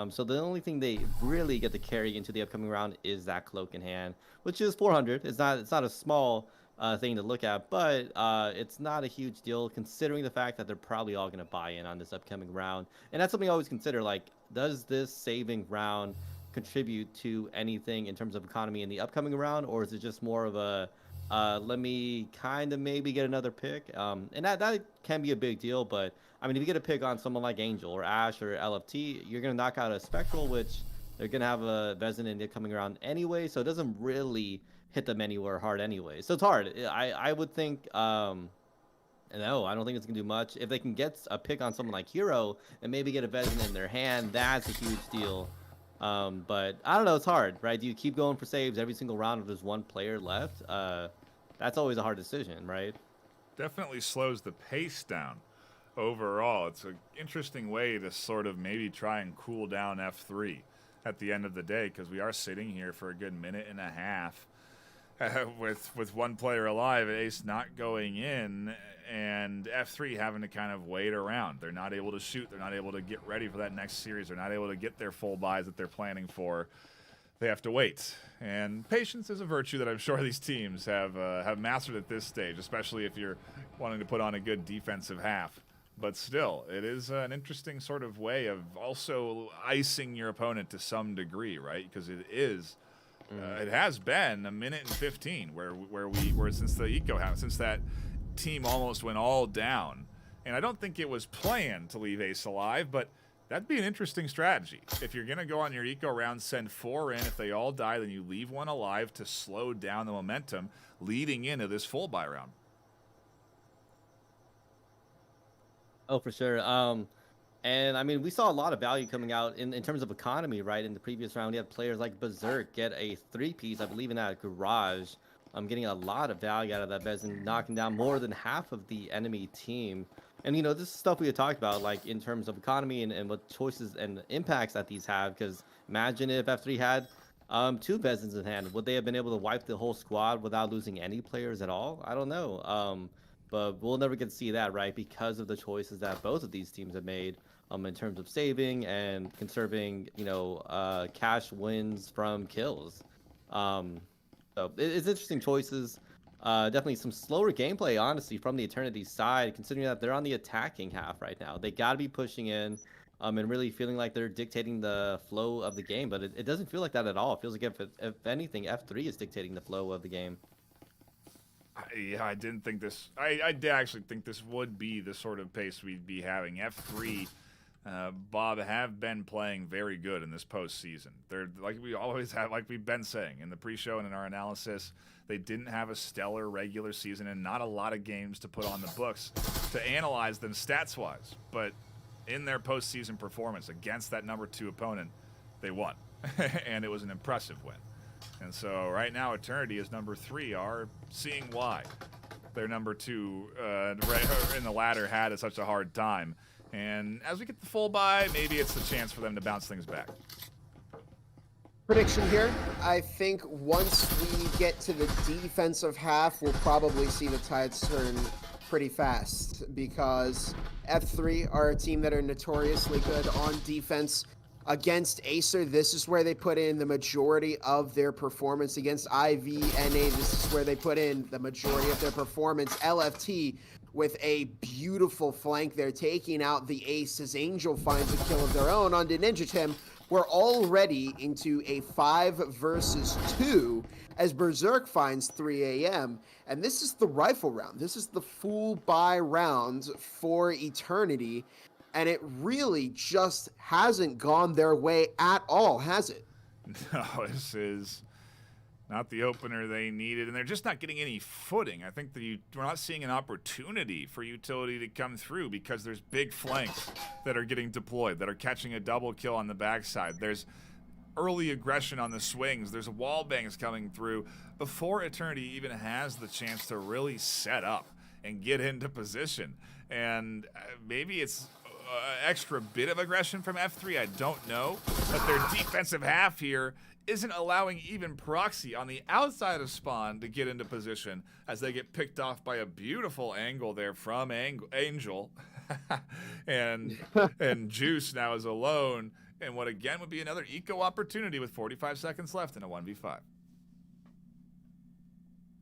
So the only thing they really get to carry into the upcoming round is that cloak in hand, which is 400. It's not a small thing to look at, but it's not a huge deal considering the fact that they're probably all going to buy in on this upcoming round. And that's something I always consider, like, does this saving round contribute to anything in terms of economy in the upcoming round, or is it just more of a let me kind of maybe get another pick? And that can be a big deal, but I mean, if you get a pick on someone like Angel or Ash or LFT, you're going to knock out a Spectral, which they're going to have a Vezin in the coming round anyway, so it doesn't really hit them anywhere hard anyway. So it's hard. I would think, no, I don't think it's going to do much. If they can get a pick on someone like Hero and maybe get a Vezin in their hand, that's a huge deal. But I don't know, it's hard, right? Do you keep going for saves every single round if there's one player left? That's always a hard decision, right? Definitely slows the pace down overall. It's an interesting way to sort of maybe try and cool down F3 at the end of the day, because we are sitting here for a good minute and a half with one player alive, Ace not going in, and F3 having to kind of wait around. They're not able to shoot. They're not able to get ready for that next series. They're not able to get their full buys that they're planning for. They have to wait. And patience is a virtue that I'm sure these teams have mastered at this stage, especially if you're wanting to put on a good defensive half. But still, it is an interesting sort of way of also icing your opponent to some degree, right? Because it is, it has been a minute and 15 where since the eco happened, since that team almost went all down. And I don't think it was planned to leave Ace alive, but that'd be an interesting strategy. If you're going to go on your eco round, send 4 in. If they all die, then you leave 1 alive to slow down the momentum leading into this full buy round. Oh, for sure. And I mean, we saw a lot of value coming out in terms of economy, right? In the previous round, we had players like Berserk get a 3-piece, I believe, in that Garage. Getting a lot of value out of that Vezin, knocking down more than half of the enemy team. And, you know, this is stuff we had talked about, like, in terms of economy and what choices and impacts that these have. Because imagine if F3 had 2 Vezins in hand. Would they have been able to wipe the whole squad without losing any players at all? I don't know. But we'll never get to see that, right? Because of the choices that both of these teams have made in terms of saving and conserving, you know, cash wins from kills. So it's interesting choices. Definitely some slower gameplay, honestly, from the Eternity side, considering that they're on the attacking half right now. They got to be pushing in and really feeling like they're dictating the flow of the game. But it doesn't feel like that at all. It feels like, if anything, F3 is dictating the flow of the game. Yeah, I didn't think this. I did actually think this would be the sort of pace we'd be having. F3, Bob, have been playing very good in this postseason. They're like we always have, like we've been saying in the pre-show and in our analysis. They didn't have a stellar regular season and not a lot of games to put on the books to analyze them stats-wise. But in their postseason performance against that number 2 opponent, they won, and it was an impressive win. And so right now, Eternity is number 3 are seeing why their number 2 in the ladder had such a hard time. And as we get the full buy, maybe it's the chance for them to bounce things back. Prediction here, I think once we get to the defensive half, we'll probably see the tides turn pretty fast because F3 are a team that are notoriously good on defense. Against Acer, this is where they put in the majority of their performance. Against IVNA, this is where they put in the majority of their performance. LFT with a beautiful flank there, taking out the Ace as Angel finds a kill of their own onto Ninja Tim. we're already into a 5 versus 2 as Berserk finds 3 a.m. And this is the rifle round. This is the full buy round for Eternity. And it really just hasn't gone their way at all, has it? No, this is not the opener they needed, and they're just not getting any footing. I think we're not seeing an opportunity for Utility to come through because there's big flanks that are getting deployed, that are catching a double kill on the backside. There's early aggression on the swings. There's wall bangs coming through before Eternity even has the chance to really set up and get into position. And maybe it's extra bit of aggression from F3, I don't know. But their defensive half here isn't allowing even Proxy on the outside of spawn to get into position as they get picked off by a beautiful angle there from Angel. and Juice now is alone, and what again would be another eco opportunity with 45 seconds left in a 1v5.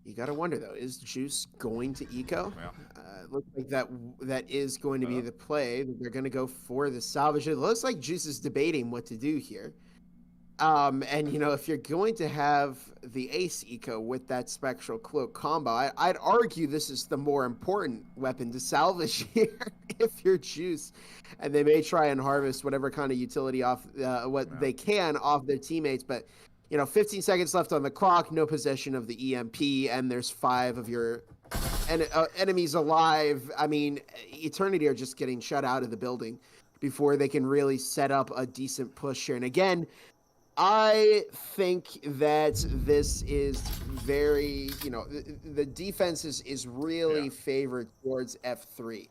You gotta wonder though, is Juice going to eco? Yeah. It looks like that is going to be the play. They're going to go for the salvage. It looks like Juice is debating what to do here. And, you know, if you're going to have the Ace Eco with that Spectral Cloak combo, I'd argue this is the more important weapon to salvage here if you're Juice. And they may try and harvest whatever kind of utility off they can off their teammates. But, you know, 15 seconds left on the clock, no possession of the EMP, and there's 5 of your enemies alive. I mean, Eternity are just getting shut out of the building before they can really set up a decent push here. And again, I think that this is very, you know, the defense is really favored towards F3.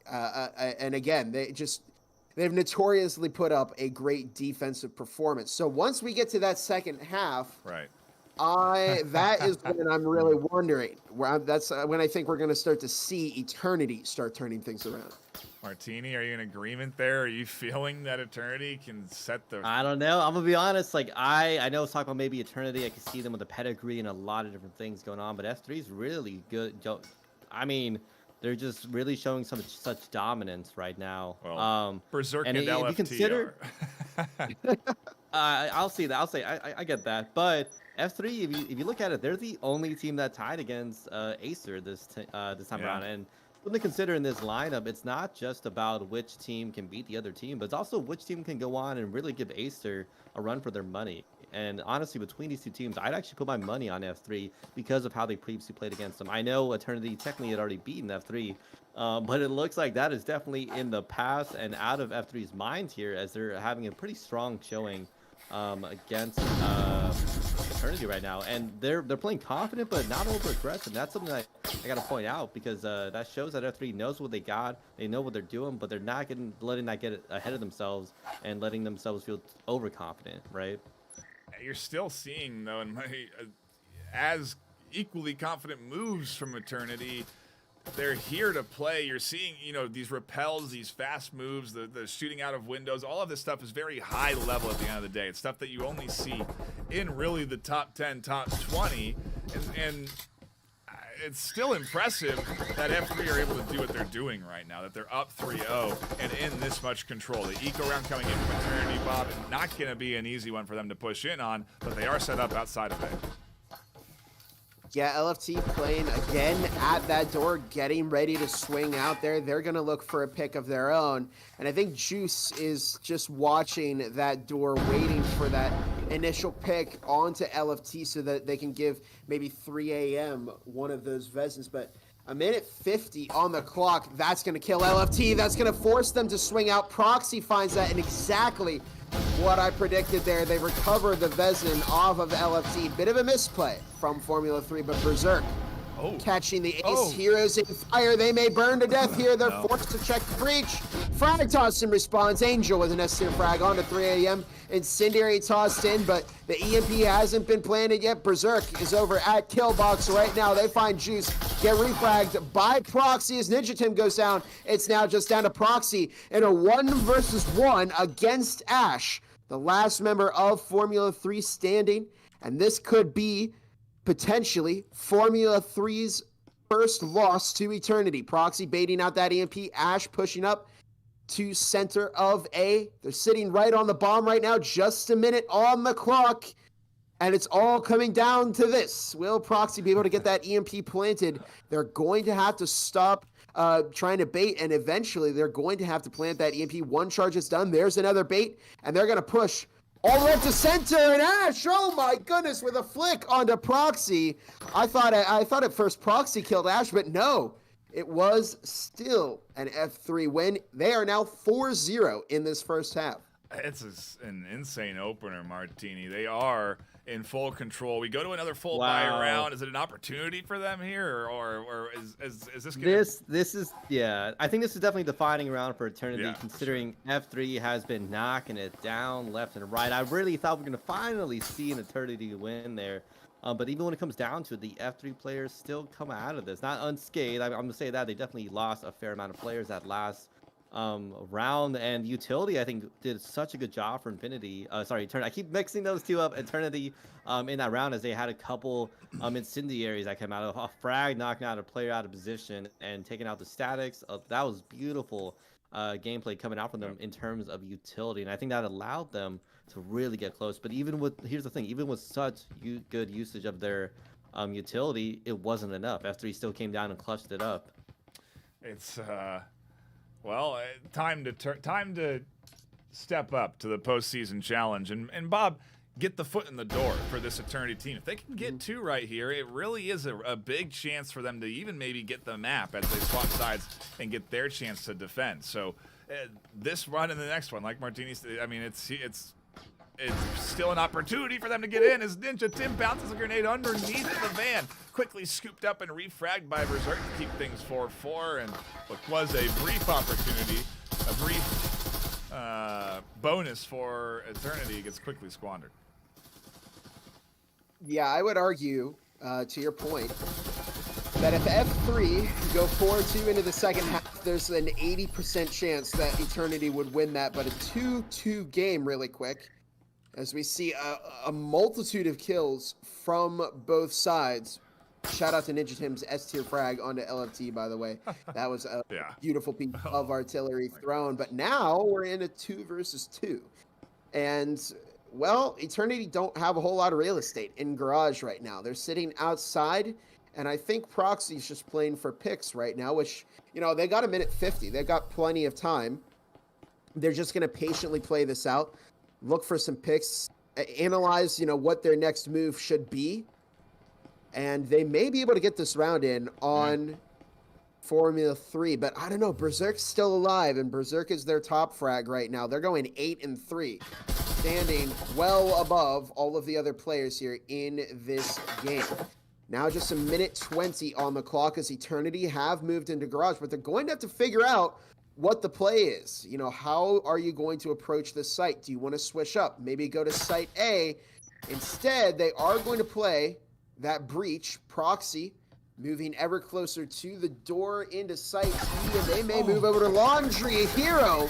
And again, they've notoriously put up a great defensive performance. So once we get to that second half, right, that is when I'm really wondering. That's when I think we're going to start to see Eternity start turning things around. Martini, are you in agreement there? Are you feeling that Eternity can set the... I don't know. I'm going to be honest. Like, I know it's talking about maybe Eternity. I can see them with a pedigree and a lot of different things going on, but F3 is really good. I mean, they're just really showing such dominance right now. Well, Berserk and LFT if you consider, I'll see that. I'll say I get that, but F3, if you look at it, they're the only team that tied against Acer this time around. And something to consider in this lineup, it's not just about which team can beat the other team, but it's also which team can go on and really give Acer a run for their money. And honestly, between these two teams, I'd actually put my money on F3 because of how they previously played against them. I know Eternity technically had already beaten F3, but it looks like that is definitely in the past and out of F3's minds here, as they're having a pretty strong showing against Eternity right now. And they're playing confident, but not over aggressive. That's something that I got to point out, because that shows that F3 knows what they got. They know what they're doing, but they're not letting that get ahead of themselves and letting themselves feel overconfident, right? You're still seeing, though, as equally confident moves from Eternity. They're here to play. You're seeing, you know, these repels, these fast moves, the shooting out of windows. All of this stuff is very high level at the end of the day. It's stuff that you only see in really the top 10, top 20. And it's still impressive that F3 are able to do what they're doing right now, that they're up 3-0 and in this much control. The eco round coming in from Eternity, Bob, not going to be an easy one for them to push in on, but they are set up outside of it. Yeah, LFT playing again at that door, getting ready to swing out there. They're going to look for a pick of their own. And I think Juice is just watching that door, waiting for that initial pick onto LFT so that they can give maybe 3 a.m. one of those Vesins. But a minute 50 on the clock, that's going to kill LFT. That's going to force them to swing out. Proxy finds that, and exactly what I predicted there. They recover the Vezin off of LFT. Bit of a misplay from Formula 3, but Berserk catching the Ace Heroes in fire. They may burn to death here. They're forced to check the breach. Frag toss in response. Angel with an S-tier frag on to 3 a.m. Incendiary tossed in, but the EMP hasn't been planted yet. Berserk is over at Killbox right now. They find Juice, get refragged by Proxy as Ninja Tim goes down. It's now just down to Proxy in a 1 versus 1 against Ash, the last member of Formula 3 standing. And this could be potentially Formula 3's first loss to Eternity. Proxy baiting out that EMP, Ash pushing up. to center of A. They're sitting right on the bomb right now. Just a minute on the clock. And it's all coming down to this. Will Proxy be able to get that EMP planted? They're going to have to stop trying to bait, and eventually they're going to have to plant that EMP. One charge is done. There's another bait, and they're going to push all the way up to center. And Ash, oh my goodness, with a flick onto Proxy. I thought at first Proxy killed Ash, but no. It was still an F3 win. They are now 4-0 in this first half. It's an insane opener, Martini. They are in full control. We go to another full buy round. Is it an opportunity for them here, or is this gonna... This is I think this is definitely defining round for Eternity, considering F3 has been knocking it down left and right. I really thought we were gonna finally see an Eternity win there. But even when it comes down to it, the F3 players still come out of this not unscathed. I'm gonna say that they definitely lost a fair amount of players that last round, and Utility I think did such a good job for Infinity. Eternity. I keep mixing those two up. Eternity in that round, as they had a couple incendiaries that came out of a frag, knocking out a player out of position and taking out the statics. That was beautiful gameplay coming out from them in terms of utility, and I think that allowed them to really get close. But here's the thing, even with such good usage of their utility, it wasn't enough. F3 still came down and clutched it up. It's well, time to step up to the postseason challenge, and Bob, get the foot in the door for this Eternity team. If they can get two right here, it really is a big chance for them to even maybe get the map as they swap sides and get their chance to defend. So this run and the next one, like Martini said, I mean, it's still an opportunity for them to get in as Ninja Tim bounces a grenade underneath the van. Quickly scooped up and refragged by Berserk to keep things 4-4, and what was a brief opportunity, a brief bonus for Eternity gets quickly squandered. Yeah, I would argue, to your point, that if F3 go 4-2 into the second half, there's an 80% chance that Eternity would win that, but a 2-2 game really quick, as we see a multitude of kills from both sides. Shout out to Ninja Tim's S-tier frag onto LFT, by the way. That was a beautiful piece of artillery thrown. But now we're in a 2 versus 2. And, well, Eternity don't have a whole lot of real estate in Garage right now. They're sitting outside, and I think Proxy's just playing for picks right now, which, you know, they got a minute 50. They've got plenty of time. They're just going to patiently play this out, look for some picks, analyze, you know, what their next move should be. And they may be able to get this round in on Formula 3, but I don't know. Berserk's still alive, and Berserk is their top frag right now. They're going 8-3, standing well above all of the other players here in this game. Now just a minute 20 on the clock as Eternity have moved into Garage, but they're going to have to figure out what the play is. You know, how are you going to approach this site? Do you want to switch up? Maybe go to site A. Instead, they are going to play that breach. Proxy moving ever closer to the door into site B, and they may move over to Laundry. A Hero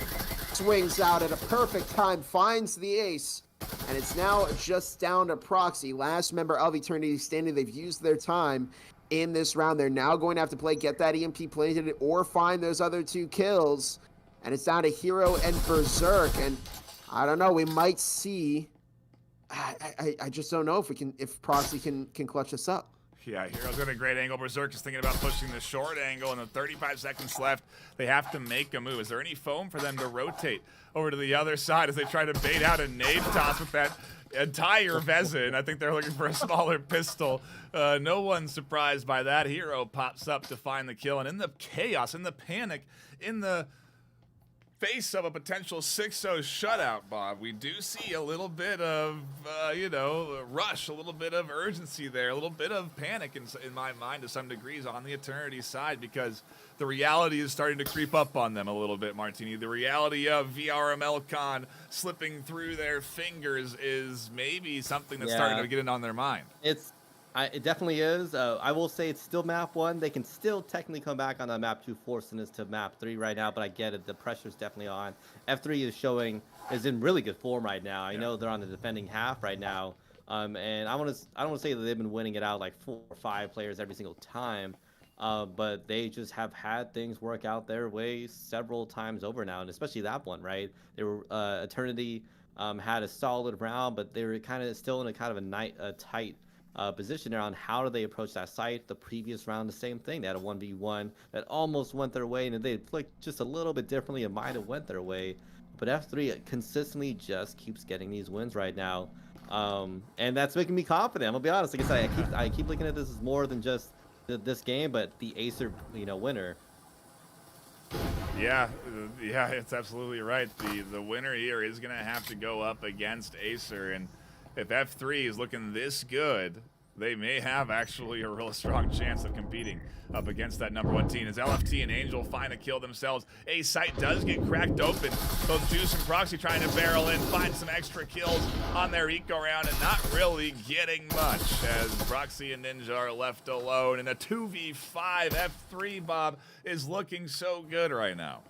swings out at a perfect time, finds the ace, and it's now just down to Proxy, last member of Eternity standing. They've used their time in this round. They're now going to have to play get that EMP planted or find those other 2 kills, and it's down to Hero and Berserk. And I don't know, we might see, I just don't know if Proxy can clutch this up. Yeah, Hero's got a great angle. Berserk is thinking about pushing the short angle, and with 35 seconds left, they have to make a move. Is there any foam for them to rotate over to the other side as they try to bait out a nade toss with that entire Vezin? I think they're looking for a smaller pistol. No one's surprised by that. Hero pops up to find the kill, and in the chaos, in the panic, in the face of a potential 6-0 shutout, Bob, we do see a little bit of, rush, a little bit of urgency there, a little bit of panic in my mind to some degrees on the Eternity side, because the reality is starting to creep up on them a little bit, Martini. The reality of VRML Con slipping through their fingers is maybe something that's starting to get in on their mind. It definitely is. I will say it's still map 1. They can still technically come back on map 2, forcing us to map 3 right now, but I get it. The pressure's definitely on. F3 is in really good form right now. I know they're on the defending half right now, and I don't want to say that they've been winning it out like 4 or 5 players every single time, but they just have had things work out their way several times over now, and especially that one, right? They were Eternity had a solid round, but they were kind of still in a kind of a tight position around how do they approach that site. The previous round, the same thing. They had a 1v1 that almost went their way, and if they flicked just a little bit differently, it might have went their way. But F3 consistently just keeps getting these wins right now, and that's making me confident. I'm gonna be honest. Like I said, I keep looking at this as more than just this game, but the Acer, winner. Yeah, it's absolutely right. The winner here is going to have to go up against Acer, and if F3 is looking this good, they may have actually a real strong chance of competing up against that #1 team. As LFT and Angel find a kill themselves, a site does get cracked open. Both Juice and Proxy trying to barrel in, find some extra kills on their eco round, and not really getting much as Proxy and Ninja are left alone. In a 2v5, F3, Bob, is looking so good right now.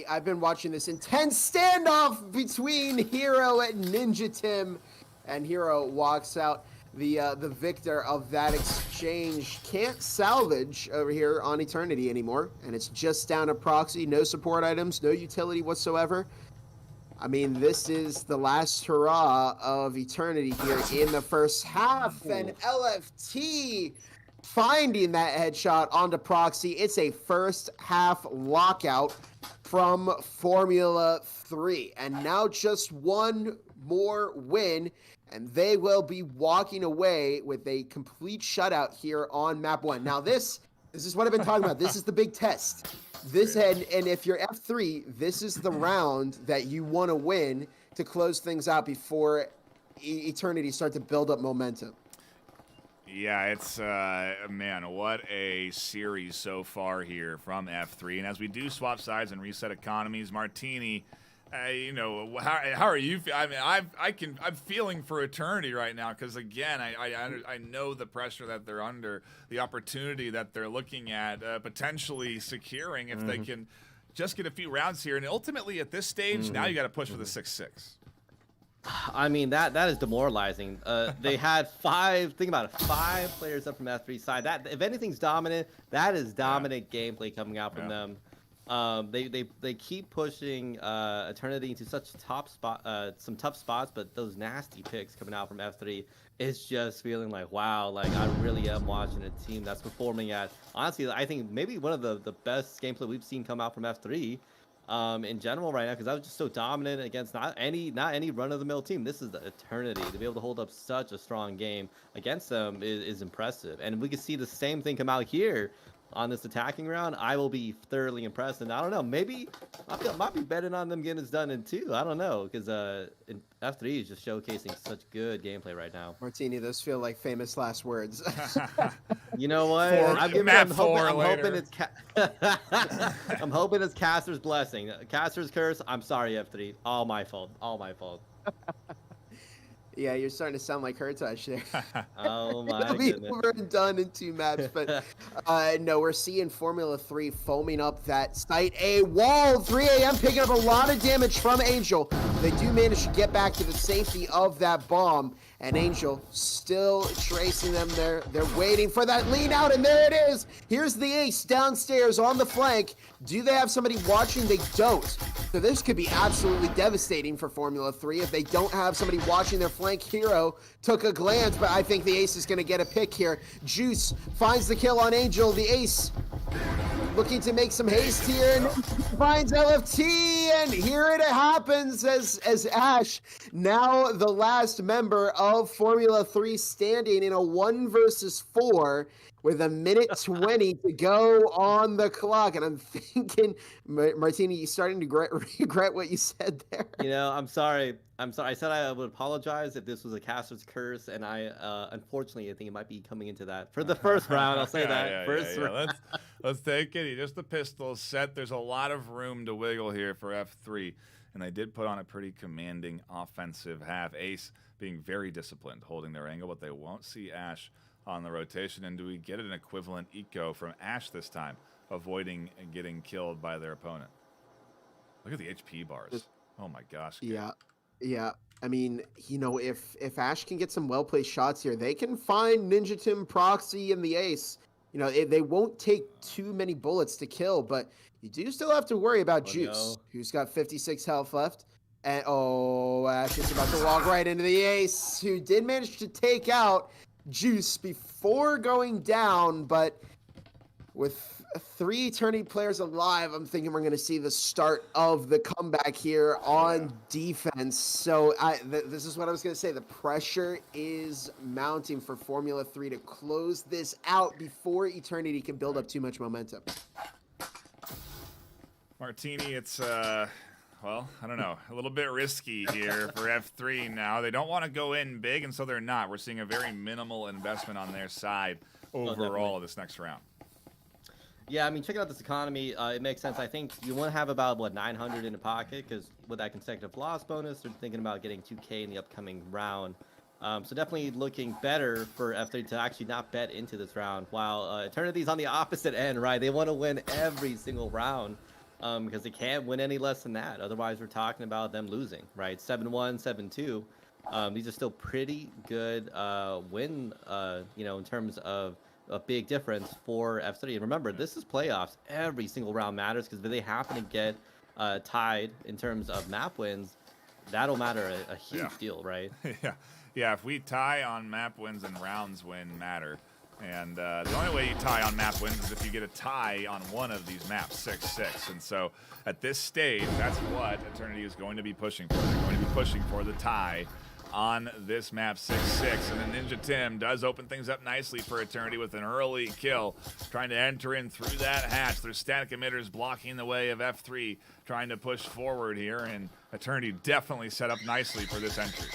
I've been watching this intense standoff between Hero and Ninja Tim, and Hero walks out the victor of that exchange. Can't salvage over here on Eternity anymore, and it's just down to Proxy. No support items, no utility whatsoever. I mean, this is the last hurrah of Eternity here in the first half, and LFT finding that headshot onto Proxy. It's a first half lockout from Formula 3, and now just one more win, and they will be walking away with a complete shutout here on map 1. Now this is what I've been talking about. This is the big test. And if you're F3, this is the round that you want to win to close things out before Eternity start to build up momentum. Yeah, it's, man, what a series so far here from F3. And as we do swap sides and reset economies, Martini, how are you? I mean, I'm feeling for Eternity right now because, again, I know the pressure that they're under, the opportunity that they're looking at potentially securing if they can just get a few rounds here. And ultimately, at this stage, now you got to push for the 6-6. I mean, that is demoralizing. They had five players up from F3 side. That, if anything's dominant, that is dominant gameplay coming out from them. They keep pushing Eternity into such some tough spots, but those nasty picks coming out from F3 is just feeling like, wow, like I really am watching a team that's performing at, honestly, I think maybe one of the best gameplay we've seen come out from F3 in general right now, because I was just so dominant against not any run-of-the-mill team. This is the Eternity. To be able to hold up such a strong game against them is impressive, and we can see the same thing come out here on this attacking round. I will be thoroughly impressed, and I don't know, maybe I might be betting on them getting this done in 2. I don't know, because F3 is just showcasing such good gamelay right now. Martini, those feel like famous last words. You know what? I'm hoping it's I'm hoping it's Caster's blessing. Caster's curse. I'm sorry, F3. All my fault. Yeah, you're starting to sound like her touch there. Oh my It'll be goodness. over and done in 2 maps, but no, we're seeing Formula 3 foaming up that site. A wall, 3 a.m. picking up a lot of damage from Angel. They do manage to get back to the safety of that bomb, and Angel still tracing them there. They're waiting for that lean out, and there it is. Here's the ace downstairs on the flank. Do they have somebody watching? They don't. So this could be absolutely devastating for Formula 3 if they don't have somebody watching their flank. Hero took a glance, but I think the ace is going to get a pick here. Juice finds the kill on Angel. The ace looking to make some haste here, and finds LFT, and here it happens as Ash, now the last member of Formula 3 standing in a 1 versus 4 with 1:20 to go on the clock. And I'm thinking, Martini, you starting to regret what you said there? You know, I'm sorry. I said I would apologize if this was a caster's curse, and I unfortunately I think it might be coming into that for the first round. I'll say that first round. Let's take it. Just the pistol set. There's a lot of room to wiggle here for F3, and they did put on a pretty commanding offensive half. Ace being very disciplined, holding their angle, but they won't see Ash on the rotation. And do we get an equivalent eco from Ash this time, avoiding getting killed by their opponent? Look at the HP bars. Oh my gosh. Yeah. I mean, you know, if Ash can get some well-placed shots here, they can find Ninja Tim, Proxy, and the ace. they won't take too many bullets to kill, but you do still have to worry about Juice, who's got 56 health left. And Ash is about to walk right into the ace, who did manage to take out Juice before going down, but with 3 Eternity players alive, I'm thinking we're going to see the start of the comeback here on defense. So this is what I was going to say. The pressure is mounting for Formula 3 to close this out before Eternity can build up too much momentum. Martini, it's well, I don't know, a little bit risky here for F3 now. They don't want to go in big, and so they're not. We're seeing a very minimal investment on their side overall this next round. Yeah, I mean, checking out this economy, it makes sense. I think you want to have about, 900 in the pocket, because with that consecutive loss bonus, they're thinking about getting 2K in the upcoming round. So definitely looking better for F3 to actually not bet into this round, while Eternity's on the opposite end, right? They want to win every single round. Because they can't win any less than that. Otherwise, we're talking about them losing, right? 7-1, 7-2. These are still pretty good win, in terms of a big difference for F3. And remember, this is playoffs. Every single round matters, because if they happen to get tied in terms of map wins, that'll matter a huge deal, right? Yeah. If we tie on map wins and rounds win matter. And the only way you tie on map wins is if you get a tie on one of these maps, 6-6. And so at this stage, that's what Eternity is going to be pushing for. They're going to be pushing for the tie on this map, 6-6. And then Ninja Tim does open things up nicely for Eternity with an early kill, trying to enter in through that hatch. There's static emitters blocking the way of F3, trying to push forward here. And Eternity definitely set up nicely for this entry.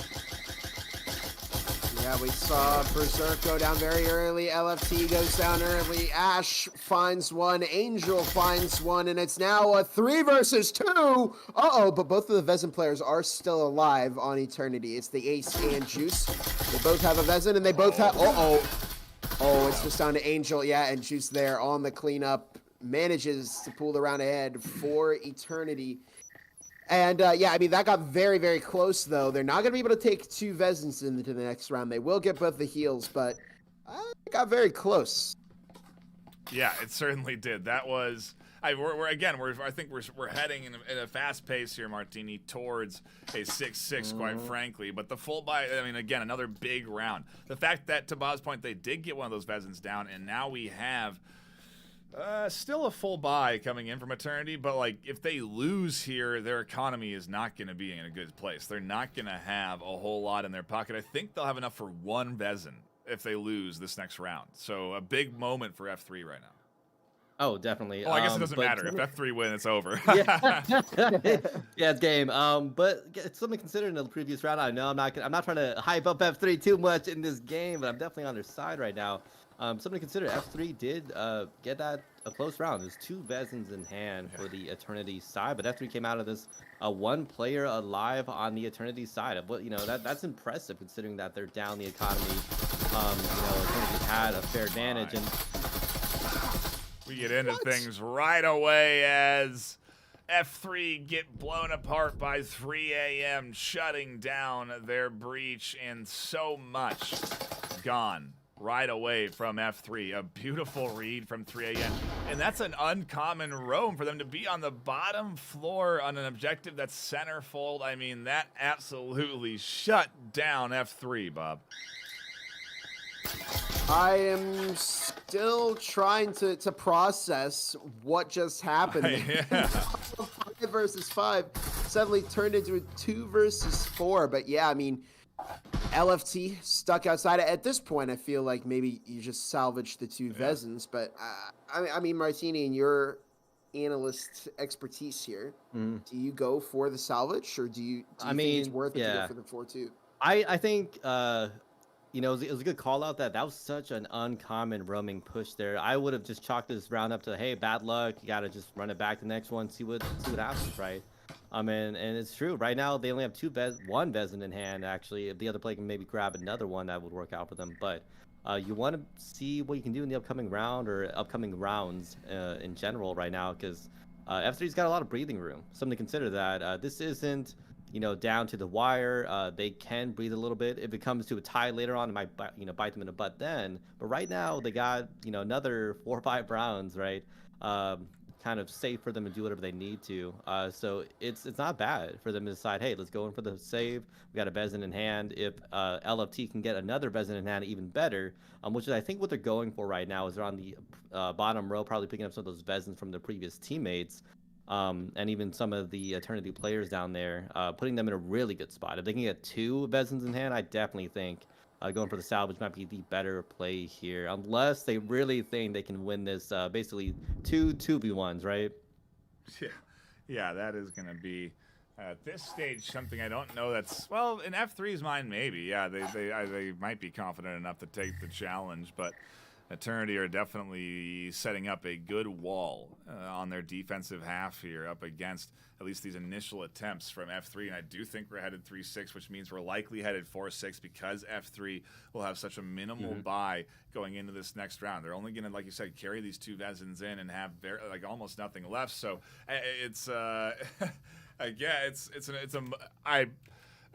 Yeah, we saw Berserk go down very early. LFT goes down early. Ash finds one. Angel finds one. And it's now a 3 versus 2. Uh-oh, but both of the Vezin players are still alive on Eternity. It's the Ace and Juice. They both have a Vezin, and they both have... Oh, it's just down to Angel. Yeah, and Juice there on the cleanup. Manages to pull the round ahead for Eternity. And, yeah, I mean, that got very, very close, though. They're not going to be able to take 2 Vezins into the next round. They will get both the heals, but it got very close. Yeah, it certainly did. That was... I think we're heading in a fast pace here, Martini, towards a 6-6, quite frankly. But the full buy, I mean, again, another big round. The fact that, to Bob's point, they did get one of those Vezins down, and now we have... still a full buy coming in from Eternity, but like if they lose here, their economy is not going to be in a good place. They're not going to have a whole lot in their pocket. I think they'll have enough for 1 Vezin if they lose this next round. So a big moment for F3 right now. Oh, definitely. Oh, I guess it doesn't matter. If F3 win, it's over. Yeah, it's game. But it's something to consider in the previous round. I know I'm not trying to hype up F3 too much in this game, but I'm definitely on their side right now. Something to consider, F3 did get that a close round. There's 2 Vezins in hand for the Eternity side, but F3 came out of this 1 player alive on the Eternity side. But, that's impressive considering that they're down the economy. Eternity had a fair advantage. And we get into things right away as F3 get blown apart by 3 a.m., shutting down their breach, and so much gone right away from F3. A beautiful read from 3 a.m. And that's an uncommon roam for them to be on the bottom floor on an objective that's centerfold. I mean, that absolutely shut down F3, Bob. I am still trying to process what just happened. 5 versus 5 suddenly turned into a 2 versus 4. But yeah, I mean, LFT stuck outside. At this point, I feel like maybe you just salvage the 2 Vezins. But I mean, Martini, in your analyst expertise here, do you go for the salvage, or do you think it's worth it to go for the 4-2? I think it was a good call out that was such an uncommon roaming push there. I would have just chalked this round up to, hey, bad luck. You got to just run it back the next one, see what happens, right? And it's true. Right now, they only have 1 Vezin in hand, actually. If the other player can maybe grab another one, that would work out for them. But you want to see what you can do in the upcoming round or upcoming rounds in general right now, because F3's got a lot of breathing room. Something to consider that this isn't down to the wire, they can breathe a little bit. If it comes to a tie later on, it might bite them in the butt then. But right now, they got another 4 or 5 rounds, right? Kind of safe for them to do whatever they need to. So it's not bad for them to decide, hey, let's go in for the save. We got a Vezin in hand. If LFT can get another Vezin in hand, even better. Which is I think what they're going for right now is they're on the bottom row, probably picking up some of those Vezins from their previous teammates. And even some of the Eternity players down there, putting them in a really good spot. If they can get 2 Vezins in hand, I definitely think going for the salvage might be the better play here, unless they really think they can win this basically 2-2v1s, right? Yeah, that is going to be at this stage something I don't know that's, well, in F3's mind maybe. Yeah, they might be confident enough to take the challenge, but Eternity are definitely setting up a good wall on their defensive half here up against at least these initial attempts from F3. And I do think we're headed 3-6, which means we're likely headed 4-6 because F3 will have such a minimal buy going into this next round. They're only going to, like you said, carry these 2 Vezins in and have almost nothing left. So it's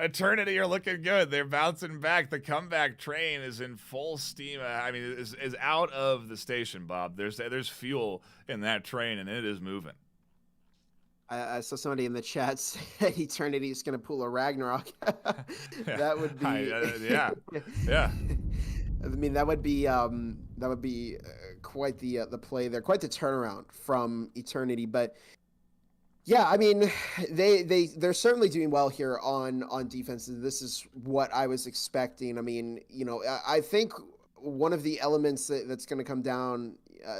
Eternity are looking good. They're bouncing back. The comeback train is in full steam. I mean, is out of the station, Bob. There's fuel in that train, and it is moving. I saw somebody in the chat say Eternity is going to pull a Ragnarok. That would be yeah. I mean, that would be quite the play there, quite the turnaround from Eternity. But yeah, I mean, they're certainly doing well here on defense. This is what I was expecting. I mean, I think one of the elements that's going to come down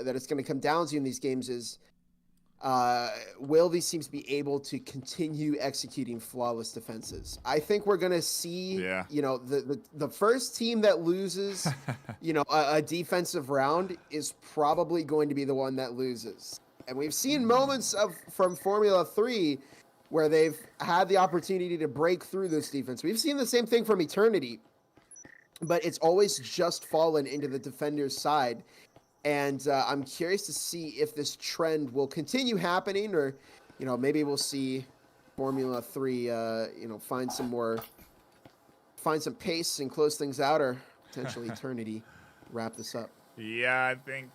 that it's going to come down to in these games is will these teams be able to continue executing flawless defenses? I think we're going to see, the first team that loses, a defensive round is probably going to be the one that loses. And we've seen moments from Formula 3 where they've had the opportunity to break through this defense. We've seen the same thing from Eternity, but it's always just fallen into the defender's side. And I'm curious to see if this trend will continue happening, or, maybe we'll see Formula 3, find some pace and close things out, or potentially Eternity wrap this up. Yeah, I think,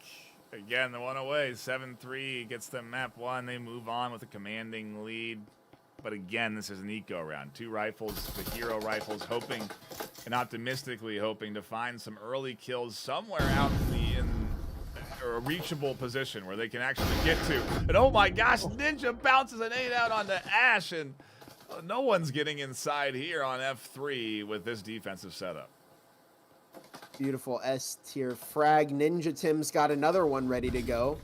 again, the one away, 7-3 gets them map 1. They move on with a commanding lead. But again, this is an eco round. 2 rifles, the hero rifles, hoping and optimistically hoping to find some early kills somewhere out in a reachable position where they can actually get to. And oh my gosh, Ninja bounces an 8 out onto Ash, and no one's getting inside here on F3 with this defensive setup. Beautiful S-tier frag. Ninja Tim's got another one ready to go.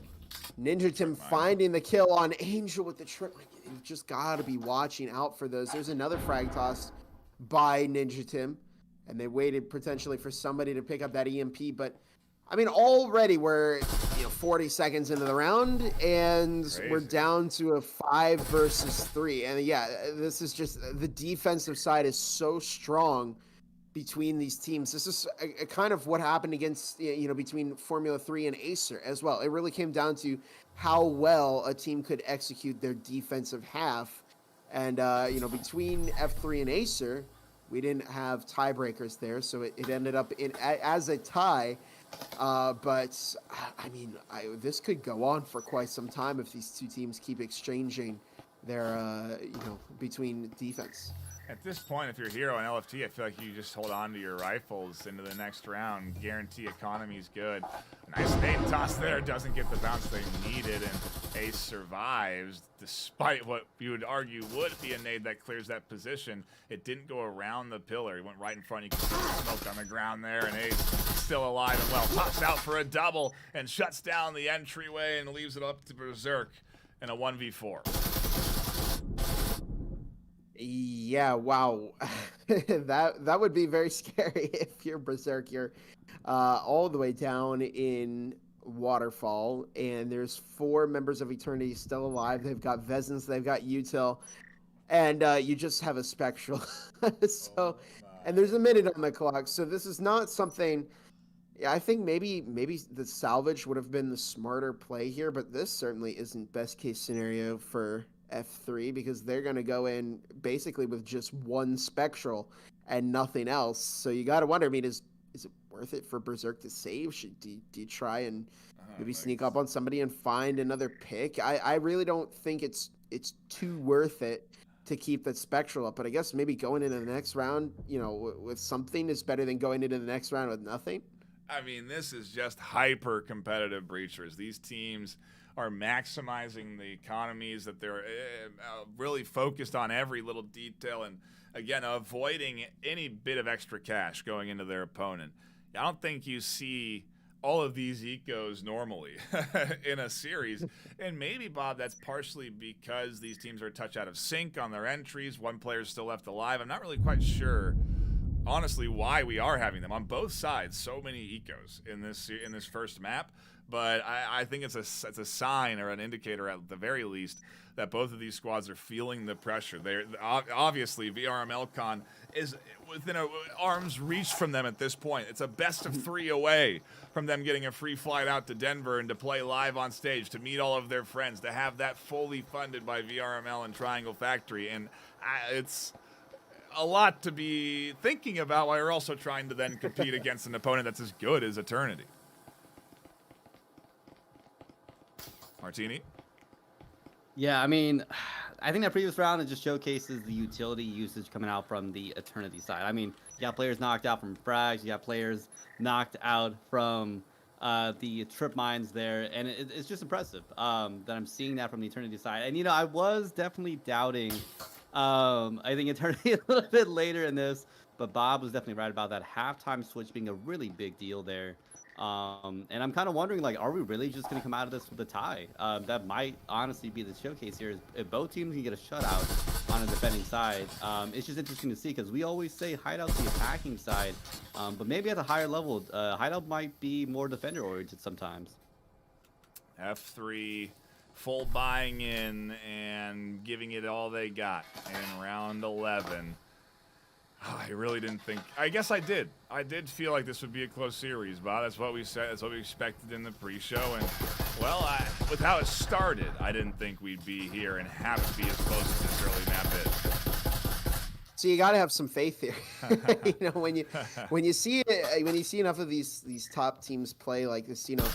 Ninja Tim finding the kill on Angel with the trip. You just got to be watching out for those. There's another frag toss by Ninja Tim, and they waited potentially for somebody to pick up that EMP. But, I mean, already we're 40 seconds into the round, and we're down to a 5 versus 3. And, yeah, this is just the defensive side is so strong between these teams. This is a kind of what happened against, between Formula 3 and Acer as well. It really came down to how well a team could execute their defensive half. And, between F3 and Acer, we didn't have tiebreakers there, so it ended up as a tie. But, I mean, this could go on for quite some time if these two teams keep exchanging their, between defense. At this point, if you're Hero and LFT, I feel like you just hold on to your rifles into the next round. Guarantee economy's good. Nice nade toss there. Doesn't get the bounce they needed, and Ace survives despite what you would argue would be a nade that clears that position. It didn't go around the pillar. He went right in front. You can see the smoke on the ground there, and Ace still alive and well. Pops out for a double and shuts down the entryway and leaves it up to Berserk in a 1v4. Yeah, wow. that would be very scary if you're Berserk. You're all the way down in Waterfall, and there's 4 members of Eternity still alive. They've got Vezins, they've got Util, and you just have a Spectral. And there's a minute on the clock, so this is not something. Yeah, I think maybe the salvage would have been the smarter play here, but this certainly isn't best case scenario for F3 because they're going to go in basically with just one Spectral and nothing else. So you got to wonder, I mean, is it worth it for Berserk to save? Do you try and maybe sneak up on somebody and find another pick? I really don't think it's too worth it to keep that Spectral up. But I guess maybe going into the next round, you know, with something is better than going into the next round with nothing. I mean, this is just hyper competitive breachers. These teams are maximizing the economies that they're really focused on every little detail and, again, avoiding any bit of extra cash going into their opponent. I don't think you see all of these ecos normally in a series. And maybe, Bob, that's partially because these teams are a touch out of sync on their entries. One player's still left alive. I'm not really quite sure, honestly, why we are having them on both sides. So many ecos in this first map. But I think it's a sign or an indicator at the very least that both of these squads are feeling the pressure. They're obviously VRML Con is within an arm's reach from them at this point. It's a best of 3 away from them getting a free flight out to Denver and to play live on stage, to meet all of their friends, to have that fully funded by VRML and Triangle Factory. And it's a lot to be thinking about while you're also trying to then compete against an opponent that's as good as Eternity. Martini? Yeah, I mean, I think that previous round it just showcases the utility usage coming out from the Eternity side. I mean, you got players knocked out from frags, you got players knocked out from the trip mines there, and it's just impressive that I'm seeing that from the Eternity side. And, you know, I was definitely doubting, I think Eternity a little bit later in this, but Bob was definitely right about that halftime switch being a really big deal there. And I'm kind of wondering, like, are we really just going to come out of this with a tie? That might honestly be the showcase here. Is if both teams can get a shutout on a defending side. It's just interesting to see because we always say Hideout's the attacking side, but maybe at a higher level, Hideout might be more defender-oriented sometimes. F3 full buying in and giving it all they got in round 11. I really didn't think. I guess I did. I did feel like this would be a close series, Bob. That's what we said. That's what we expected in the pre-show. And, well, with how it started, I didn't think we'd be here and have it be as close as this early map is. So you got to have some faith here. You know, when you see enough of these top teams play like this, you know,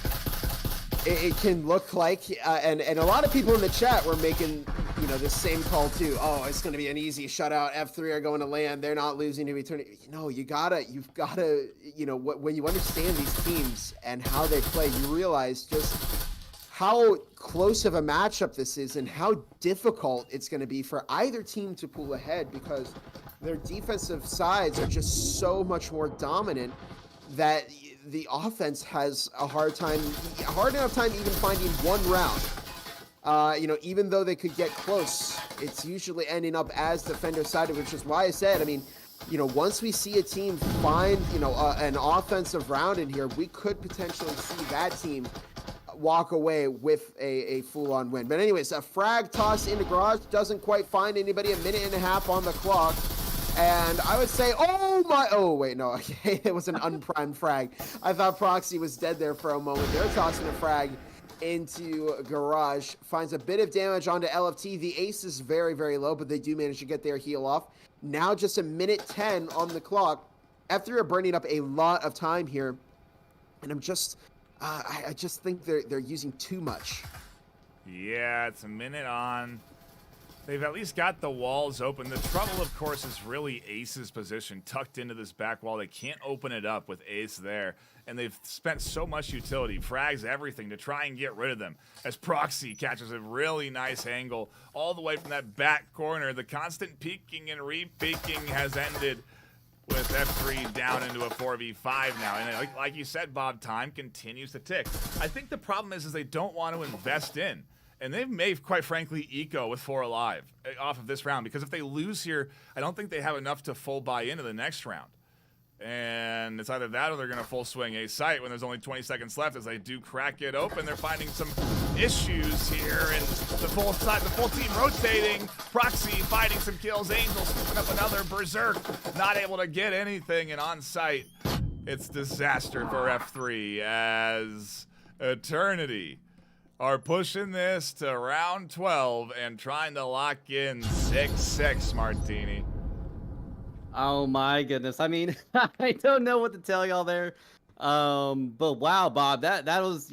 it can look like, and a lot of people in the chat were making, you know, this same call too. Oh, it's going to be an easy shutout. F3 are going to land. They're not losing to Eternity. No, you've got to, you know, when you understand these teams and how they play, you realize just how close of a matchup this is and how difficult it's going to be for either team to pull ahead because their defensive sides are just so much more dominant that the offense has a hard enough time even finding one round. You know, even though they could get close, it's usually ending up as defender-sided, which is why I said, I mean, you know, once we see a team find, you know, an offensive round in here, we could potentially see that team walk away with a full-on win. But anyways, a frag toss into Garage doesn't quite find anybody. 1.5 minutes on the clock. And I would say, oh wait, no, okay, it was an unprimed frag. I thought Proxy was dead there for a moment. They're tossing a frag into Garage, finds a bit of damage onto LFT. The ace is very, very low, but they do manage to get their heal off. Now just 1:10 minutes on the clock. After they're burning up a lot of time here, and I'm just, I just think they're using too much. Yeah, it's 1 minute on. They've at least got the walls open. The trouble, of course, is really Ace's position tucked into this back wall. They can't open it up with Ace there, and they've spent so much utility, frags, everything to try and get rid of them. As Proxy catches a really nice angle all the way from that back corner. The constant peeking and re-peeking has ended with F3 down into a 4v5 now. And like you said, Bob, time continues to tick. I think the problem is they don't want to invest in. And they've made, quite frankly, eco with 4 alive off of this round. Because if they lose here, I don't think they have enough to full buy into the next round. And it's either that or they're going to full swing a site when there's only 20 seconds left. As they do crack it open, they're finding some issues here. And the full team rotating. Proxy fighting some kills. Angel scooping up another. Berserk not able to get anything. And on site, it's disaster for F3 as Eternity are pushing this to round 12 and trying to lock in 6-6, Martini. Oh my goodness. I mean, I don't know what to tell y'all there. But wow, Bob, that was,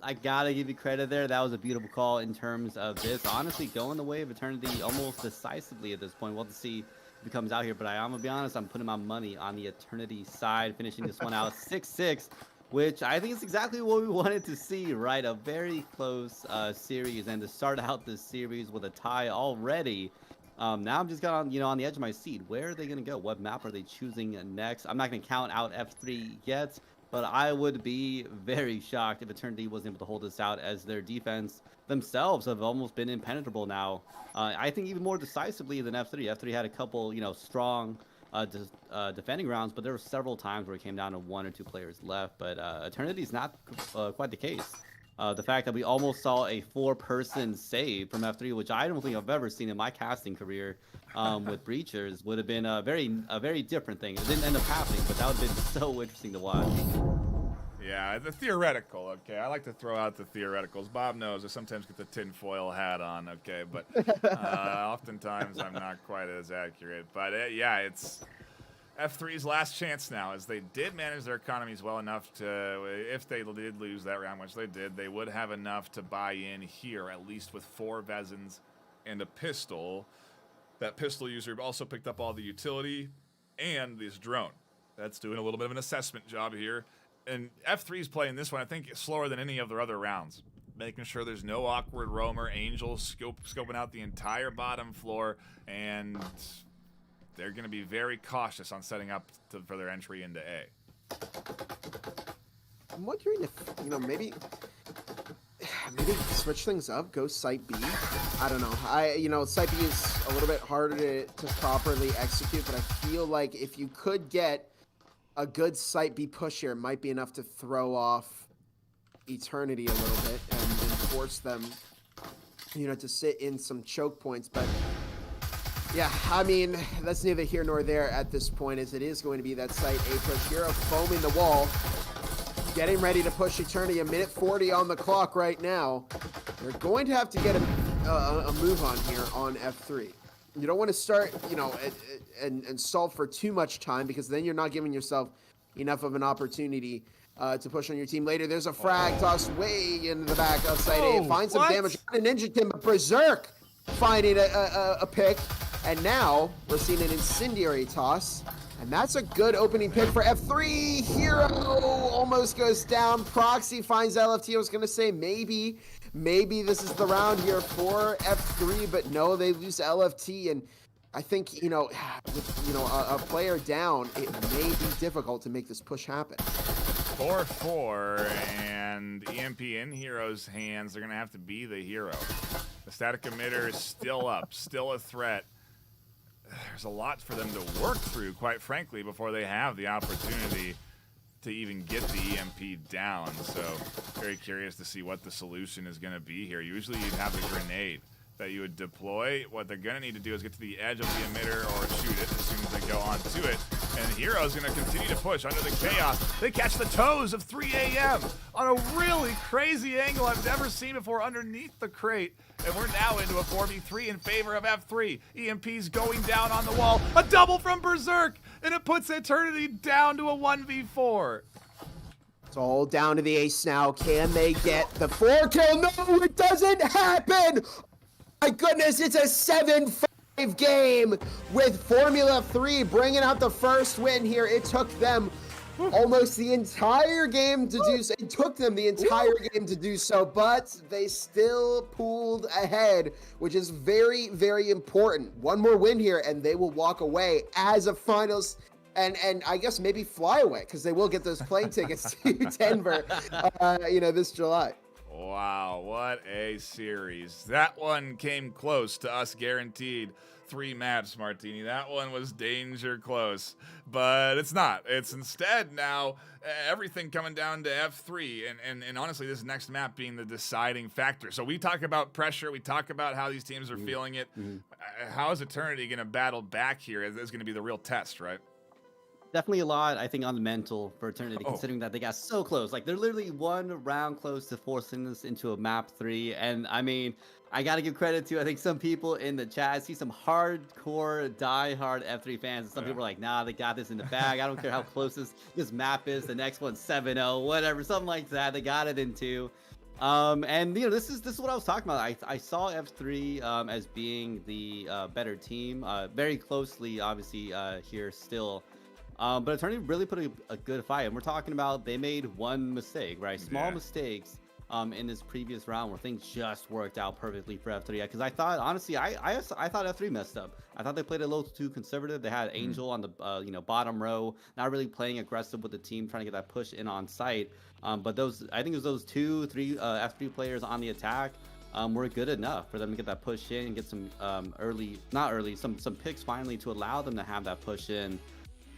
I gotta give you credit there. That was a beautiful call in terms of this. Honestly, going the way of Eternity almost decisively at this point. We'll have to see if it comes out here. But I'm gonna be honest, I'm putting my money on the Eternity side, finishing this one out 6-6, which I think is exactly what we wanted to see, right? A very close series, and to start out this series with a tie already. Now I'm just on the edge of my seat. Where are they going to go? What map are they choosing next? I'm not going to count out F3 yet, but I would be very shocked if Eternity wasn't able to hold this out, as their defense themselves have almost been impenetrable now. I think even more decisively than F3. F3 had a couple, strong defending rounds, but there were several times where it came down to 1 or 2 players left. But Eternity's not quite the case. The fact that we almost saw a 4-person save from F3, which I don't think I've ever seen in my casting career with Breachers, would have been a very different thing. It didn't end up happening, but that would have been so interesting to watch. Yeah, the theoretical, okay? I like to throw out the theoreticals. Bob knows I sometimes get the tinfoil hat on, okay? But oftentimes I'm not quite as accurate. But yeah, it's F3's last chance now, as they did manage their economies well enough to, if they did lose that round, which they did, they would have enough to buy in here, at least with 4 Vezins and a pistol. That pistol user also picked up all the utility and this drone. That's doing a little bit of an assessment job here. And F3's playing this one, I think, slower than any of their other rounds, making sure there's no awkward roamer. Angels scoping out the entire bottom floor, and they're going to be very cautious on setting up for their entry into A. I'm wondering if, maybe switch things up, go site B. I don't know. Site B is a little bit harder to properly execute, but I feel like if you could get a good site B push here, it might be enough to throw off Eternity a little bit and force them, to sit in some choke points. But yeah, I mean, that's neither here nor there at this point, as it is going to be that site A push. Hero foaming the wall, getting ready to push Eternity. 1:40 on the clock right now. They're going to have to get a move on here on F3. You don't want to start, and stall for too much time, because then you're not giving yourself enough of an opportunity to push on your team later. There's a frag toss way into the back of site A. Finds some damage on a Ninja Tim, but Berserk finding a pick. And now we're seeing an incendiary toss. And that's a good opening pick for F3. Hero almost goes down. Proxy finds LFT. I was going to say maybe this is the round here for F3, but no, they lose LFT. And I think, with, a player down, it may be difficult to make this push happen. 4-4, and EMP in Hero's hands. They're going to have to be the hero. The static emitter is still up, still a threat. There's a lot for them to work through, quite frankly, before they have the opportunity to even get the EMP down. So very curious to see what the solution is going to be here. Usually you'd have a grenade that you would deploy. What they're going to need to do is get to the edge of the emitter or shoot it as soon as they go onto it. And Hero's going to continue to push under the chaos. They catch the toes of 3 a.m. on a really crazy angle I've never seen before underneath the crate. And we're now into a 4v3 in favor of F3. EMP's going down on the wall. A double from Berserk, and it puts Eternity down to a 1v4. It's all down to the ace now. Can they get the 4 kill? No, it doesn't happen! My goodness, it's a 7-5 game with Formula 3 bringing out the first win here. It took them almost the entire game to do so. It took them the entire game to do so, but they still pulled ahead, which is very, very important. One more win here, and they will walk away as a finals, and I guess maybe fly away, because they will get those plane tickets to Denver, this July. Wow, what a series. That one came close to us guaranteed 3 maps, Martini. That one was danger close, but it's not. It's instead now everything coming down to F3, and honestly, this next map being the deciding factor. So we talk about pressure. We talk about how these teams are feeling it. How is Eternity going to battle back here? Is going to be the real test, right? definitely a lot, I think, on the mental for Eternity, Oh. considering that they got so close. Like, they're literally one round close to forcing this into a map 3. And I mean, I gotta give credit to, I think, some people in the chat. I see some hardcore, die-hard F3 fans, and some people are like, nah, they got this in the bag. I don't care how close this map is. The next one's 7-0, whatever, something like that. They got it in 2. And you know, this is what I was talking about. I saw F3 as being the better team, very closely, obviously, here still. But Eternity really put a good fight, and we're talking about they made one mistake, right? Small mistakes in this previous round where things just worked out perfectly for F3. Because I thought, honestly, I thought F3 messed up. I thought they played a little too conservative. They had Angel on the bottom row, not really playing aggressive with the team, trying to get that push in on site. But I think it was those 2-3 F3 players on the attack were good enough for them to get that push in and get some some picks finally to allow them to have that push in.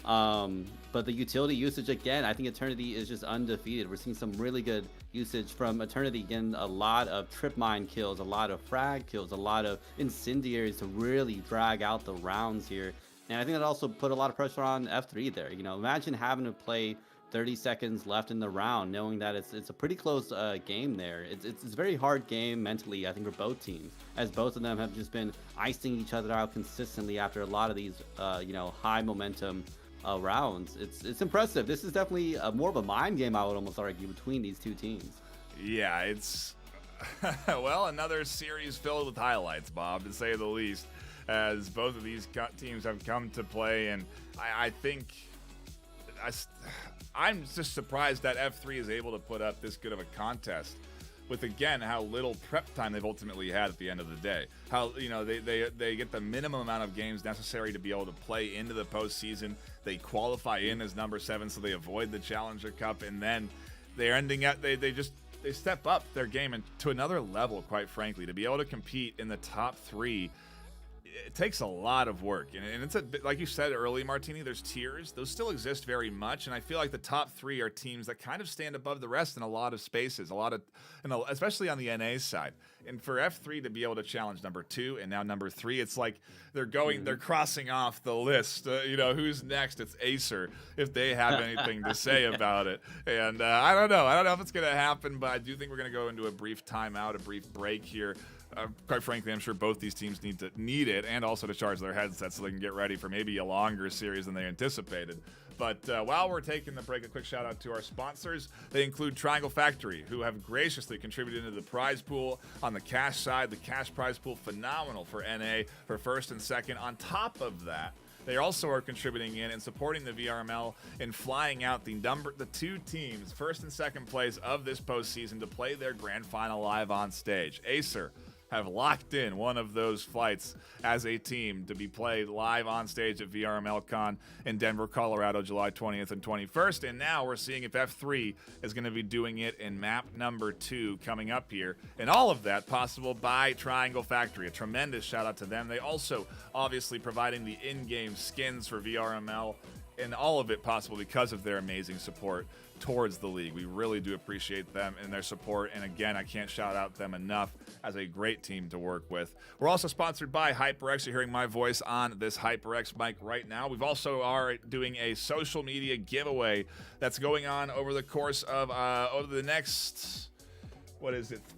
But the utility usage, again, I think Eternity is just undefeated. We're seeing some really good usage from Eternity, getting a lot of trip mine kills, a lot of frag kills, a lot of incendiaries to really drag out the rounds here. And I think that also put a lot of pressure on F3 there. You know, imagine having to play 30 seconds left in the round, knowing that it's a pretty close game there. It's a very hard game mentally, I think, for both teams, as both of them have just been icing each other out consistently after a lot of these high momentum rounds. It's impressive. This is definitely more of a mind game, I would almost argue, between these two teams. Yeah, it's well, another series filled with highlights, Bob, to say the least, as both of these teams have come to play. And I think I'm just surprised that F3 is able to put up this good of a contest with, again, how little prep time they've ultimately had at the end of the day. How, you know, they get the minimum amount of games necessary to be able to play into the postseason. They qualify in as number 7, so they avoid the Challenger Cup, and then they're ending up, they step up their game to another level, quite frankly, to be able to compete in the top 3. It takes a lot of work, and it's a bit, like you said early, Martini, there's tiers. Those still exist very much, and I feel like the top 3 are teams that kind of stand above the rest in a lot of spaces, especially on the NA side. And for F3 to be able to challenge number 2 and now number 3, it's like they're crossing off the list. Who's next? It's Acer, if they have anything to say about it. And I don't know if it's going to happen, but I do think we're going to go into a brief timeout, a brief break here. Quite frankly, I'm sure both these teams need it, and also to charge their headsets so they can get ready for maybe a longer series than they anticipated. But while we're taking the break, a quick shout out to our sponsors. They include Triangle Factory, who have graciously contributed to the prize pool. On the cash side, the cash prize pool, phenomenal for NA for first and second. On top of that, they also are contributing in and supporting the VRML in flying out the 2 teams, first and second place of this postseason, to play their grand final live on stage. Acer have locked in one of those flights as a team to be played live on stage at VRML Con in Denver, Colorado, July 20th and 21st. And now we're seeing if F3 is going to be doing it in map number 2 coming up here. And all of that possible by Triangle Factory. A tremendous shout out to them. They also obviously providing the in-game skins for VRML, and all of it possible because of their amazing support towards the league. We really do appreciate them and their support, and again, I can't shout out them enough as a great team to work with. We're also sponsored by HyperX. You're hearing my voice on this HyperX mic right now. We've also are doing a social media giveaway that's going on over the course of over the next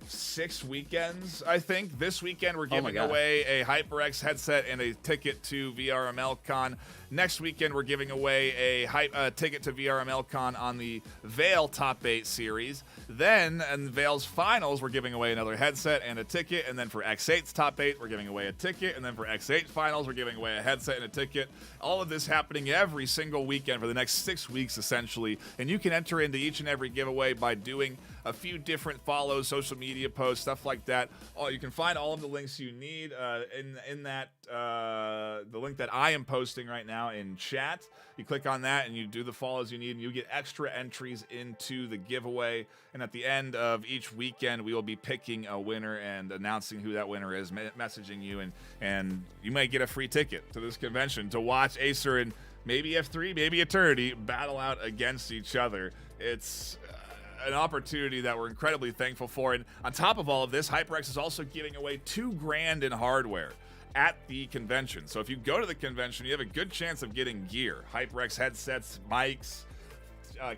6 weekends, I think. This weekend we're giving away a HyperX headset and a ticket to VRML Con. Next weekend we're giving away a ticket to VRML Con on the Veil Top 8 series. Then in Veil's finals we're giving away another headset and a ticket. And then for X8's Top 8 we're giving away a ticket. And then for X8 finals we're giving away a headset and a ticket. All of this happening every single weekend for the next 6 weeks essentially. And you can enter into each and every giveaway by doing a few different follows, social media posts, stuff like that. You can find all of the links you need in that the link that I am posting right now in chat. You click on that and you do the follows you need, and you get extra entries into the giveaway. And at the end of each weekend, we will be picking a winner and announcing who that winner is, messaging you, and you might get a free ticket to this convention to watch Acer and maybe F3, maybe Eternity battle out against each other. It's an opportunity that we're incredibly thankful for. And on top of all of this, HyperX is also giving away $2,000 in hardware. at the convention. So if you go to the convention, you have a good chance of getting gear, HyperX headsets, mics,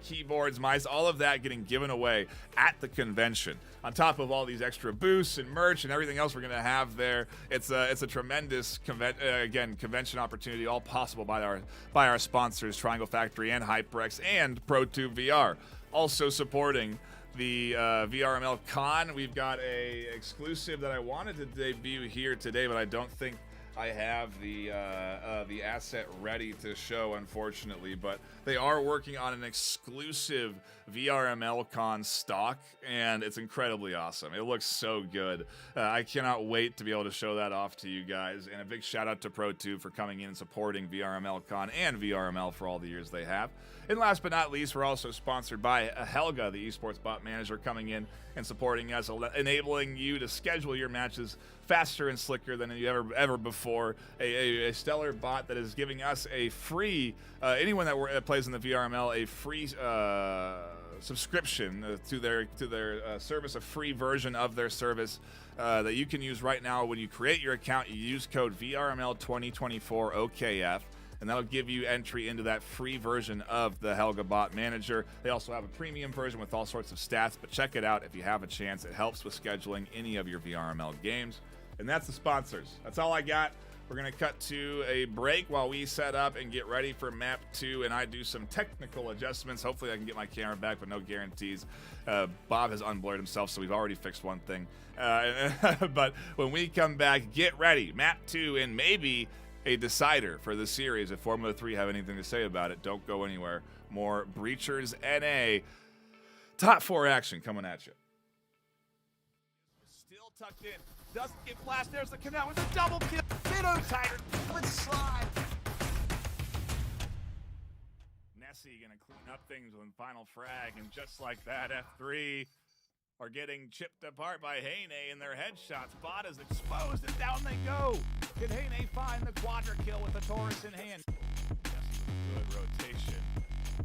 keyboards, mice, all of that getting given away at the convention. On top of all these extra booths and merch and everything else we're going to have there, it's a tremendous convention opportunity, all possible by our sponsors, Triangle Factory and HyperX and ProTube VR. Also supporting the VRML Con, we've got a exclusive that I wanted to debut here today, but I don't think I have the asset ready to show, unfortunately. But they are working on an exclusive VRML Con stock, and it's incredibly awesome. It looks so good. I cannot wait to be able to show that off to you guys. And a big shout out to ProTube for coming in and supporting VRML Con and VRML for all the years they have. And last but not least, we're also sponsored by Helga, the esports bot manager, coming in and supporting us, enabling you to schedule your matches faster and slicker than you ever before. A stellar bot that is giving us a free, anyone that plays in the VRML, a free subscription to their service, a free version of their service that you can use right now. When you create your account, you use code VRML2024OKF. And that'll give you entry into that free version of the Helga Bot Manager. They also have a premium version with all sorts of stats, but check it out if you have a chance. It helps with scheduling any of your VRML games. And that's the sponsors. That's all I got. We're going to cut to a break while we set up and get ready for Map 2, and I do some technical adjustments. Hopefully I can get my camera back, but no guarantees. Bob has unblurred himself, so we've already fixed one thing. But when we come back, get ready. Map 2 and maybe a decider for the series. If Formula 3 have anything to say about it, don't go anywhere. More Breachers NA top 4 action coming at you. Still tucked in. Doesn't get flashed. There's the canal with a double kill. Minnow Tiger with slide. Nessie gonna clean up things with final frag, and just like that, F3 are getting chipped apart by Heine in their headshots. Bot is exposed, and down they go. Can Heine find the quadra kill with the Taurus in hand? Good rotation.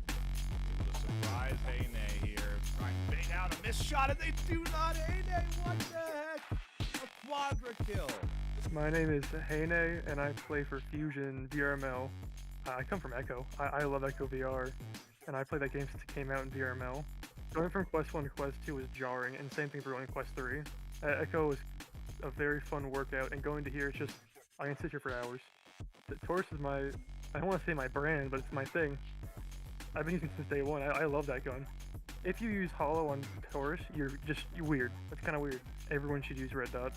Able to surprise Heine here. Trying to bait out a missed shot, and they do not. Heine, what the heck? A quadra kill. My name is Heine, and I play for Fusion VRML. I come from Echo. I love Echo VR, and I played that game since it came out in VRML. Going from Quest 1 to Quest 2 was jarring, and same thing for going to Quest 3. Echo was a very fun workout, and going to here, it's just, I can sit here for hours. The Taurus is my, I don't want to say my brand, but it's my thing. I've been using it since day one. I love that gun. If you use Hollow on Taurus, you're weird. That's kind of weird. Everyone should use Red Dot.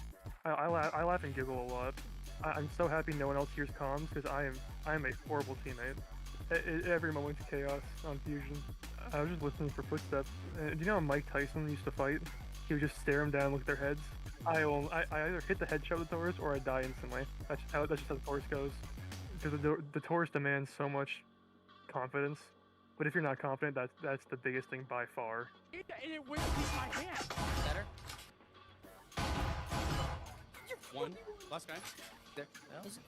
I laugh and giggle a lot. I'm so happy no one else hears comms, because I am a horrible teammate. Every moment's chaos on Fusion. I was just listening for footsteps. Do you know how Mike Tyson used to fight? He would just stare him down and look at their heads. I either hit the headshot with the Taurus or I die instantly. That's just how the Taurus goes. Because the Taurus demands so much confidence. But if you're not confident, that's the biggest thing by far. It went through my hand. Better. One. Last guy. There.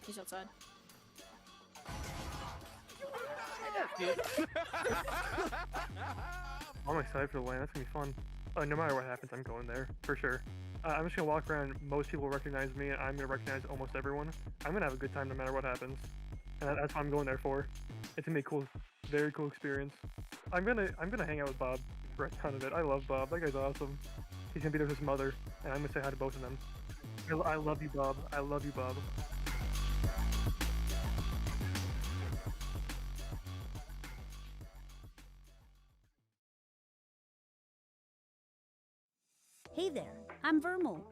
He's outside. I'm excited for the lane. That's gonna be fun. No matter what happens, I'm going there for sure. I'm just gonna walk around. Most people recognize me, and I'm gonna recognize almost everyone. I'm gonna have a good time no matter what happens, and that's what I'm going there for. It's gonna be a cool, very cool experience. I'm gonna hang out with Bob for a ton of it. I love Bob. That guy's awesome. He's gonna be there with his mother, and I'm gonna say hi to both of them. I love you, Bob. I love you, Bob. Hey there, I'm Vermal.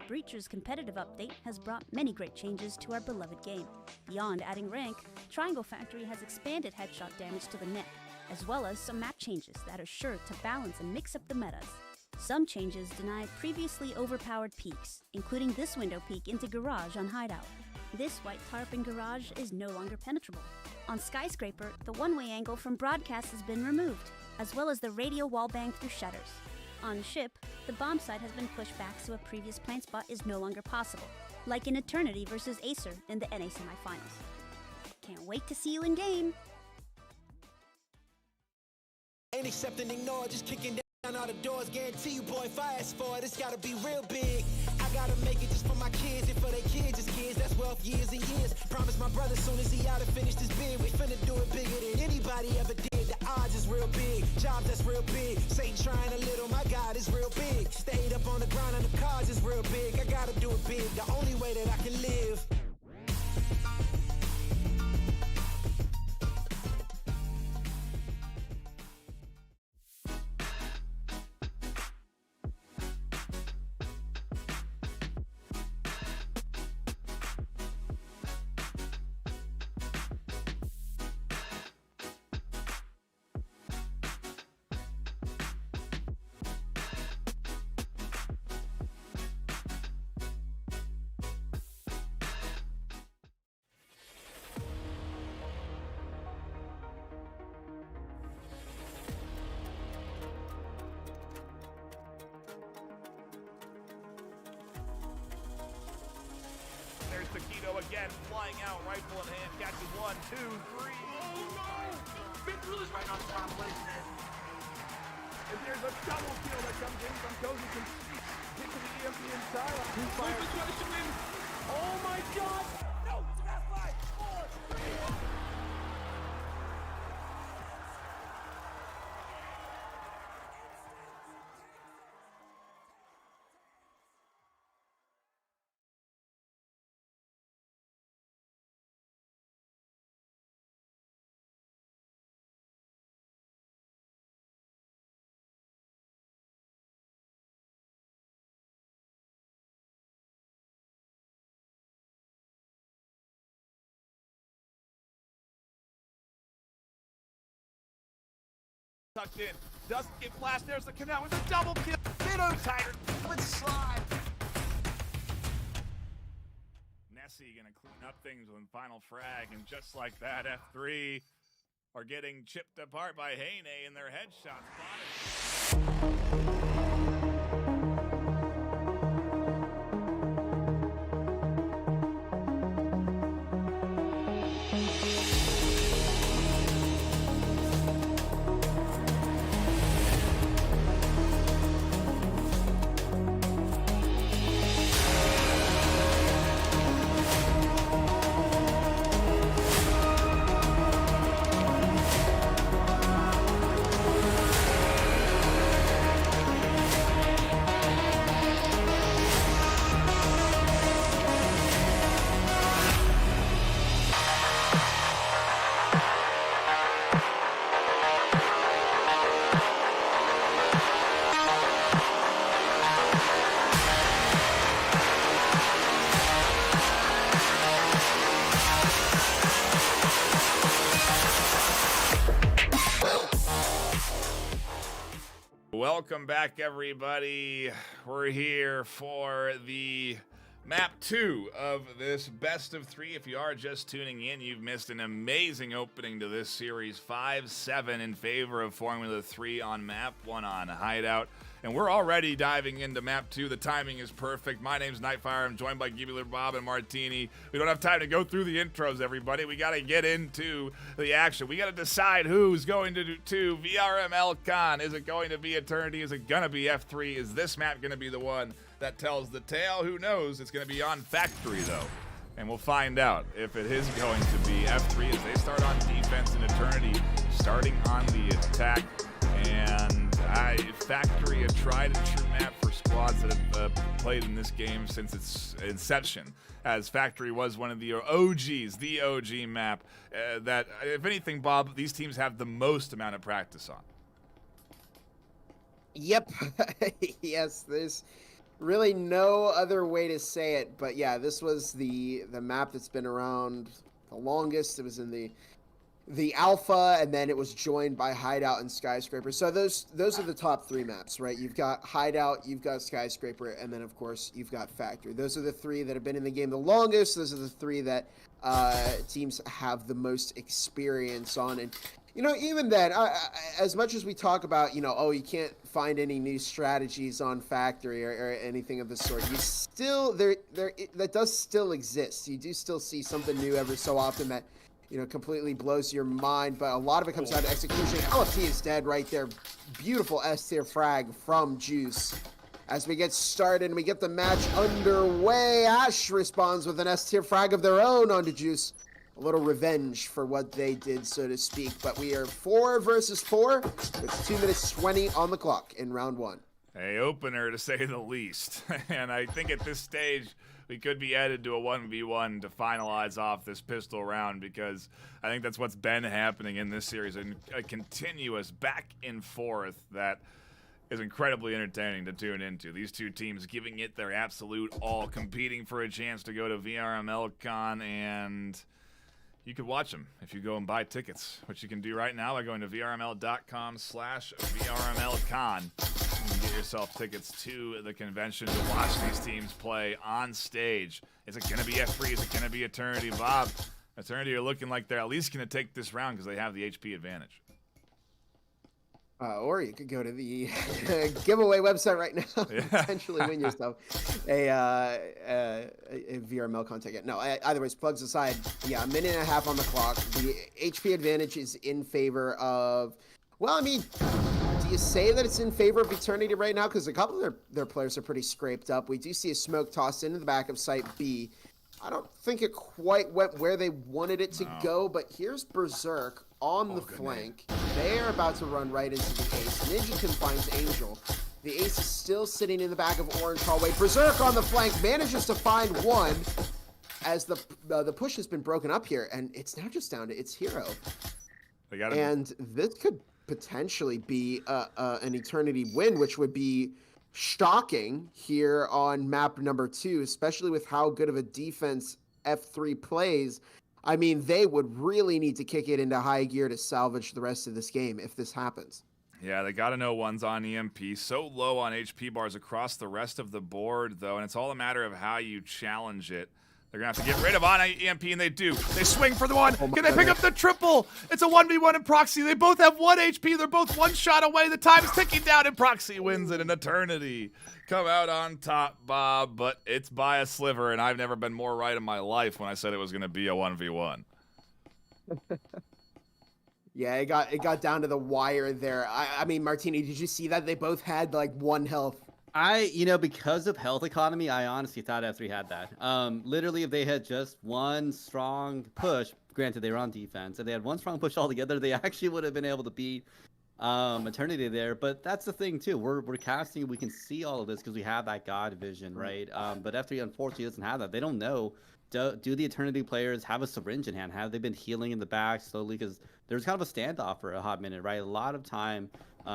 Breacher's competitive update has brought many great changes to our beloved game. Beyond adding rank, Triangle Factory has expanded headshot damage to the neck, as well as some map changes that are sure to balance and mix up the metas. Some changes deny previously overpowered peaks, including this window peak into Garage on Hideout. This white tarp in Garage is no longer penetrable. On Skyscraper, the one-way angle from Broadcast has been removed, as well as the radio wallbang through shutters. On Ship, the bomb site has been pushed back so a previous plant spot is no longer possible, like in Eternity versus Acer in the NA semifinals. Can't wait to see you in game! Ain't accepting, ignore, just kicking down all the doors. Guarantee you, boy, fast forward, it's gotta be real big. I gotta make it just for my kids and for their kids' kids. That's what off years and years. Promise my brother soon as he out and finish this bid, we finna do it bigger than anybody ever did. The odds is real big, jobs that's real big. Satan trying a little, my God is real big. Stayed up on the ground and the cards is real big. I gotta do it big, the only way that I can live. There's Taquito again, flying out, rifle in hand, catches 1, 2, 3. Oh no! Mitchell is right on top. What is this? If there's a double kill that comes in from Cozy, can get to the EMP inside. Oh my God! No, it's got 5, 4, 3. Tucked in, doesn't get flashed. There's the canal with a double kill. Minnow Tiger with slide. Nessie gonna clean up things with final frag, and just like that, F3 are getting chipped apart by Heine in their headshot spotted. Welcome back, everybody. We're here for the map 2 of this best of 3. If you are just tuning in, you've missed an amazing opening to this series. 5-7 in favor of Formula 3 on map 1 on Hideout. And we're already diving into map 2. The timing is perfect. My name's Nightfire. I'm joined by Gibular, Bob, and Martini. We don't have time to go through the intros, everybody. We got to get into the action. We got to decide who's going to do VRML Con. Is it going to be Eternity? Is it going to be F3? Is this map going to be the one that tells the tale? Who knows? It's going to be on Factory, though. And we'll find out if it is going to be F3 as they start on defense and Eternity starting on the attack. And Factory, a tried and true map for squads that have played in this game since its inception, as Factory was one of the OGs, the OG map that, if anything, Bob, these teams have the most amount of practice on. Yep. Yes, there's really no other way to say it, but yeah, this was the map that's been around the longest. It was in the alpha, and then it was joined by Hideout and Skyscraper. So those are the top 3 maps, right? You've got Hideout, you've got Skyscraper, and then of course you've got Factory. Those are the 3 that have been in the game the longest. Those are the 3 that teams have the most experience on. And you know, even then, as much as we talk about, you know, oh, you can't find any new strategies on Factory or anything of the sort, you still that does still exist. You do still see something new every so often that, you know, completely blows your mind, but a lot of it comes down to execution. LFT is dead right there. Beautiful S-tier frag from Juice. as we get started and we get the match underway. Ash responds with an S-tier frag of their own onto Juice. A little revenge for what they did, so to speak. But we are 4 versus 4 with 2 minutes 20 on the clock in round 1. A opener, to say the least. And I think at this stage, we could be headed to a 1v1 to finalize off this pistol round, because I think that's what's been happening in this series, and a continuous back and forth that is incredibly entertaining to tune into. These two teams giving it their absolute all, competing for a chance to go to VRML Con, and you could watch them if you go and buy tickets, which you can do right now by going to vrml.com/VRMLCon. You can get yourself tickets to the convention to watch these teams play on stage. Is it going to be F3? Is it going to be Eternity? Bob, Eternity are looking like they're at least going to take this round because they have the HP advantage. Or you could go to the giveaway website right now and potentially win yourself a VRML content. No, either way, plugs aside, yeah, a minute and a half on the clock. The HP advantage is in favor of, well, I mean, do you say that it's in favor of Eternity right now? Because a couple of their players are pretty scraped up. We do see a smoke tossed into the back of Site B. I don't think it quite went where they wanted it to go, but here's Berserk on the flank. They are about to run right into the ace. Ninjakin finds Angel. The ace is still sitting in the back of Orange Hallway. Berserk on the flank manages to find one as the push has been broken up here, and it's now just down to its hero. And this could potentially be an Eternity win, which would be shocking here on map number 2, especially with how good of a defense F3 plays. I mean, they would really need to kick it into high gear to salvage the rest of this game if this happens. Yeah, they got to know one's on EMP. So low on HP bars across the rest of the board, though, and it's all a matter of how you challenge it. They're going to have to get rid of on EMP, and they do. They swing for the one. Can they pick up the triple? It's a 1v1 in Proxy. They both have 1 HP. They're both 1 shot away. The time is ticking down, and Proxy wins it in Eternity. Come out on top, Bob, but it's by a sliver, and I've never been more right in my life when I said it was going to be a 1v1. Yeah, it got down to the wire there. I mean, Martini, did you see that? They both had, like, 1 health. Because of health economy, I honestly thought F3 had that. Literally, if they had just one strong push, granted they were on defense, if they had one strong push altogether, they actually would have been able to beat Eternity there. But that's the thing too. We're casting, we can see all of this because we have that God vision, right? But F3 unfortunately doesn't have that. They don't know. Do the Eternity players have a syringe in hand? Have they been healing in the back slowly? Because there's kind of a standoff for a hot minute, right? A lot of time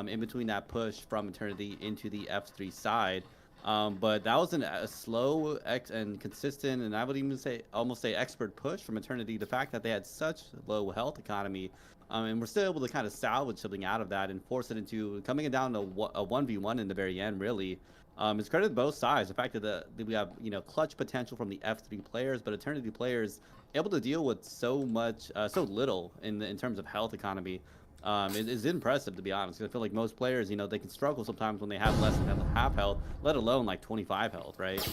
in between that push from Eternity into the F3 side. But that was a slow and consistent, and I would even almost say expert push from Eternity. The fact that they had such low health economy, and we're still able to kind of salvage something out of that and force it into coming down to a 1v1 in the very end, really. It's credit to both sides. The fact that we have clutch potential from the F3 players, but Eternity players able to deal with so little in terms of health economy. It is impressive, to be honest. I feel like most players, they can struggle sometimes when they have less than half health, let alone like 25 health, right?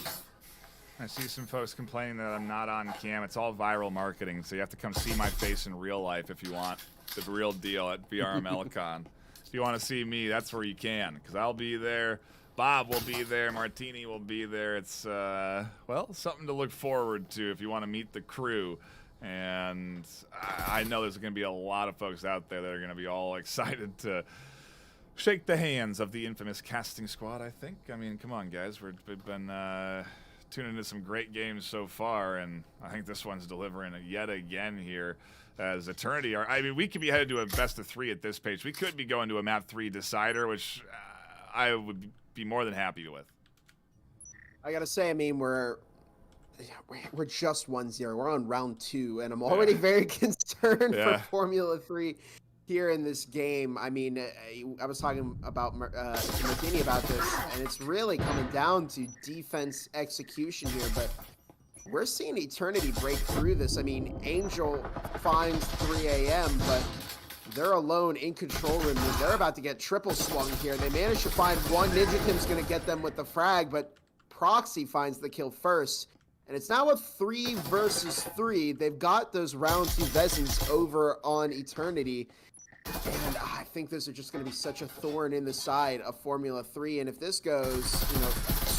I see some folks complaining that I'm not on cam. It's all viral marketing, so you have to come see my face in real life if you want the real deal at VRMLCon. If you want to see me, that's where you can, because I'll be there. Bob will be there. Martini will be there. It's, well, something to look forward to if you want to meet the crew. And I know there's going to be a lot of folks out there that are going to be all excited to shake the hands of the infamous casting squad, I think. I mean, come on, guys. We've been tuning into some great games so far, and I think this one's delivering yet again here as Eternity are. I mean, we could be headed to a best of 3 at this page. We could be going to a map 3 decider, which I would be more than happy with. I got to say, I mean, we're just 1-0. We're on round 2, and I'm already very concerned for Formula 3 here in this game. I mean, I was talking about Martini about this, and it's really coming down to defense execution here, but we're seeing Eternity break through this. I mean, Angel finds 3 a.m., but they're alone in control room. They're about to get triple swung here. They managed to find one. Ninjakim's going to get them with the frag, but Proxy finds the kill first. And it's now a 3 versus 3. They've got those round 2 Vezins over on Eternity. And I think those are just going to be such a thorn in the side of Formula 3. And if this goes,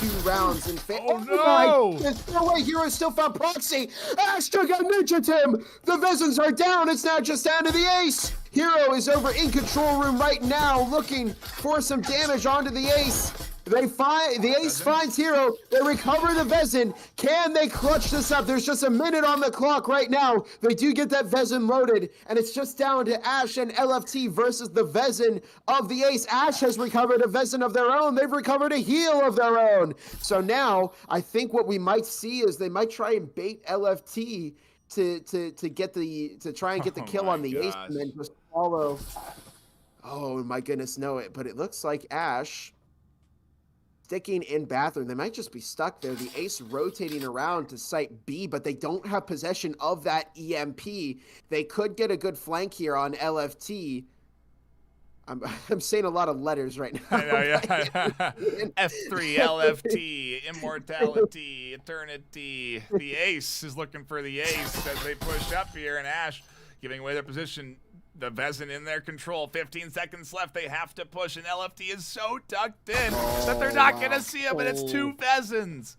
2 rounds in favor. Oh, no! There's no way Hero still found Proxy. Ash took out Ninja Tim. The Vezins are down. It's now just down to the Ace. Hero is over in control room right now, looking for some damage onto the Ace. The Ace finds Hero. They recover the Vezin. Can they clutch this up? There's just a minute on the clock right now. They do get that Vezin loaded, and it's just down to Ash and LFT versus the Vezin of the Ace. Ash has recovered a Vezin of their own. They've recovered a heal of their own. So now I think what we might see is they might try and bait LFT to try and get the kill on the Ace and then just follow. Oh my goodness, no! But it looks like Ash sticking in bathroom. They might just be stuck there. The Ace rotating around to site B, but they don't have possession of that EMP. They could get a good flank here on LFT. I'm saying a lot of letters right now. I know, yeah. F3, LFT, Immortality, Eternity. The Ace is looking for the Ace as they push up here, and Ash giving away their position. The Vezin in their control. 15 seconds left. They have to push, and LFT is so tucked in that they're not going to see him, and it's 2 Vezins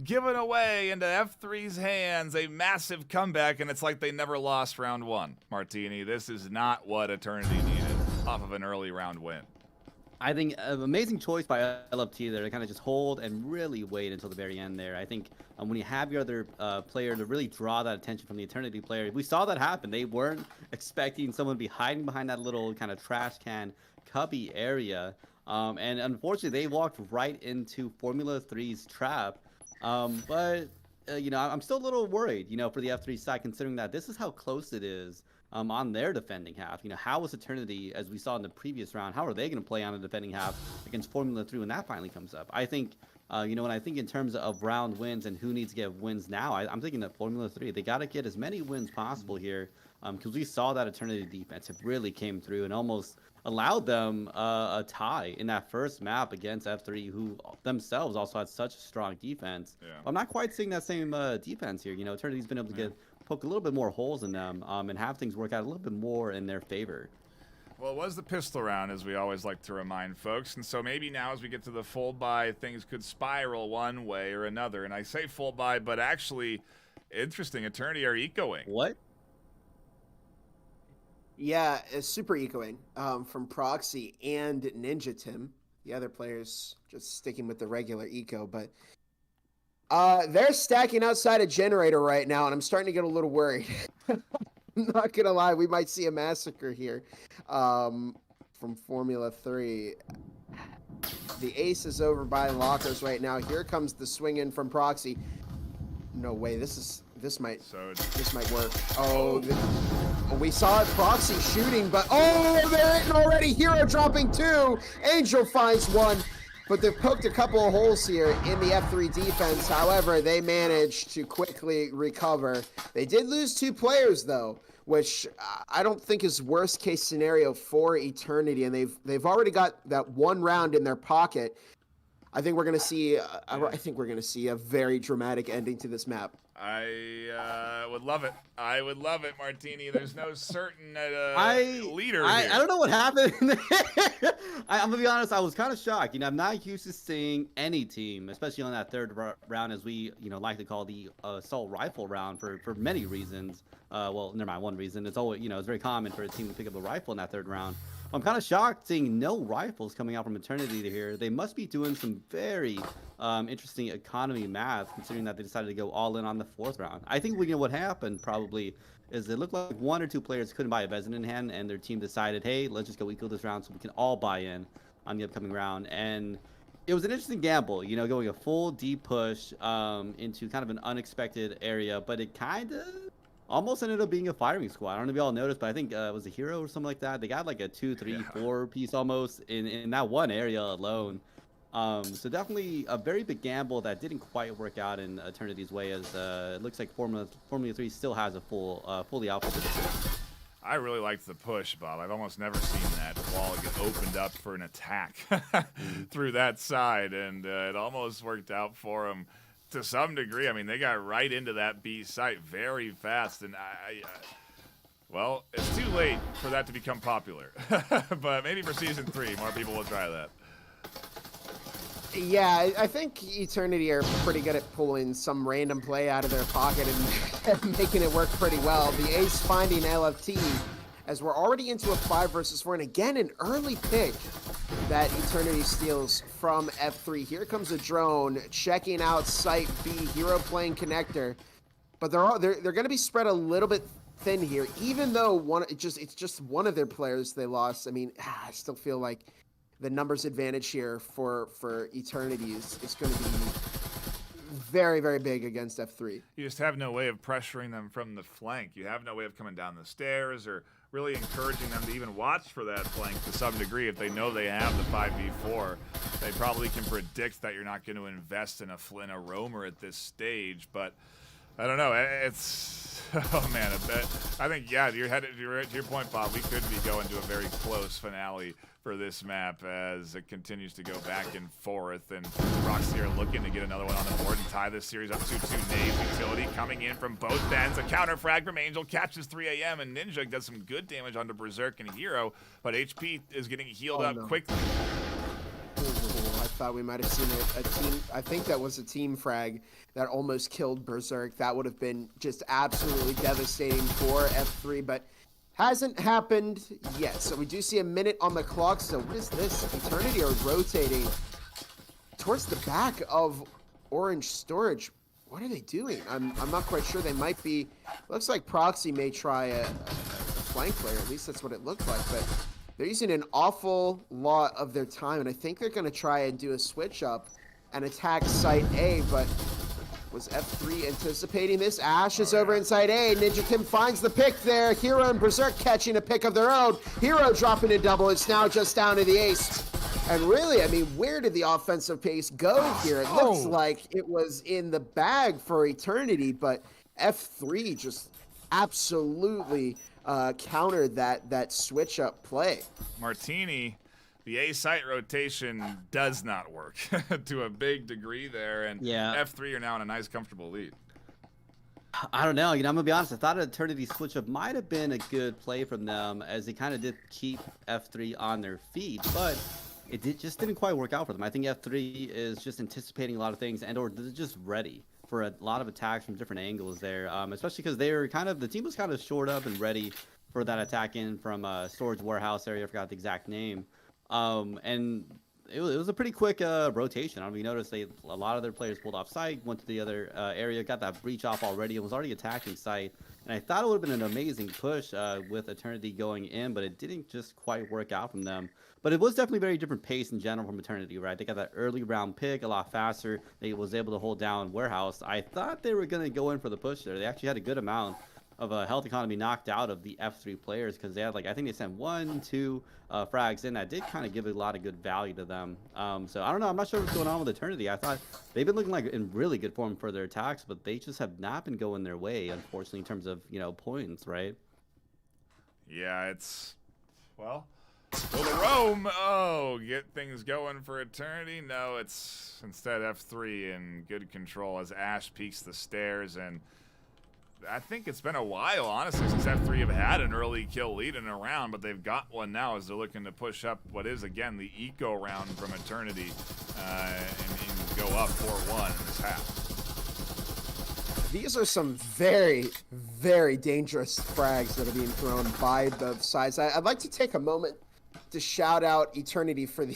given away into F3's hands. A massive comeback, and it's like they never lost round 1. Martini, this is not what Eternity needed off of an early round win. I think an amazing choice by LFT there to kind of just hold and really wait until the very end there. I think when you have your other player to really draw that attention from the Eternity player, we saw that happen. They weren't expecting someone to be hiding behind that little kind of trash can cubby area. And unfortunately, they walked right into Formula 3's trap. But I'm still a little worried, for the F3 side, considering that this is how close it is. On their defending half. How is Eternity, as we saw in the previous round, how are they going to play on the defending half against Formula 3 when that finally comes up? I think, when I think in terms of round wins and who needs to get wins now, I'm thinking that Formula 3, they got to get as many wins possible here, because we saw that Eternity defense. It really came through and almost allowed them a tie in that first map against F3, who themselves also had such a strong defense. Yeah. I'm not quite seeing that same defense here. Eternity's been able to poke a little bit more holes in them and have things work out a little bit more in their favor. Well, it was the pistol round, as we always like to remind folks, and so maybe now as we get to the full buy, things could spiral one way or another. And I say full buy, but actually, interesting, Eternity are ecoing. What? Yeah, it's super ecoing from Proxy and Ninja Tim. The other players just sticking with the regular eco, but they're stacking outside a generator right now, and I'm starting to get a little worried. I'm not gonna lie, we might see a massacre here from Formula 3. The Ace is over by lockers right now. Here comes the swing in from Proxy. No way, this might work. We saw it, Proxy shooting, but they're in already. Hero dropping 2. Angel finds 1. But they've poked a couple of holes here in the F3 defense. However, they managed to quickly recover. They did lose 2 players, though, which I don't think is worst case scenario for Eternity. And they've already got that 1 round in their pocket. I think we're gonna see. A very dramatic ending to this map. I would love it. I would love it, Martini. There's no certain leader here. I don't know what happened. I'm gonna be honest. I was kind of shocked. I'm not used to seeing any team, especially on that third round, as we like to call the assault rifle round for many reasons. Well, never mind. One reason. It's always it's very common for a team to pick up a rifle in that third round. I'm kind of shocked seeing no rifles coming out from Eternity here. They must be doing some very interesting economy math, considering that they decided to go all in on the 4th round. I think what happened probably is it looked like 1 or 2 players couldn't buy a Vezin in hand, and their team decided, hey, let's just go eco this round so we can all buy in on the upcoming round. And it was an interesting gamble, going a full deep push into kind of an unexpected area, but it kind of almost ended up being a firing squad. I don't know if y'all noticed, but I think it was a Hero or something like that. They got like a 2, 3, 4 piece almost in that one area alone. So definitely a very big gamble that didn't quite work out in Eternity's way, as it looks like Formula 3 still has a fully outfitted position. I really liked the push, Bob. I've almost never seen that wall get opened up for an attack through that side, and it almost worked out for them to some degree. I mean, they got right into that B site very fast, and Well, it's too late for that to become popular. But maybe for Season 3, more people will try that. Yeah, I think Eternity are pretty good at pulling some random play out of their pocket and making it work pretty well. The Ace finding LFT as we're already into a 5 versus 4, and again, an early pick that Eternity steals from F3. Here comes a drone checking out site B. Hero playing connector, but they're going to be spread a little bit thin here. Even though it's just one of their players they lost. I mean, I still feel like the numbers advantage here for Eternity is going to be very, very big against F3. You just have no way of pressuring them from the flank. You have no way of coming down the stairs or really encouraging them to even watch for that flank to some degree. If they know they have the 5v4, they probably can predict that you're not going to invest in a roamer at this stage. But I don't know. It's oh man, I think to your point, Bob. We could be going to a very close finale for this map as it continues to go back and forth, and Proxy are looking to get another one on the board and tie this series up 2-2. Nave utility coming in from both ends. A counter frag from Angel catches 3 AM, and Ninja does some good damage onto Berserk and Hero, but HP is getting healed up quickly. I thought we might have seen a team. I think that was a team frag that almost killed Berserk. That would have been just absolutely devastating for F3, but hasn't happened yet. So we do see a minute on the clock. So what is this? Eternity are rotating towards the back of Orange Storage. What are they doing? I'm not quite sure. They might be. Looks like Proxy may try a flank player. At least that's what it looked like. But they're using an awful lot of their time, and I think they're going to try and do a switch up and attack Site A, but was F3 anticipating this? Ash is over inside A. Ninja Kim finds the pick there. Hero and Berserk catching a pick of their own. Hero dropping a double. It's now just down to the Ace. And really, I mean, where did the offensive pace go here? It looks like it was in the bag for Eternity, but F3 just absolutely countered that switch up play. Martini, the A site rotation does not work to a big degree there, and F3 are now in a nice, comfortable lead. I don't know. I'm gonna be honest. I thought an Eternity switch up might have been a good play from them, as they kind of did keep F3 on their feet, but it just didn't quite work out for them. I think F3 is just anticipating a lot of things, and/or they're just ready for a lot of attacks from different angles there, especially because they were the team was kind of shored up and ready for that attack in from Storage Warehouse area. I forgot the exact name. And it was a pretty quick rotation. I don't know if you noticed a lot of their players pulled off site, went to the other area, got that breach off already, and was already attacking site. And I thought it would have been an amazing push with Eternity going in, but it didn't just quite work out from them. But it was definitely very different pace in general from Eternity, right? They got that early round pick a lot faster. They was able to hold down Warehouse. I thought they were going to go in for the push there. They actually had a good amount of a health economy knocked out of the F3 players, because they had, I think they sent 1-2 frags in. That did kind of give a lot of good value to them. So I don't know. I'm not sure what's going on with Eternity. I thought they've been looking like in really good form for their attacks, but they just have not been going their way, unfortunately, in terms of, points, right? Yeah, will the roam, get things going for Eternity? No, it's instead F3 in good control as Ash peeks the stairs, and I think it's been a while, honestly, since F3 have had an early kill lead in a round, but they've got one now as they're looking to push up what is, again, the eco round from Eternity and go up 4-1 in this half. These are some very, very dangerous frags that are being thrown by both sides. I'd like to take a moment to shout out Eternity for the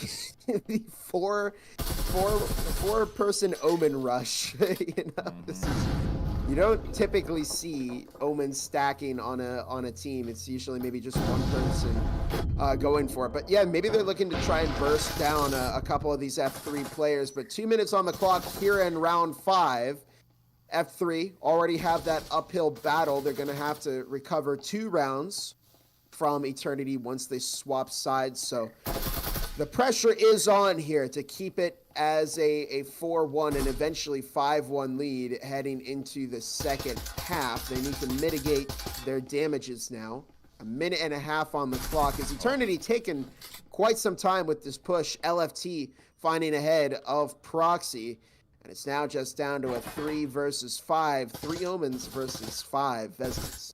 four-person Omen rush. This is, you don't typically see Omen stacking on a team. It's usually maybe just one person going for it. But yeah, maybe they're looking to try and burst down a couple of these F3 players. But 2 minutes on the clock here in round 5. F3 already have that uphill battle. They're going to have to recover 2 rounds from Eternity once they swap sides. So the pressure is on here to keep it as a 4-1 and eventually 5-1 lead heading into the second half. They need to mitigate their damages now. 1.5 minutes on the clock. As Eternity taken quite some time with this push, LFT finding ahead of Proxy. And it's now just down to a 3 versus 5. 3 Omens versus 5 Vesnas.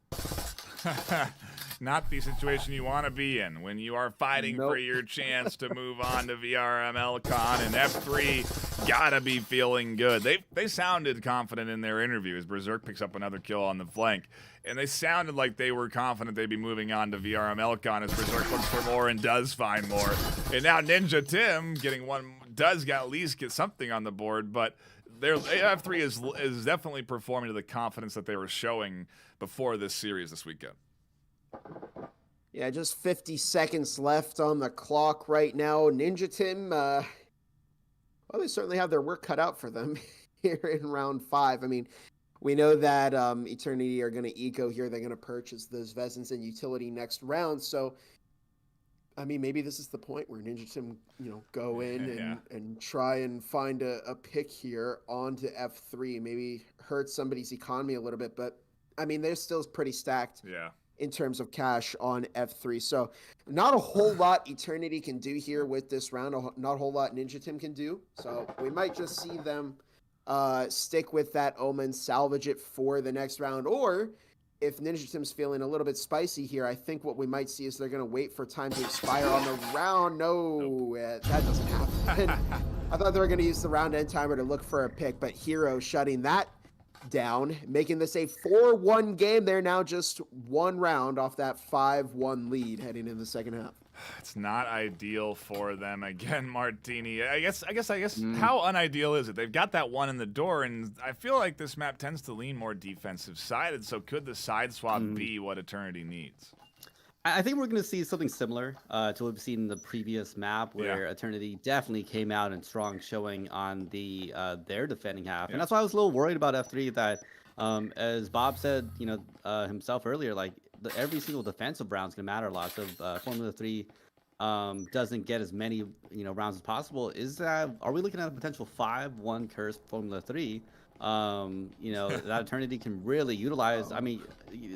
not the situation you want to be in when you are fighting for your chance to move on to VRML Con, and F3 gotta be feeling good. They sounded confident in their interview as Berserk picks up another kill on the flank, and they sounded like they were confident they'd be moving on to VRML Con as Berserk looks for more and does find more. And now Ninja Tim getting one, does at least get something on the board, but F3 is definitely performing to the confidence that they were showing before this series this weekend. Yeah, just 50 seconds left on the clock right now. Ninja Tim, well, they certainly have their work cut out for them here in round 5. I mean, we know that Eternity are going to eco here. They're going to purchase those Vezins and utility next round. So, I mean, maybe this is the point where Ninja Tim, go in and try and find a pick here onto F3. Maybe hurt somebody's economy a little bit, but I mean, they're still pretty stacked. Yeah. In terms of cash on F3. So not a whole lot Eternity can do here with this round. Not a whole lot Ninja Tim can do. So we might just see them stick with that Omen, salvage it for the next round. Or if Ninja Tim's feeling a little bit spicy here, I think what we might see is they're going to wait for time to expire on the round. No, that doesn't happen. I thought they were going to use the round end timer to look for a pick, but Hero shutting that down, making this a 4-1 game. They're now just one round off that 5-1 lead heading in the second half. It's not ideal for them again, Martini. I guess how unideal is it? They've got that one in the door, and I feel like this map tends to lean more defensive sided, so could the side swap be what Eternity needs? I think we're going to see something similar to what we've seen in the previous map, where Eternity definitely came out in strong showing on the their defending half, and that's why I was a little worried about F3. That, as Bob said, himself earlier, like every single defensive round is going to matter a lot. So Formula 3 doesn't get as many rounds as possible. Are we looking at a potential 5-1 curse Formula 3? That Eternity can really utilize. I mean,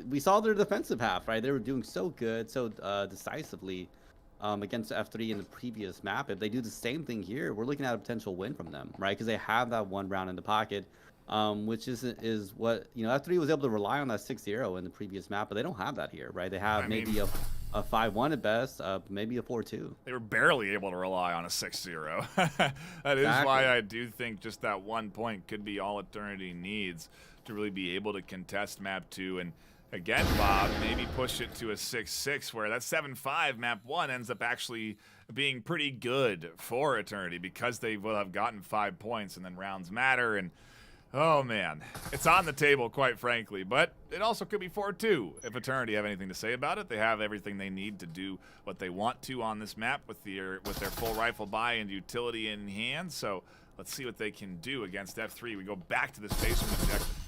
we saw their defensive half, right? They were doing so good, so decisively against F3 in the previous map. If they do the same thing here, we're looking at a potential win from them, right? Because they have that one round in the pocket, which is what F3 was able to rely on that 6-0 in the previous map, but they don't have that here, right? They have maybe a 5-1 at best, maybe a 4-2. They were barely able to rely on a 6-0. That is why I do think just that 1 point could be all Eternity needs to really be able to contest map 2. And again, Bob, maybe push it to a 6-6, where that 7-5 map 1 ends up actually being pretty good for Eternity because they will have gotten 5 points, and then rounds matter. And oh man, it's on the table, quite frankly, but it also could be 4-2 if Eternity have anything to say about it. They have everything they need to do what they want to on this map with their full rifle buy and utility in hand. So let's see what they can do against F3. We go back to this basement objective.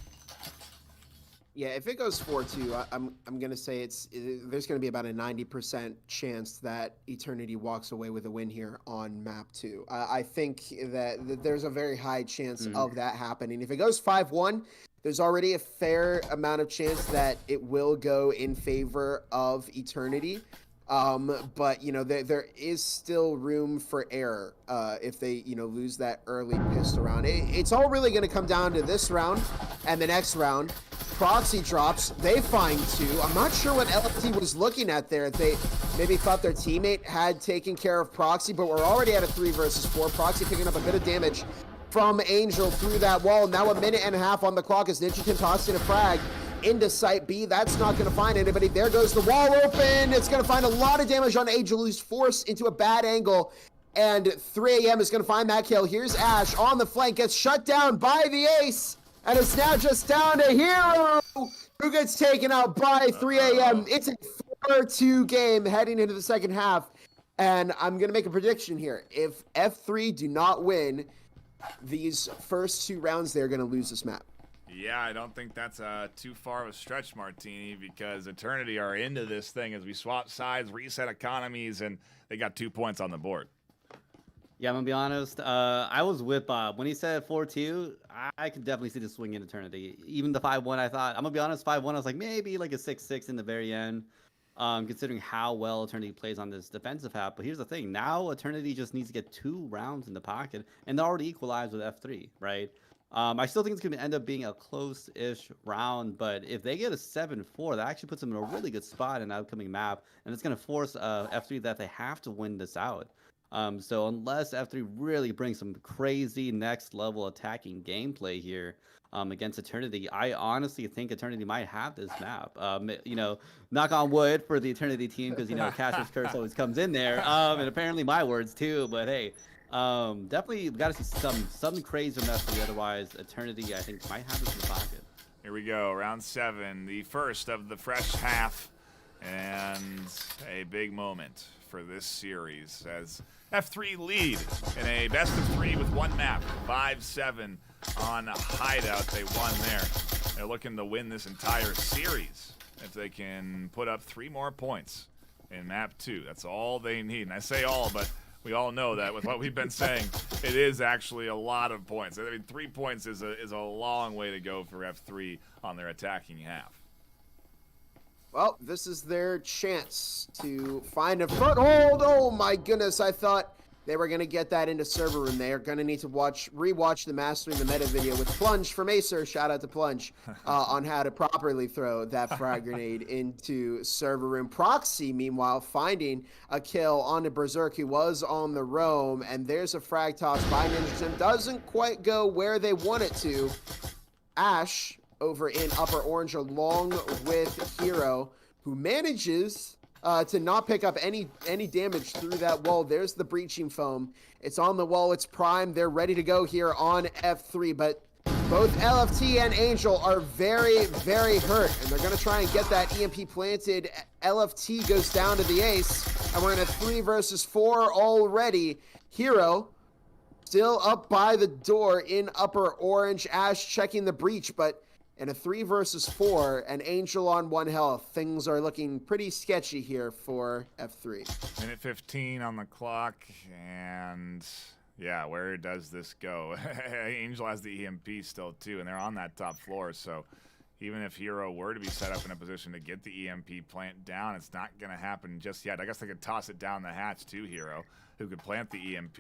Yeah, if it goes 4-2, I'm gonna say there's gonna be about a 90% chance that Eternity walks away with a win here on map 2. I think that there's a very high chance of that happening. If it goes 5-1, there's already a fair amount of chance that it will go in favor of Eternity. But there is still room for error if they lose that early pistol round. It's all really going to come down to this round and the next round. Proxy drops, they find 2. I'm not sure what LFT was looking at there. They maybe thought their teammate had taken care of Proxy, but we're already at a 3 versus 4. Proxy picking up a bit of damage from Angel through that wall. Now a minute and a half on the clock as Ninja Tim tossed in a frag into site B. That's not going to find anybody. There goes the wall open. It's going to find a lot of damage on Angel, who's forced into a bad angle. And 3 a.m. is going to find that kill. Here's Ash on the flank, gets shut down by the ace. And it's now just down to Hero, who gets taken out by 3 a.m. It's a 4-2 game heading into the second half. And I'm going to make a prediction here. If F3 do not win these first 2 rounds, they're going to lose this map. Yeah, I don't think that's too far of a stretch, Martini, because Eternity are into this thing as we swap sides, reset economies, and they got 2 points on the board. Yeah, I'm going to be honest. I was with Bob. When he said 4-2, I could definitely see the swing in Eternity. Even the 5-1, I thought, I'm going to be honest, 5-1, I was like, maybe like a 6-6 in the very end, considering how well Eternity plays on this defensive half. But here's the thing. Now Eternity just needs to get 2 rounds in the pocket, and they're already equalized with F3, right? I still think it's going to end up being a close-ish round, but if they get a 7-4, that actually puts them in a really good spot in the upcoming map, and it's going to force F3 that they have to win this out. So unless F3 really brings some crazy next-level attacking gameplay here against Eternity, I honestly think Eternity might have this map. Knock on wood for the Eternity team, because, Casher's Curse always comes in there, and apparently my words too, but hey. Definitely got to see something crazy from F3. Otherwise, Eternity, I think, might have this in the pocket. Here we go, round 7, the first of the fresh half, and a big moment for this series as F3 lead in a best of 3 with one map, 5-7 on Hideout. They won there. They're looking to win this entire series if they can put up 3 more points in map 2. That's all they need, and I say all, but we all know that with what we've been saying, it is actually a lot of points. I mean, 3 points is a long way to go for F3 on their attacking half. Well, this is their chance to find a foothold. Oh my goodness, I thought they were going to get that into server room. They are going to need to rewatch the Mastering the Meta video with Plunge from Acer, shout out to Plunge, on how to properly throw that frag grenade into server room. Proxy, meanwhile, finding a kill on the Berserk who was on the roam, and there's a frag toss by Ninja. Doesn't quite go where they want it to. Ash over in Upper Orange along with Hero, who manages to not pick up any damage through that wall. There's the breaching foam. It's on the wall. It's primed. They're ready to go here on F3, but both LFT and Angel are very, very hurt, and they're going to try and get that EMP planted. LFT goes down to the ace, and we're in a 3 versus 4 already. Hero still up by the door in Upper Orange. Ash checking the breach, but in a 3 versus 4, and Angel on 1 health, things are looking pretty sketchy here for F3. Minute 15 on the clock, and yeah, where does this go? Angel has the EMP still too, and they're on that top floor, so even if Hero were to be set up in a position to get the EMP plant down, it's not going to happen just yet. I guess they could toss it down the hatch to Hero, who could plant the EMP,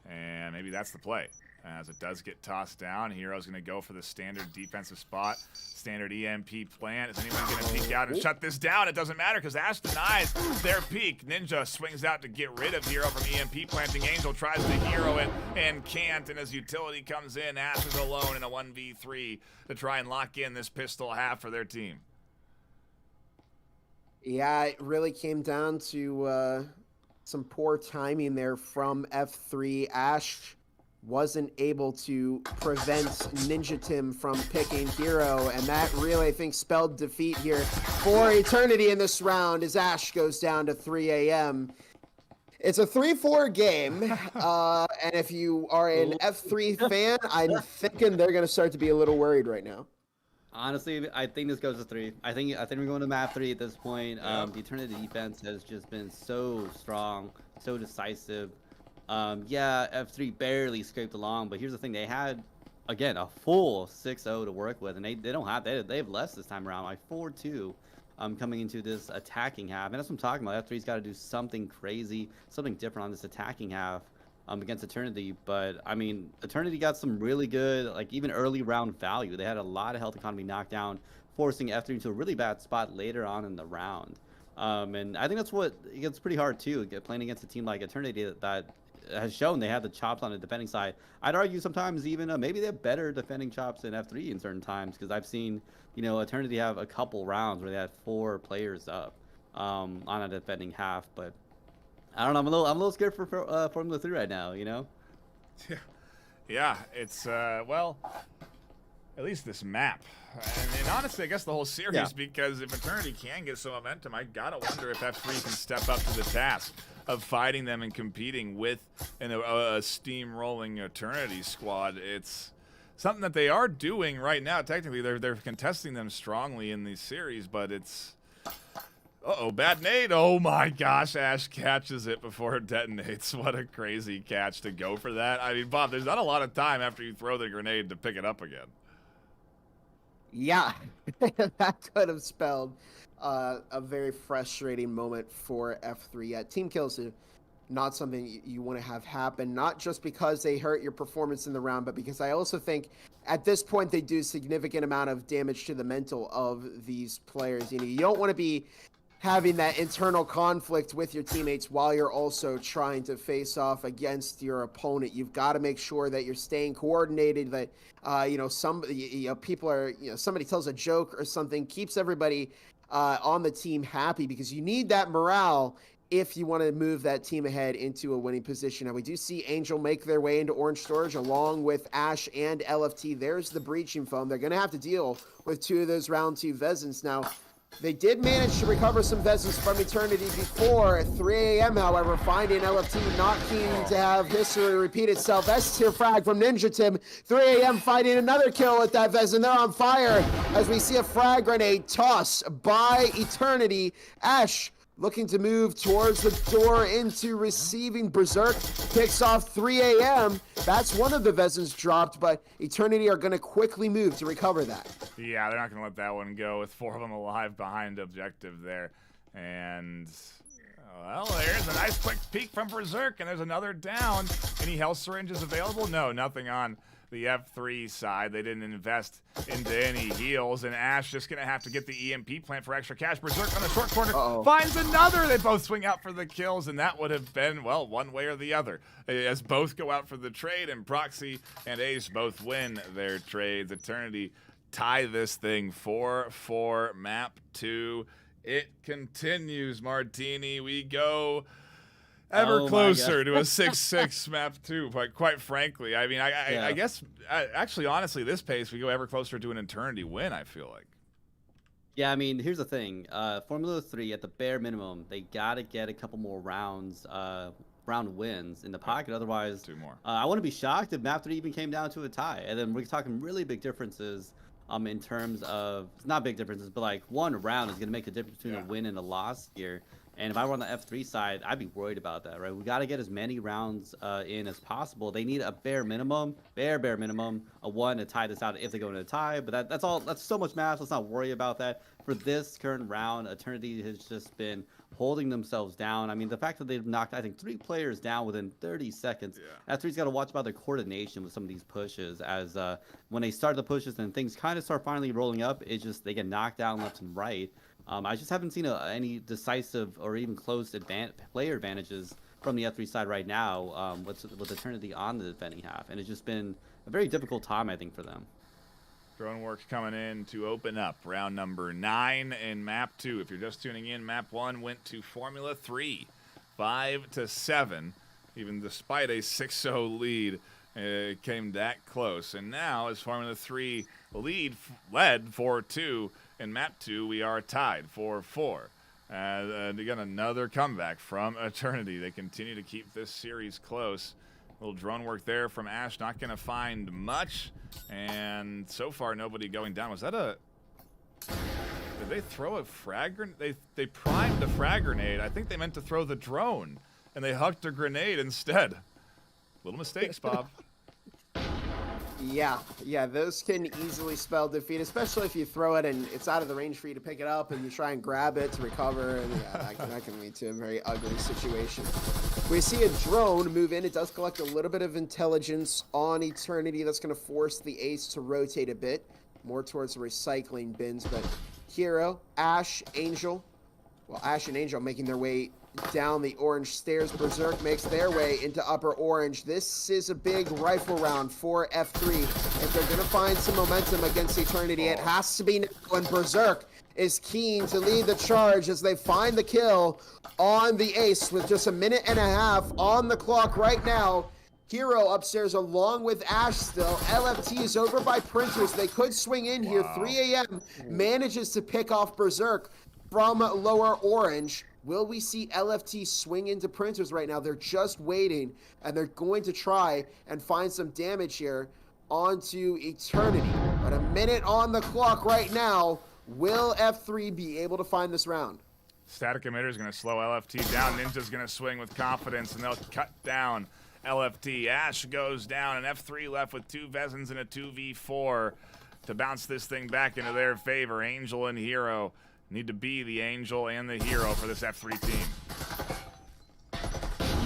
and maybe that's the play. As it does get tossed down, Hero's going to go for the standard defensive spot. Standard EMP plant. Is anyone going to peek out and shut this down? It doesn't matter because Ash denies their peek. Ninja swings out to get rid of Hero from EMP planting. Angel tries to Hero it and can't. And as utility comes in, Ash is alone in a 1v3 to try and lock in this pistol half for their team. Yeah, it really came down to some poor timing there from F3. Ash wasn't able to prevent Ninja Tim from picking Hero, and that really, I think, spelled defeat here for Eternity in this round as Ash goes down to 3 a.m. It's a 3-4 game, and if you are an F3 fan, I'm thinking they're going to start to be a little worried right now. Honestly, I think this goes to 3. I think we're going to map 3 at this point. The Eternity defense has just been so strong, so decisive. Yeah, F3 barely scraped along, but here's the thing: they had, again, a full 6-0 to work with, and they have less this time around, like 4-2, coming into this attacking half. And that's what I'm talking about. F3's got to do something crazy, something different on this attacking half, against Eternity. But I mean, Eternity got some really good, like even early round value. They had a lot of health economy knocked down, forcing F3 into a really bad spot later on in the round. And I think that's what it gets pretty hard too, playing against a team like Eternity that has shown they have the chops on the defending side. I'd argue sometimes even maybe they have better defending chops than F3 in certain times, because I've seen Eternity have a couple rounds where they had 4 players up on a defending half. But I don't know, I'm a little scared for Formula 3 right now. Yeah, it's well, at least this map. And honestly, I guess the whole series, because if Eternity can get some momentum, I gotta wonder if F3 can step up to the task of fighting them and competing with a steamrolling Eternity squad. It's something that they are doing right now. Technically, they're contesting them strongly in the series, but it's bad nade. Oh my gosh, Ash catches it before it detonates. What a crazy catch to go for that. I mean, Bob, there's not a lot of time after you throw the grenade to pick it up again. Yeah, that could have spelled a very frustrating moment for F3. Yeah, team kills are not something you want to have happen, not just because they hurt your performance in the round, but because I also think at this point, they do a significant amount of damage to the mental of these players. You know, you don't want to be having that internal conflict with your teammates while you're also trying to face off against your opponent. You've got to make sure that you're staying coordinated, that, people are, somebody tells a joke or something, keeps everybody on the team happy, because you need that morale if you want to move that team ahead into a winning position. Now, we do see Angel make their way into Orange Storage along with Ash and LFT. There's the breaching foam. They're going to have to deal with 2 of those round 2 Vezins. Now, they did manage to recover some Vezins from Eternity before. At 3 a.m., however, finding LFT not keen to have history repeat itself. S-tier frag from Ninja Tim. 3 a.m. finding another kill at that Vezin. They're on fire as we see a frag grenade toss by Eternity. Ash looking to move towards the door into receiving. Berserk picks off 3 a.m. That's one of the Vezins dropped, but Eternity are going to quickly move to recover that. Yeah, they're not going to let that one go with 4 of them alive behind objective there. And, well, there's a nice quick peek from Berserk, and there's another down. Any health syringes available? No, nothing on the F3 side. They didn't invest into any heals, and Ash just gonna have to get the EMP plant for extra cash. Berserk on the short corner finds another. They both swing out for the kills, and that would have been, well, one way or the other, as both go out for the trade, and Proxy and Ace both win their trades. Eternity tie this thing 4-4. Map 2. It continues, Martini. We go ever closer to a 6-6 map 2, but quite frankly, I mean, I guess, actually, honestly, this pace, we go ever closer to an Eternity win, I feel like. Yeah, I mean, here's the thing. Formula 3, at the bare minimum, they got to get a couple more round wins in the pocket. Otherwise, 2 more. I wouldn't be shocked if map 3 even came down to a tie. And then we're talking really big differences in terms of, not big differences, but like 1 round is going to make a difference between a win and a loss here. And if I were on the F3 side, I'd be worried about that, right? We got to get as many rounds in as possible. They need a bare minimum, bare minimum, a 1 to tie this out if they go into a tie. But that's all. That's so much math. Let's not worry about that. For this current round, Eternity has just been holding themselves down. I mean, the fact that they've knocked, I think, 3 players down within 30 seconds. F3's got to watch about their coordination with some of these pushes. As when they start the pushes and things kind of start finally rolling up, it's just they get knocked down left and right. I just haven't seen any decisive or even close player advantages from the F3 side right now with Eternity on the defending half. And it's just been a very difficult time, I think, for them. Drone work coming in to open up round number 9 in map 2. If you're just tuning in, map 1 went to Formula 3, 5-7. Even despite a 6-0 lead, it came that close. And now, as Formula 3 led 4-2, in map 2, we are tied 4-4. And again, another comeback from Eternity. They continue to keep this series close. A little drone work there from Ash, not going to find much. And so far, nobody going down. Was that a... Did they throw a frag grenade? They primed a frag grenade. I think they meant to throw the drone, and they hucked a grenade instead. Little mistakes, Bob. Yeah, those can easily spell defeat, especially if you throw it and it's out of the range for you to pick it up and you try and grab it to recover, and that can lead to a very ugly situation. We see a drone move in. It does collect a little bit of intelligence on Eternity. That's going to force the Ace to rotate a bit more towards the recycling bins, but Hero, Ash, Angel, Ash and Angel making their way down the orange stairs. Berserk makes their way into upper orange. This is a big rifle round for F3. If they're going to find some momentum against Eternity, it has to be now, and Berserk is keen to lead the charge as they find the kill on the Ace with just 1.5 minutes on the clock right now. Hero upstairs along with Ash still. LFT is over by Printers. They could swing in here. 3 a.m. manages to pick off Berserk from lower orange. Will we see LFT swing into Printers right now? They're just waiting, and they're going to try and find some damage here onto Eternity. But 1 minute on the clock right now. Will F3 be able to find this round? Static Emitter is going to slow LFT down. Ninja's going to swing with confidence, and they'll cut down LFT. Ash goes down, and F3 left with 2 Vezins and a 2v4 to bounce this thing back into their favor. Angel and Hero need to be the Angel and the Hero for this F3 team.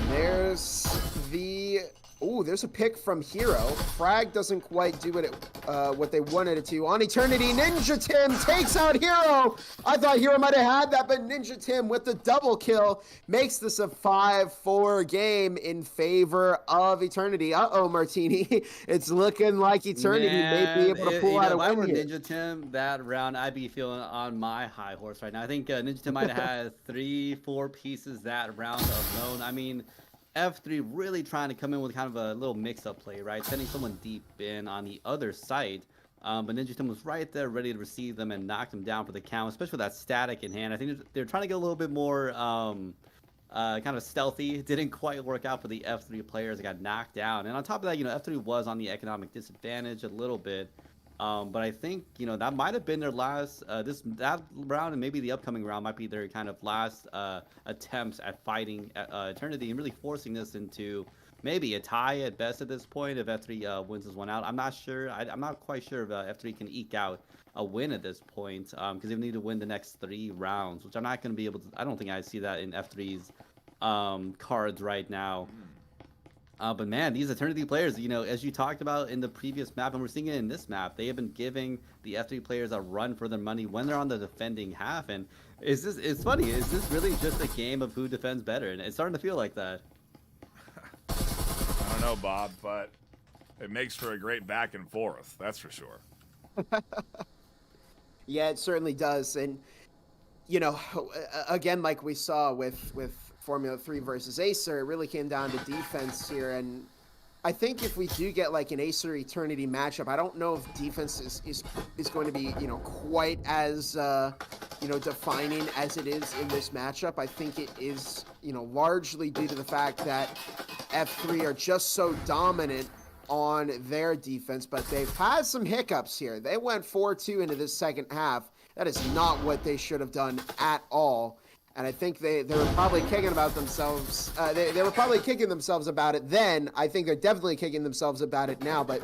There's the Ooh, there's a pick from Hero. Frag doesn't quite do what they wanted it to. On Eternity, Ninja Tim takes out Hero. I thought Hero might have had that, but Ninja Tim with the double kill makes this a 5-4 game in favor of Eternity. Uh-oh, Martini. It's looking like Eternity may be able to pull out a if I win were here. Ninja Tim that round, I'd be feeling on my high horse right now. I think Ninja Tim might have had 3-4 pieces that round alone. I mean, F3 really trying to come in with kind of a little mix-up play, right? Sending someone deep in on the other side. But Ninja Tim was right there ready to receive them and knock them down for the count, especially with that static in hand. I think they're trying to get a little bit more kind of stealthy. It didn't quite work out for the F3 players. They got knocked down. And on top of that, F3 was on the economic disadvantage a little bit. But I think, that might have been their last, that round and maybe the upcoming round might be their kind of last attempts at fighting Eternity and really forcing this into maybe a tie at best at this point if F3 wins this one out. I'm not sure. I'm not quite sure if F3 can eke out a win at this point because they need to win the next 3 rounds, which I'm not going to be able to. I don't think I see that in F3's cards right now. But man, these Eternity players, as you talked about in the previous map, and we're seeing it in this map, they have been giving the F3 players a run for their money when they're on the defending half. And it's funny, is this really just a game of who defends better? And it's starting to feel like that. I don't know, Bob, but it makes for a great back and forth. That's for sure. Yeah, it certainly does. And, again, like we saw with Formula 3 versus Acer, it really came down to defense here. And I think if we do get like an Acer Eternity matchup, I don't know if defense is going to be, quite as, defining as it is in this matchup. I think it is, largely due to the fact that F3 are just so dominant on their defense, but they've had some hiccups here. They went 4-2 into this second half. That is not what they should have done at all. And I think they were probably kicking about themselves. They were probably kicking themselves about it then. I think they're definitely kicking themselves about it now. But,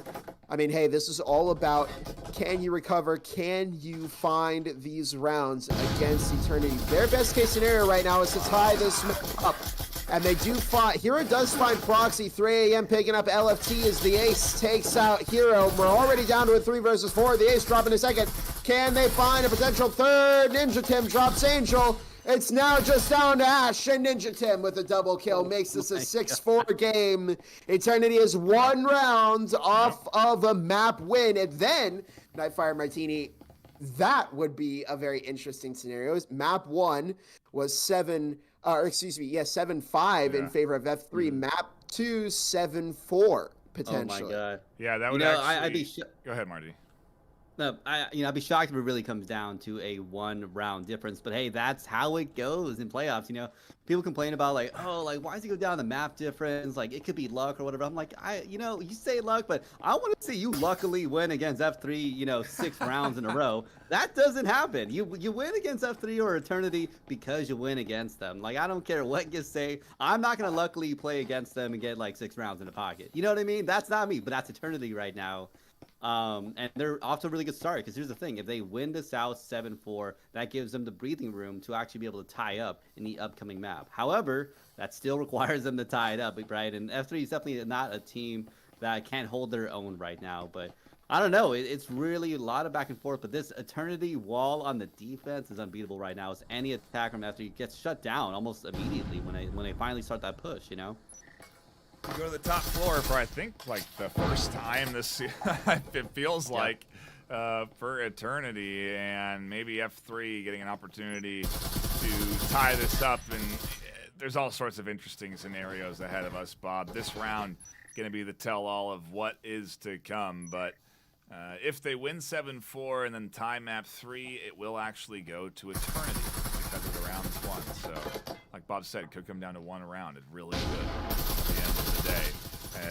I mean, hey, this is all about, can you recover? Can you find these rounds against Eternity? Their best case scenario right now is to tie this up. And they do find, Hero does find Proxy, 3 a.m. picking up LFT as the Ace takes out Hero. We're already down to a 3 versus 4. The Ace dropping a second. Can they find a potential third? Ninja Tim drops Angel. It's now just down to Ash, and Ninja Tim with a double kill makes this a 6-4 game. Eternity is 1 round off of a map win, and then Nightfire Martini, that would be a very interesting scenario. Map 1 was 7-5 in favor of F3. Map 2, 7-4 potentially. Oh my god. Yeah, that would actually. I'd be Go ahead, Marty. No, I'd be shocked if it really comes down to a 1-round difference. But hey, that's how it goes in playoffs. People complain about why does it go down the map difference? Like it could be luck or whatever. I'm like, you say luck, but I want to see you luckily win against F3, 6 rounds in a row. That doesn't happen. You win against F3 or Eternity because you win against them. Like I don't care what you say. I'm not gonna luckily play against them and get like 6 rounds in the pocket. You know what I mean? That's not me, but that's Eternity right now. And they're off to a really good start because here's the thing. If they win this out 7-4, that gives them the breathing room to actually be able to tie up in the upcoming map. However, that still requires them to tie it up, right? And F3 is definitely not a team that can't hold their own right now. But I don't know. It's really a lot of back and forth. But this Eternity wall on the defense is unbeatable right now. As any attack from F3 gets shut down almost immediately when they finally start that push, We go to the top floor for, I think, like the first time this it feels like for Eternity, and maybe F3 getting an opportunity to tie this up. And there's all sorts of interesting scenarios ahead of us, Bob. This round going to be the tell-all of what is to come. But if they win 7-4 and then tie map 3, it will actually go to Eternity because of the rounds won. So, like Bob said, it could come down to 1 round. It really could. Day.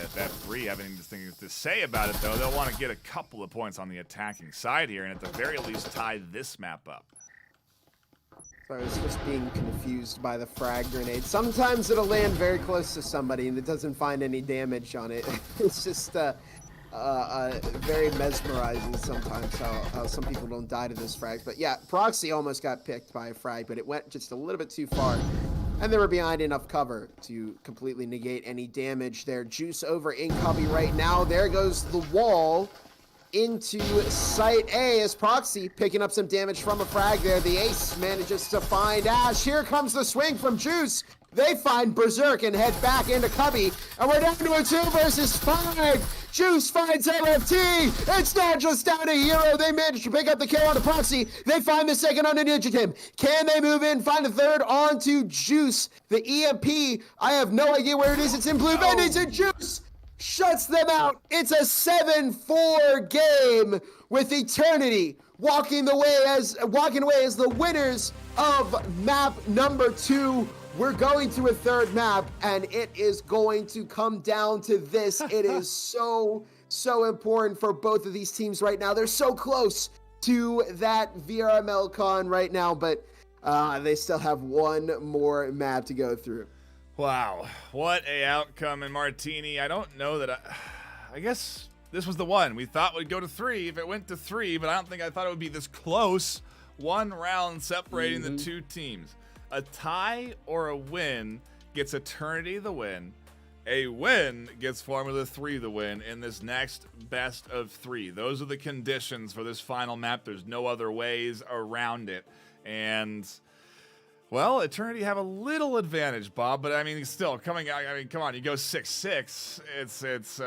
If F3 have anything to say about it, though, they'll want to get a couple of points on the attacking side here, and at the very least tie this map up. So I was just being confused by the frag grenade. Sometimes it'll land very close to somebody, and it doesn't find any damage on it. It's just very mesmerizing sometimes how some people don't die to this frag. But yeah, Proxy almost got picked by a frag, but it went just a little bit too far. and they were behind enough cover to completely negate any damage there. Juice over in Cubby right now. There goes the wall into Site A as Proxy picking up some damage from a frag there. The ace manages to find Ash. Here comes the swing from Juice. They find Berserk and head back into Cubby, and we're down to a 2 versus 5. Juice finds LFT. It's not just down to Hero. They managed to pick up the kill on the Proxy. They find the second on the Ninja Tim. Can they move in? Find the third onto Juice. The EMP, I have no idea where it is. It's in blue. Bandits and Juice shuts them out. It's a 7-4 game with Eternity walking away as the winners of map number 2. We're going to a third map, and it is going to come down to this. It is so important for both of these teams right now. They're so close to that VRML con right now, but they still have one more map to go through. Wow, what a outcome. And Martini, I don't know that I guess this was the one. We thought we'd go to 3 if it went to 3, but I don't think I thought it would be this close. One round separating the two teams. A tie or a win gets Eternity the win. A win gets Formula 3 the win in this next best of 3. Those are the conditions for this final map. There's no other ways around it. And, well, Eternity have a little advantage, Bob, but I mean, still, come on, you go 6-6. It's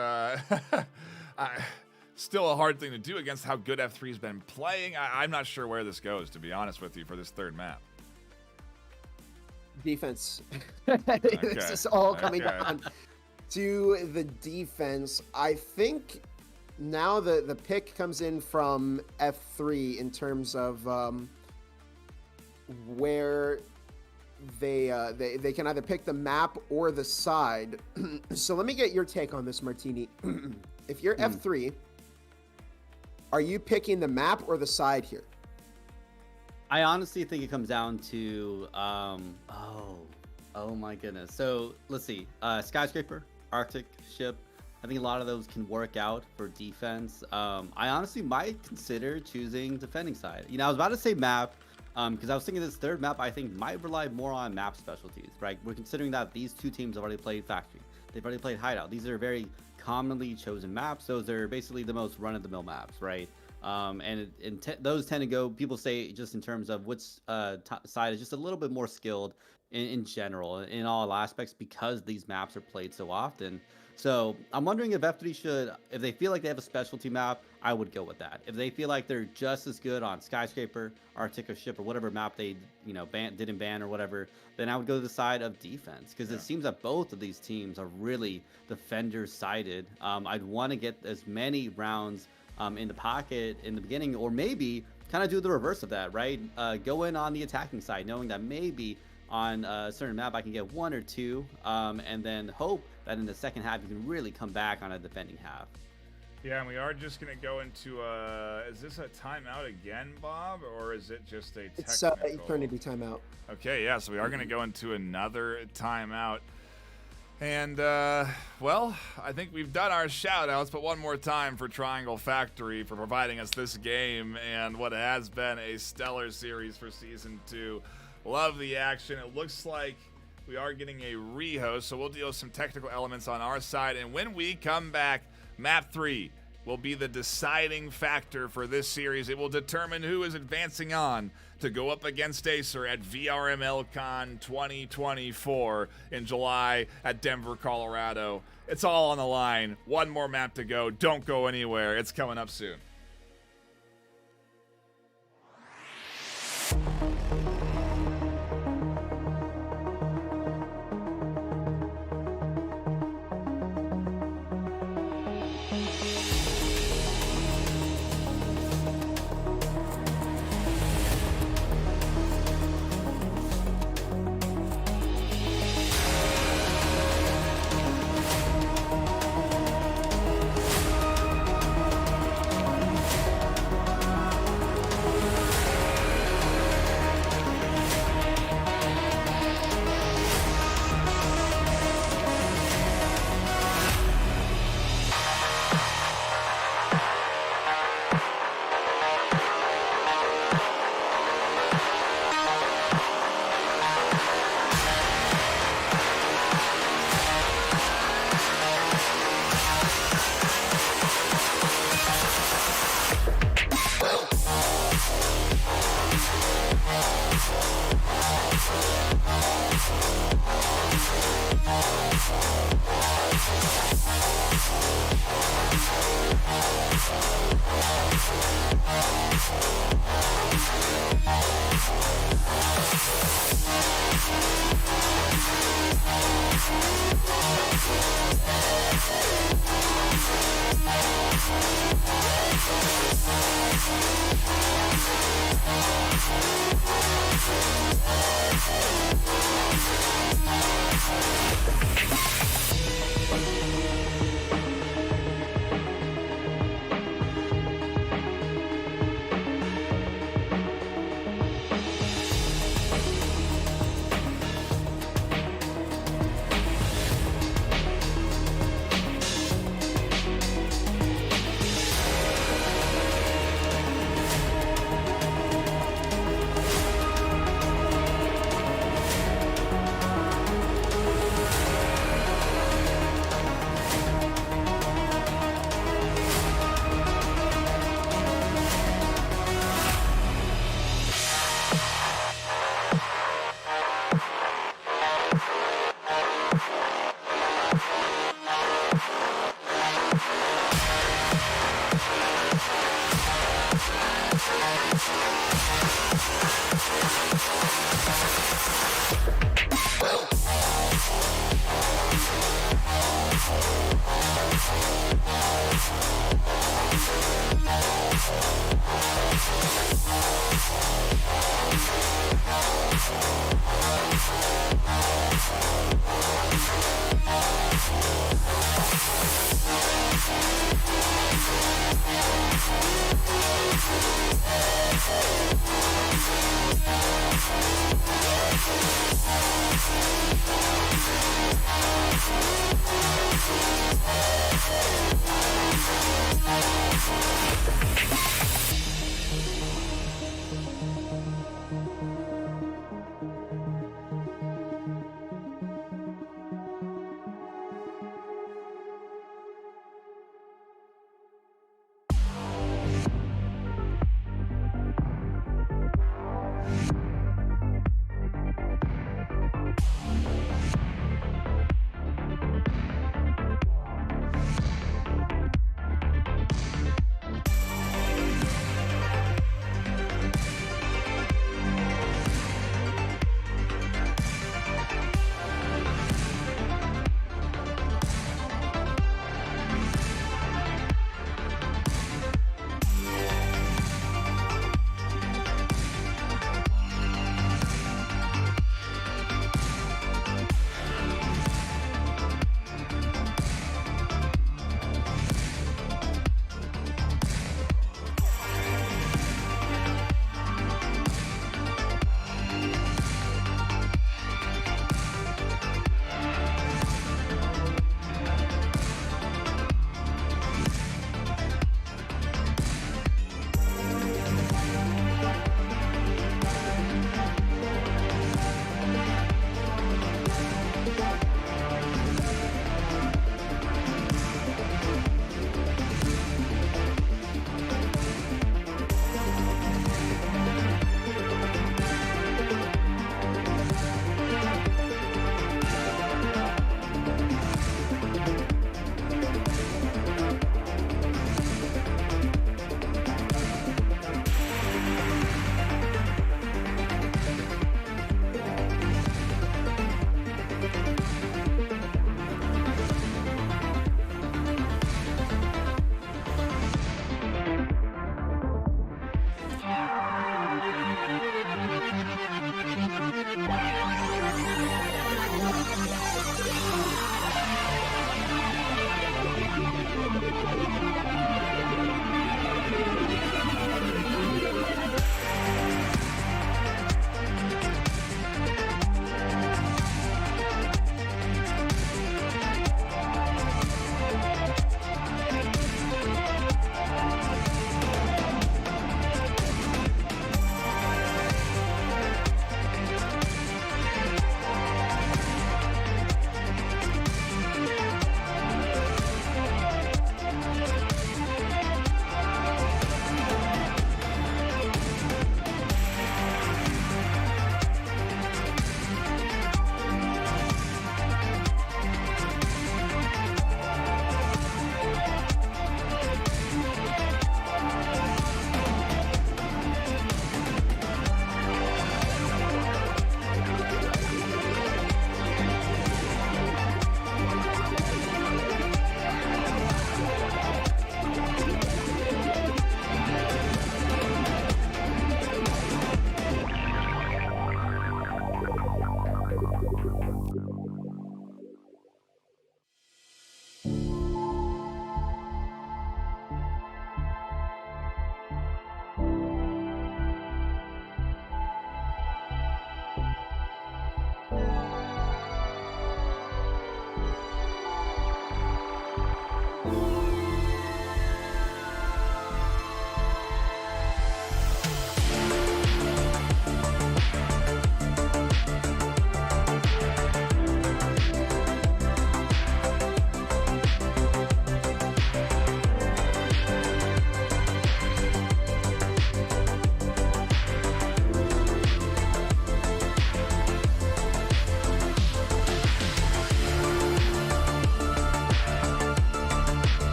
still a hard thing to do against how good F3's been playing. I'm not sure where this goes, to be honest with you, for this third map. Defense. This is all coming down to the defense. I think now the pick comes in from F3 in terms of where they can either pick the map or the side. So let me get your take on this, Martini. If you're F3, are you picking the map or the side here? I honestly think it comes down to, oh my goodness. So let's see, Skyscraper, Arctic Ship. I think a lot of those can work out for defense. I honestly might consider choosing defending side. You know, I was about to say map, because I was thinking this third map I think might rely more on map specialties, right? We're considering that these two teams have already played Factory. They've already played Hideout. These are very commonly chosen maps. Those are basically the most run-of-the-mill maps, right? Those tend to go, people say, just in terms of which side is just a little bit more skilled in general, in all aspects, because these maps are played so often. So I'm wondering if F3 should, if they feel like they have a specialty map, I would go with that. If they feel like they're just as good on Skyscraper, Arctic or Ship, or whatever map they, didn't ban or whatever, then I would go to the side of defense, because it seems that both of these teams are really defender-sided. I'd want to get as many rounds in the pocket in the beginning, or maybe kind of do the reverse of that, right? Go in on the attacking side, knowing that maybe on a certain map I can get 1 or 2, and then hope that in the second half you can really come back on a defending half. Yeah, and we are just going to go into is this a timeout again, Bob, or is it just a technical? It's Eternity timeout. Okay, yeah, so we are going to go into another timeout. And, well, I think we've done our shout-outs, but one more time for Triangle Factory for providing us this game and what has been a stellar series for Season 2. Love the action. It looks like we are getting a rehost, so we'll deal with some technical elements on our side. And when we come back, Map 3 will be the deciding factor for this series. It will determine who is advancing on to go up against Acer at VRML Con 2024 in July at Denver, Colorado. It's all on the line. One more map to go. Don't go anywhere. It's coming up soon.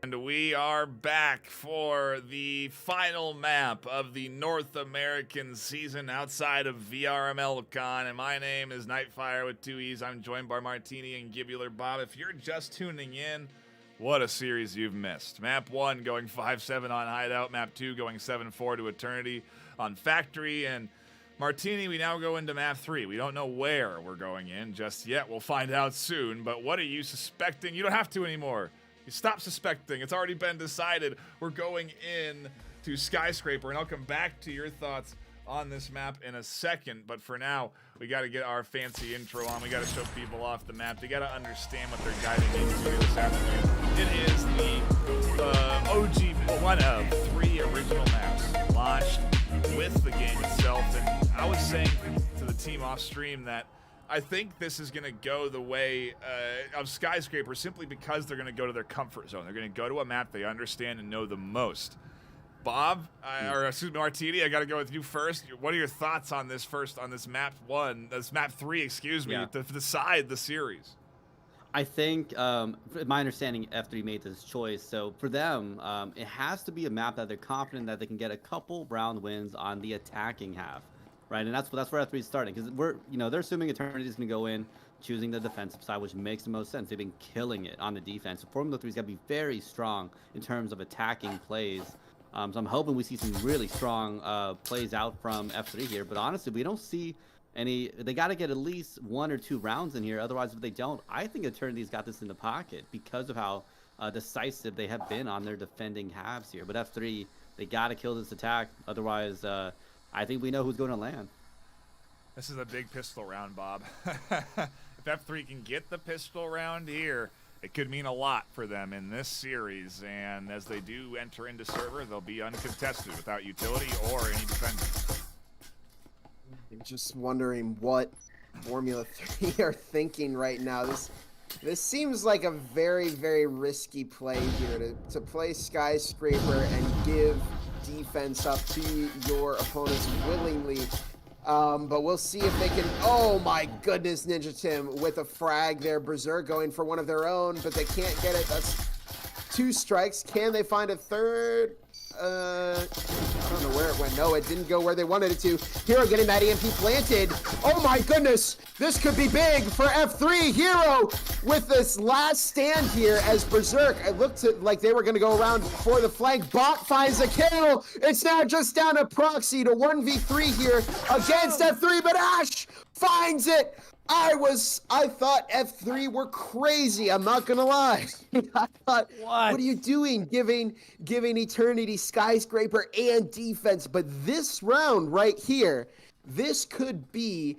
And we are back for the final map of the North American season outside of VRML Con. And my name is Nightfire with 2 E's. I'm joined by Martini and Gibular Bob. If you're just tuning in, what a series you've missed. Map 1 going 5-7 on Hideout. Map 2 going 7-4 to Eternity on Factory. And Martini, we now go into Map 3. We don't know where we're going in just yet. We'll find out soon. But what are you suspecting? You don't have to anymore. You stop suspecting. It's already been decided. We're going in to Skyscraper, and I'll come back to your thoughts on this map in a second. But for now, we got to get our fancy intro on. We got to show people off the map. They got to understand what they're diving into this afternoon. It is the OG, one of 3 original maps launched with the game itself. And I was saying to the team off stream that I think this is going to go the way of Skyscraper simply because they're going to go to their comfort zone. They're going to go to a map they understand and know the most. Bob, or excuse me, Martini, I got to go with you first. What are your thoughts on this map 3, excuse me, to decide the series? I think, my understanding, F3 made this choice. So for them, it has to be a map that they're confident that they can get a couple round wins on the attacking half. Right, and that's where F3 is starting, because they're assuming Eternity is going to go in, choosing the defensive side, which makes the most sense. They've been killing it on the defense. So Formula 3's got to be very strong in terms of attacking plays. So I'm hoping we see some really strong plays out from F3 here. But honestly, we don't see any. They got to get at least 1 or 2 rounds in here. Otherwise, if they don't, I think Eternity's got this in the pocket because of how decisive they have been on their defending halves here. But F3, they got to kill this attack. Otherwise, I think we know who's going to land. This is a big pistol round, Bob. If F3 can get the pistol round here, it could mean a lot for them in this series. And as they do enter into server, they'll be uncontested without utility or any defenders. I'm just wondering what Formula 3 are thinking right now. This seems like a very, very risky play here to play Skyscraper and give defense up to your opponents willingly, but we'll see if they can. Oh my goodness, Ninja Tim with a frag there. Berserk going for one of their own, but they can't get it. That's 2 strikes. Can they find a third? I don't know where it went. No, it didn't go where they wanted it to. Hero getting that EMP planted. Oh my goodness, this could be big for F3. Hero with this last stand here as Berserk. It looked like they were going to go around for the flank. Bot finds a kill. It's now just down to Proxy to 1v3 here against F3, but Ash finds it. I thought F3 were crazy. I'm not gonna lie. I thought, what are you doing, giving Eternity Skyscraper and defense? But this round right here, this could be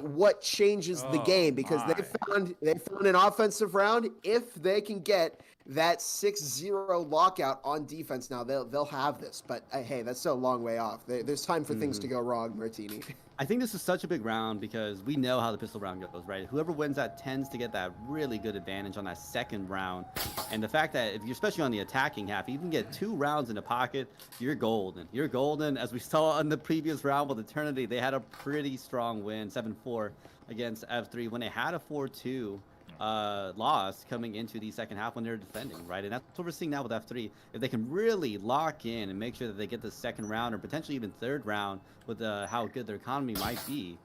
what changes the game, because they found an offensive round. If they can get that 6-0 lockout on defense, now they'll have this. But hey, that's still a long way off. There's time for things to go wrong, Martini. I think this is such a big round because we know how the pistol round goes, right? Whoever wins that tends to get that really good advantage on that second round. And the fact that if you're especially on the attacking half, you can get 2 rounds in the pocket, you're golden. You're golden. As we saw in the previous round with Eternity, they had a pretty strong win, 7-4 against F3 when they had a 4-2 loss coming into the second half when they're defending, right? And that's what we're seeing now with F3. If they can really lock in and make sure that they get the second round or potentially even third round with how good their economy might be,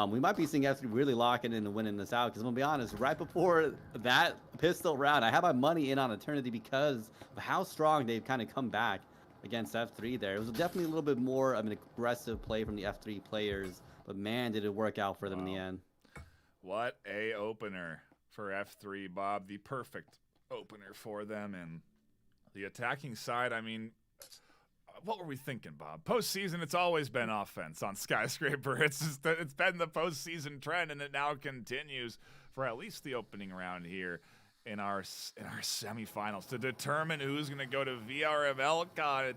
we might be seeing F3 really locking in and winning this out. Because I'm gonna be honest, right before that pistol round, I had my money in on Eternity because of how strong they've kind of come back against F3 there. It was definitely a little bit more of an aggressive play from the F3 players, but man, did it work out for them in the end. What a opener for F3, Bob. The perfect opener for them. And the attacking side, I mean, what were we thinking, Bob? Postseason, it's always been offense on Skyscraper. It's been the postseason trend, and it now continues for at least the opening round here in our semifinals to determine who's going to go to VRML. God,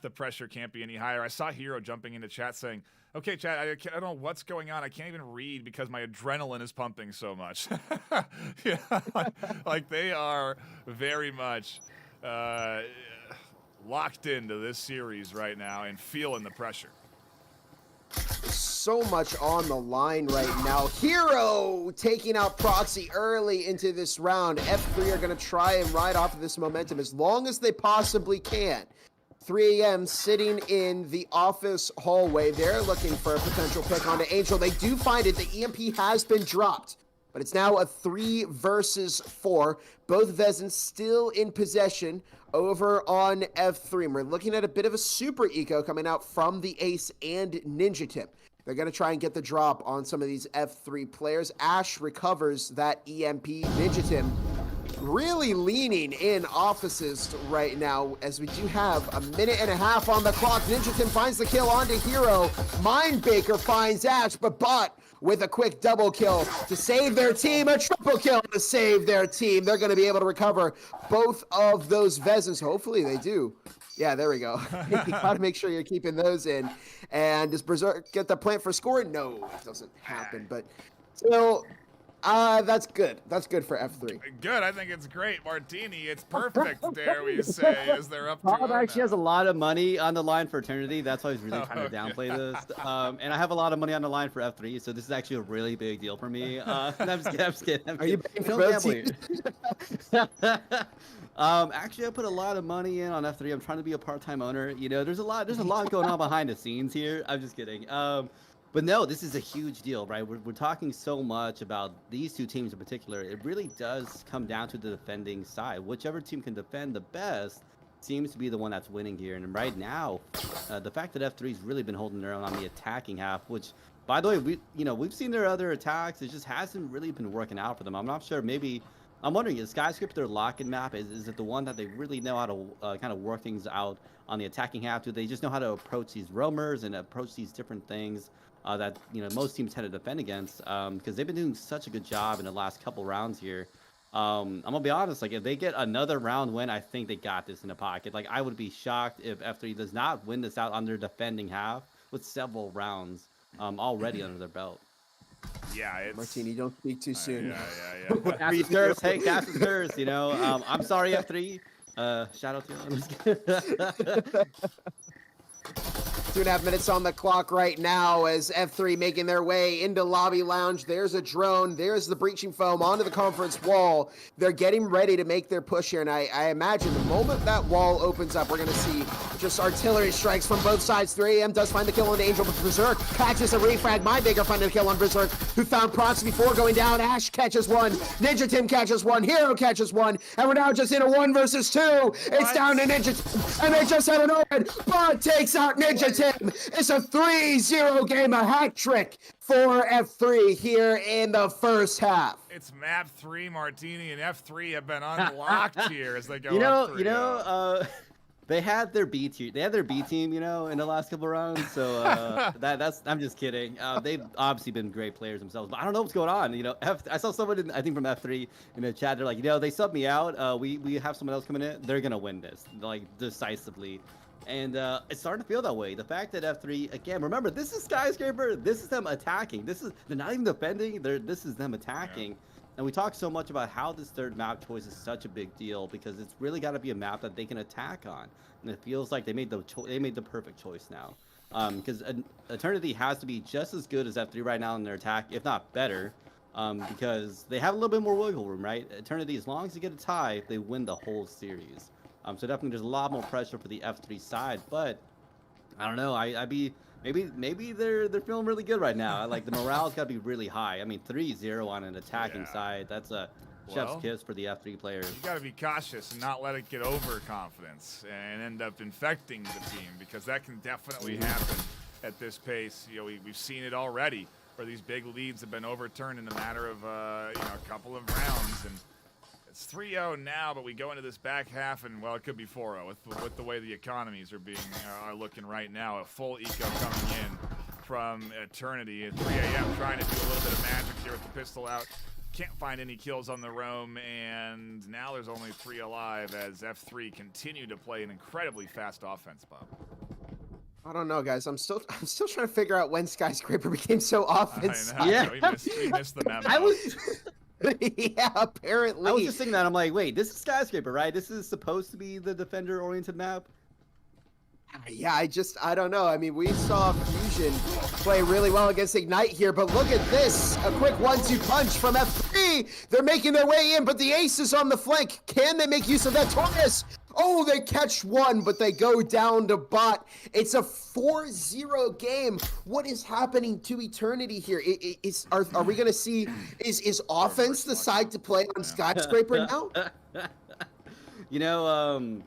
the pressure can't be any higher. I saw Hero jumping into chat saying, okay, chat, I don't know what's going on. I can't even read because my adrenaline is pumping so much. Yeah, like they are very much locked into this series right now and feeling the pressure. so much on the line right now. Hero taking out Proxy early into this round. F3 are going to try and ride off of this momentum as long as they possibly can. 3 a.m. sitting in the office hallway. They're looking for a potential pick onto Angel. They do find it. The EMP has been dropped, but it's now a 3 versus 4. Both Vezins still in possession over on F3. And we're looking at a bit of a super eco coming out from the Ace and Ninja Tip. They're going to try and get the drop on some of these F3 players. Ash recovers that EMP. Ninja Tip really leaning in offices right now as we do have a minute and a half on the clock. Ninja Tim finds the kill onto Hero. Mindbaker finds Ash, but Bot with a quick double kill to save their team, a triple kill to save their team. They're going to be able to recover both of those Vezins. Hopefully they do. Yeah, there we go. You got to make sure you're keeping those in. And does Berserk get the plant for score? No, it doesn't happen. But still, that's good. That's good for F3. Good. I think it's great. Martini, it's perfect, dare we say, as they're up 2-0 Bob actually now. has a lot of money on the line for Eternity. That's why he's really trying to downplay this. And I have a lot of money on the line for F3, so this is actually a really big deal for me. I'm just kidding. Are you betting for both teams? Actually, I put a lot of money in on F3. I'm trying to be a part-time owner. You know, there's a lot going on behind the scenes here. I'm just kidding. But no, this is a huge deal, right? We're talking so much about these two teams in particular. It really does come down to the defending side. Whichever team can defend the best seems to be the one that's winning here. And right now, the fact that F3's really been holding their own on the attacking half, which, by the way, we've seen their other attacks. It just hasn't really been working out for them. I'm not sure. Maybe I'm wondering, is Skyscraper their lock-in map? Is it the one that they really know how to kind of work things out on the attacking half? Do they just know how to approach these roamers and approach these different things that most teams tend to defend against? Because they've been doing such a good job in the last couple rounds here. I'm gonna be honest, like if they get another round win, I think they got this in the pocket. Like I would be shocked if F3 does not win this out on their defending half with several rounds already under their belt. Yeah, it's... Martini, don't speak too soon. Yeah. Cass is hers. Hey, Cass is hers. I'm sorry, F3. Shout out to you. 2.5 minutes on the clock right now as F3 making their way into Lobby Lounge. There's a drone. There's the breaching foam onto the conference wall. They're getting ready to make their push here, and I imagine the moment that wall opens up, we're going to see just artillery strikes from both sides. 3 a.m. does find the kill on Angel, but Berserk catches a refrag. Mindbaker finding a kill on Berserk, who found Proxy before going down. Ash catches one. Ninja Tim catches one. Hero catches one. And we're now just in a 1 versus 2. It's down to Ninja Tim, and they just had an open. Bud takes out Ninja Tim. It's a 3-0 game, a hat trick for F3 here in the first half. It's map 3, Martini, and F3 have been unlocked here as they go they had their B team. They had their B team, in the last couple rounds. So that's. I'm just kidding. They've obviously been great players themselves, but I don't know what's going on. I saw someone I think from F3 in the chat. They're like, they subbed me out. We have someone else coming in. They're gonna win this like decisively. And it's starting to feel that way. The fact that F3, again, remember, this is Skyscraper. This is them attacking. They're not even defending. This is them attacking. Yeah. And we talk so much about how this third map choice is such a big deal because it's really got to be a map that they can attack on. And it feels like they made the perfect choice now. Because Eternity has to be just as good as F3 right now in their attack, if not better. Because they have a little bit more wiggle room, right? Eternity, as long as they get a tie, they win the whole series. So definitely there's a lot more pressure for the F3 side, but I don't know. Maybe they're feeling really good right now. Like the morale's got to be really high. I mean, 3-0 on an attacking side. That's a chef's kiss for the F3 players. You got to be cautious and not let it get overconfidence and end up infecting the team because that can definitely happen at this pace. We've seen it already where these big leads have been overturned in a matter of a couple of rounds and. It's 3-0 now, but we go into this back half, and it could be 4-0 with the way the economies are looking right now. A full eco coming in from Eternity at 3 a.m. trying to do a little bit of magic here with the pistol out. Can't find any kills on the roam, and now there's only 3 alive as F3 continue to play an incredibly fast offense, Bob. I don't know, guys. I'm still trying to figure out when Skyscraper became so offensive. Yeah, we missed the memo. Yeah, apparently. I was just thinking that. I'm like, wait, this is Skyscraper, right? This is supposed to be the defender-oriented map. Yeah, I don't know. I mean, we saw Fusion play really well against Ignite here, but look at this. A quick 1-2 punch from F3. They're making their way in, but the ace is on the flank. Can they make use of that? Taurus. Oh, they catch one, but they go down to bot. It's a 4-0 game. What is happening to Eternity here? Are we going to see, is offense the side to play on Skyscraper now? You know,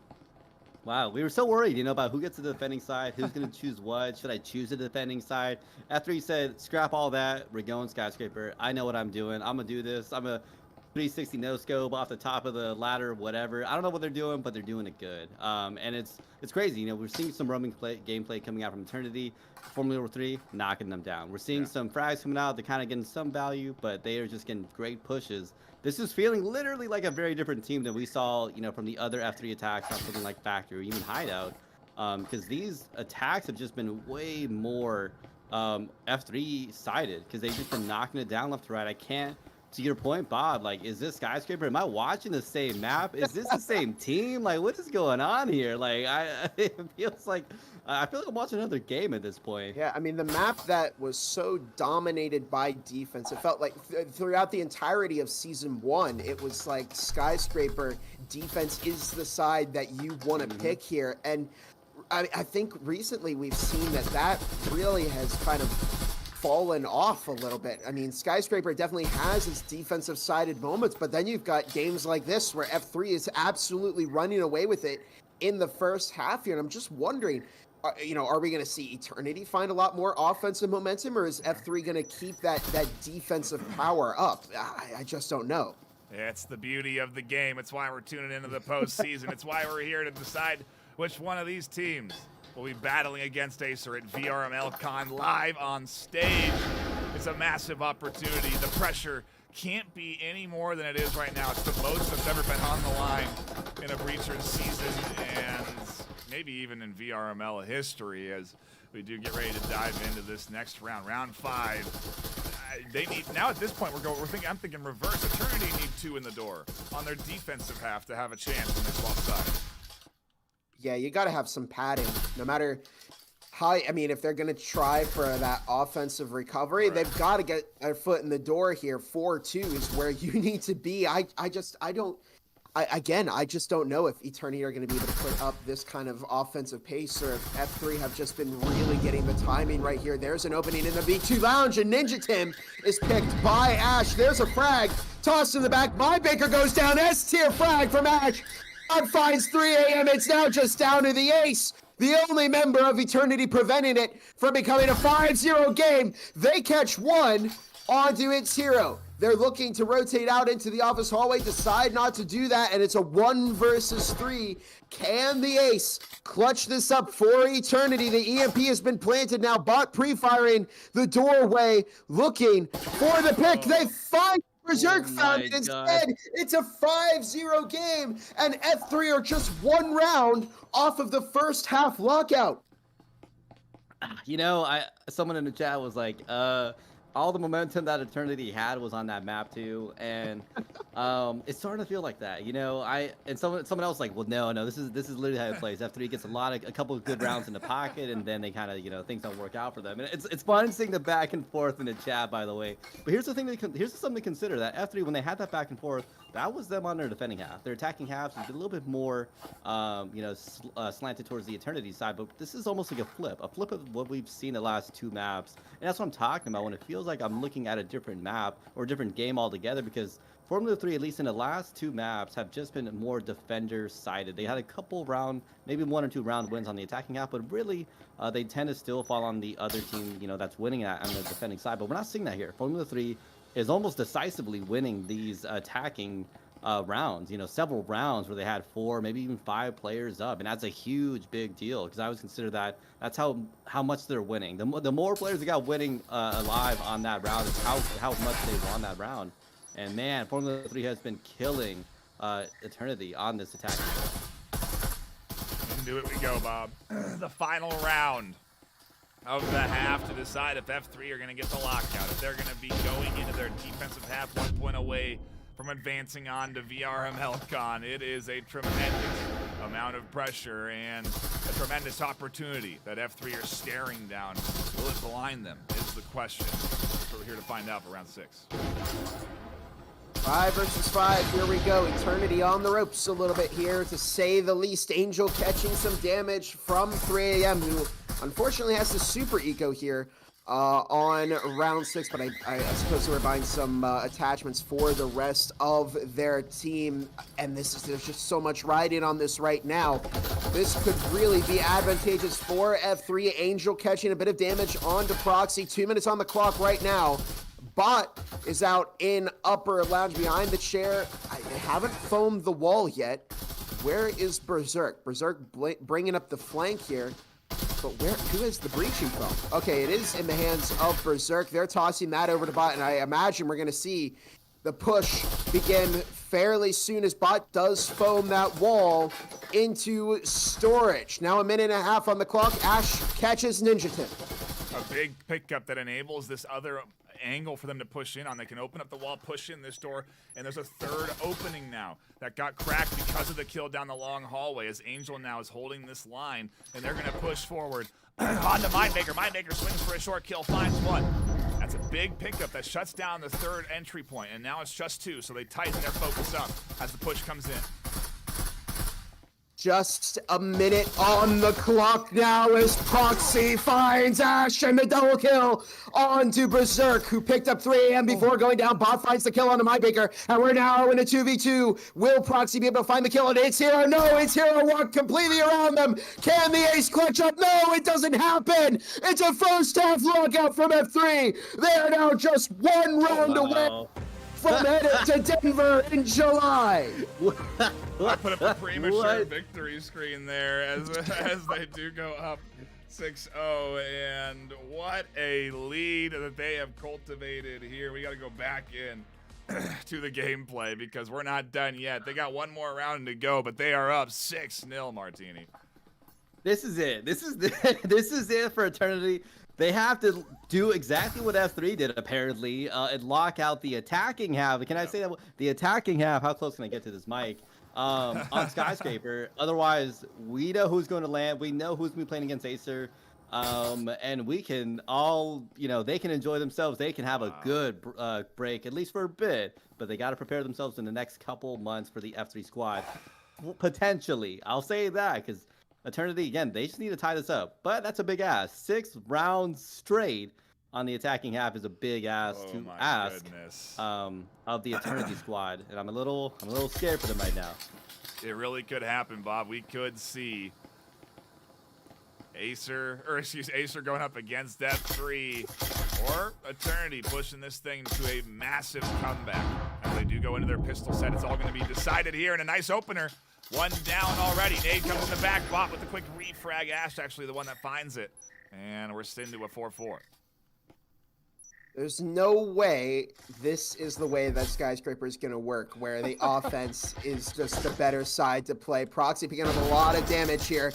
wow, we were so worried, about who gets to the defending side, who's going to choose what. Should I choose the defending side? After he said, scrap all that, we're going Skyscraper. I know what I'm doing. I'm going to do this. I'm a 360 no-scope off the top of the ladder, whatever. I don't know what they're doing, but they're doing it good. And it's crazy. We're seeing some roaming gameplay coming out from Eternity. Formula 3, knocking them down. We're seeing some frags coming out. They're kind of getting some value, but they are just getting great pushes. This is feeling literally like a very different team than we saw, from the other F3 attacks on something like Factory or even Hideout. Because these attacks have just been way more F3 sided because they've just been knocking it down left to right. I can't. To your point, Bob, is this Skyscraper? Am I watching the same map? Is this the same team? What is going on here? It feels like I feel like I'm watching another game at this point. Yeah, I mean, the map that was so dominated by defense, it felt like throughout the entirety of Season 1, it was like Skyscraper defense is the side that you want to pick here. And I think recently we've seen that really has kind of fallen off a little bit. I mean, Skyscraper definitely has its defensive sided moments, but then you've got games like this where F3 is absolutely running away with it in the first half here. And I'm just wondering, are we going to see Eternity find a lot more offensive momentum, or is F3 going to keep that defensive power up? I just don't know. It's the beauty of the game. It's why we're tuning into the postseason. It's why we're here to decide which one of these teams will be battling against Acer at VRML Con live on stage. It's a massive opportunity. The pressure can't be any more than it is right now. It's the most that's ever been on the line in a Breachers season, and maybe even in VRML history, as we do get ready to dive into this next round. Round 5. They need, now at this point, I'm thinking reverse. Eternity need 2 in the door on their defensive half to have a chance when they swap sides. Yeah, you got to have some padding, no matter how. I mean, if they're going to try for that offensive recovery, they've got to get their foot in the door here. 4-2 is where you need to be. I just don't know if Eternity are going to be able to put up this kind of offensive pace, or if F3 have just been really getting the timing right here. There's an opening in the V2 lounge, and Ninja Tim is picked by Ash. There's a frag tossed in the back. My Baker goes down. S-tier frag from Ash. Finds 3 a.m. It's now just down to the ace. The only member of Eternity preventing it from becoming a 5-0 game. They catch one onto its hero. They're looking to rotate out into the office hallway, decide not to do that, and it's a 1 versus 3. Can the ace clutch this up for Eternity? The EMP has been planted now. Bot pre-firing the doorway, looking for the pick. They find Berserk found it instead. It's a 5-0 game, and F3 are just 1 round off of the first half lockout. Someone in the chat was like, all the momentum that Eternity had was on that map too, and it's starting to feel like that, and someone else was like, well, no, this is literally how it plays. F3 gets a couple of good rounds in the pocket, and then they kind of, things don't work out for them. And it's fun seeing the back and forth in the chat, by the way. But here's something to consider: that F3, when they had that back and forth, that was them on their defending half. Their attacking halves is a little bit more, slanted towards the Eternity side. But this is almost like a flip of what we've seen the last 2 maps, and that's what I'm talking about when it feels like I'm looking at a different map or a different game altogether, because Formula 3, at least in the last 2 maps, have just been more defender-sided. They had a couple round, maybe 1 or 2 round wins on the attacking half, but really, they tend to still fall on the other team, that's winning on the defending side. But we're not seeing that here. Formula 3 is almost decisively winning these attacking rounds, several rounds where they had 4, maybe even 5 players up, and that's a huge, big deal, because I always consider that's how much they're winning. The more players they got winning alive on that round is how much they won that round. And man, Formula 3 has been killing Eternity on this attack. Into it we go, Bob. The final round of the half to decide if F3 are going to get the lockout, if they're going to be going into their defensive half 1 point away from advancing on to VRML Con. It is a tremendous amount of pressure and a tremendous opportunity that F3 are staring down. Will it blind them is the question. So we're here to find out for round 6. 5 versus 5, here we go. Eternity on the ropes a little bit here, to say the least. Angel catching some damage from 3AM, who unfortunately has the super eco here on round 6, but I suppose they were buying some attachments for the rest of their team, and there's just so much riding on this right now. This could really be advantageous for F3. Angel catching a bit of damage onto Proxy. 2 minutes on the clock right now. Bot is out in upper lounge behind the chair. They haven't foamed the wall yet. Where is Berserk? Berserk bringing up the flank here. But who is the breaching from? Okay, it is in the hands of Berserk. They're tossing that over to Bot, and I imagine we're going to see the push begin fairly soon as Bot does foam that wall into storage. Now a minute and a half on the clock. Ash catches Ninja Tim. A big pickup that enables this other angle for them to push in on. They can open up the wall, push in this door, and there's a third opening now that got cracked because of the kill down the long hallway, as Angel now is holding this line, and they're going to push forward on to Mindmaker. Mindmaker swings for a short kill, finds one. That's a big pickup that shuts down the third entry point, and now it's just 2, so they tighten their focus up as the push comes in. Just a minute on the clock now as Proxy finds Ash and the double kill onto Berserk, who picked up 3AM before going down. Bot finds the kill onto Mybaker, and we're now in a 2v2. Will Proxy be able to find the kill? And it's Hero. No, it's Hero walked completely around them. Can the ace clutch up? No, it doesn't happen. It's a first half lockout from F3. They are now just 1 round away from headed to Denver in July. I put up a premature victory screen there as they do go up 6-0, and what a lead that they have cultivated here. We got to go back in to the gameplay because we're not done yet. They got one more round to go, but they are up 6-0, Martini. This is it. This is it for Eternity. They have to do exactly what F3 did, apparently, and lock out the attacking half. Can I say that? The attacking half, how close can I get to this mic? On Skyscraper. Otherwise, we know who's going to land. We know who's going to be playing against Acer. And we can all, they can enjoy themselves. They can have a good break, at least for a bit. But they got to prepare themselves in the next couple months for the F3 squad. Potentially. I'll say that, because Eternity, again, they just need to tie this up. But that's a big ask. 6 rounds straight on the attacking half is a big ask of the Eternity squad. And I'm a little scared for them right now. It really could happen, Bob. We could see Acer going up against F3 or Eternity pushing this thing to a massive comeback. As they do go into their pistol set, it's all going to be decided here, and a nice opener. 1 down already. Nade comes in the back. Bot with a quick refrag. Ash actually the one that finds it. And we're still into a 4-4. There's no way this is the way that Skyscraper is going to work, where the offense is just the better side to play. Proxy picking up a lot of damage here.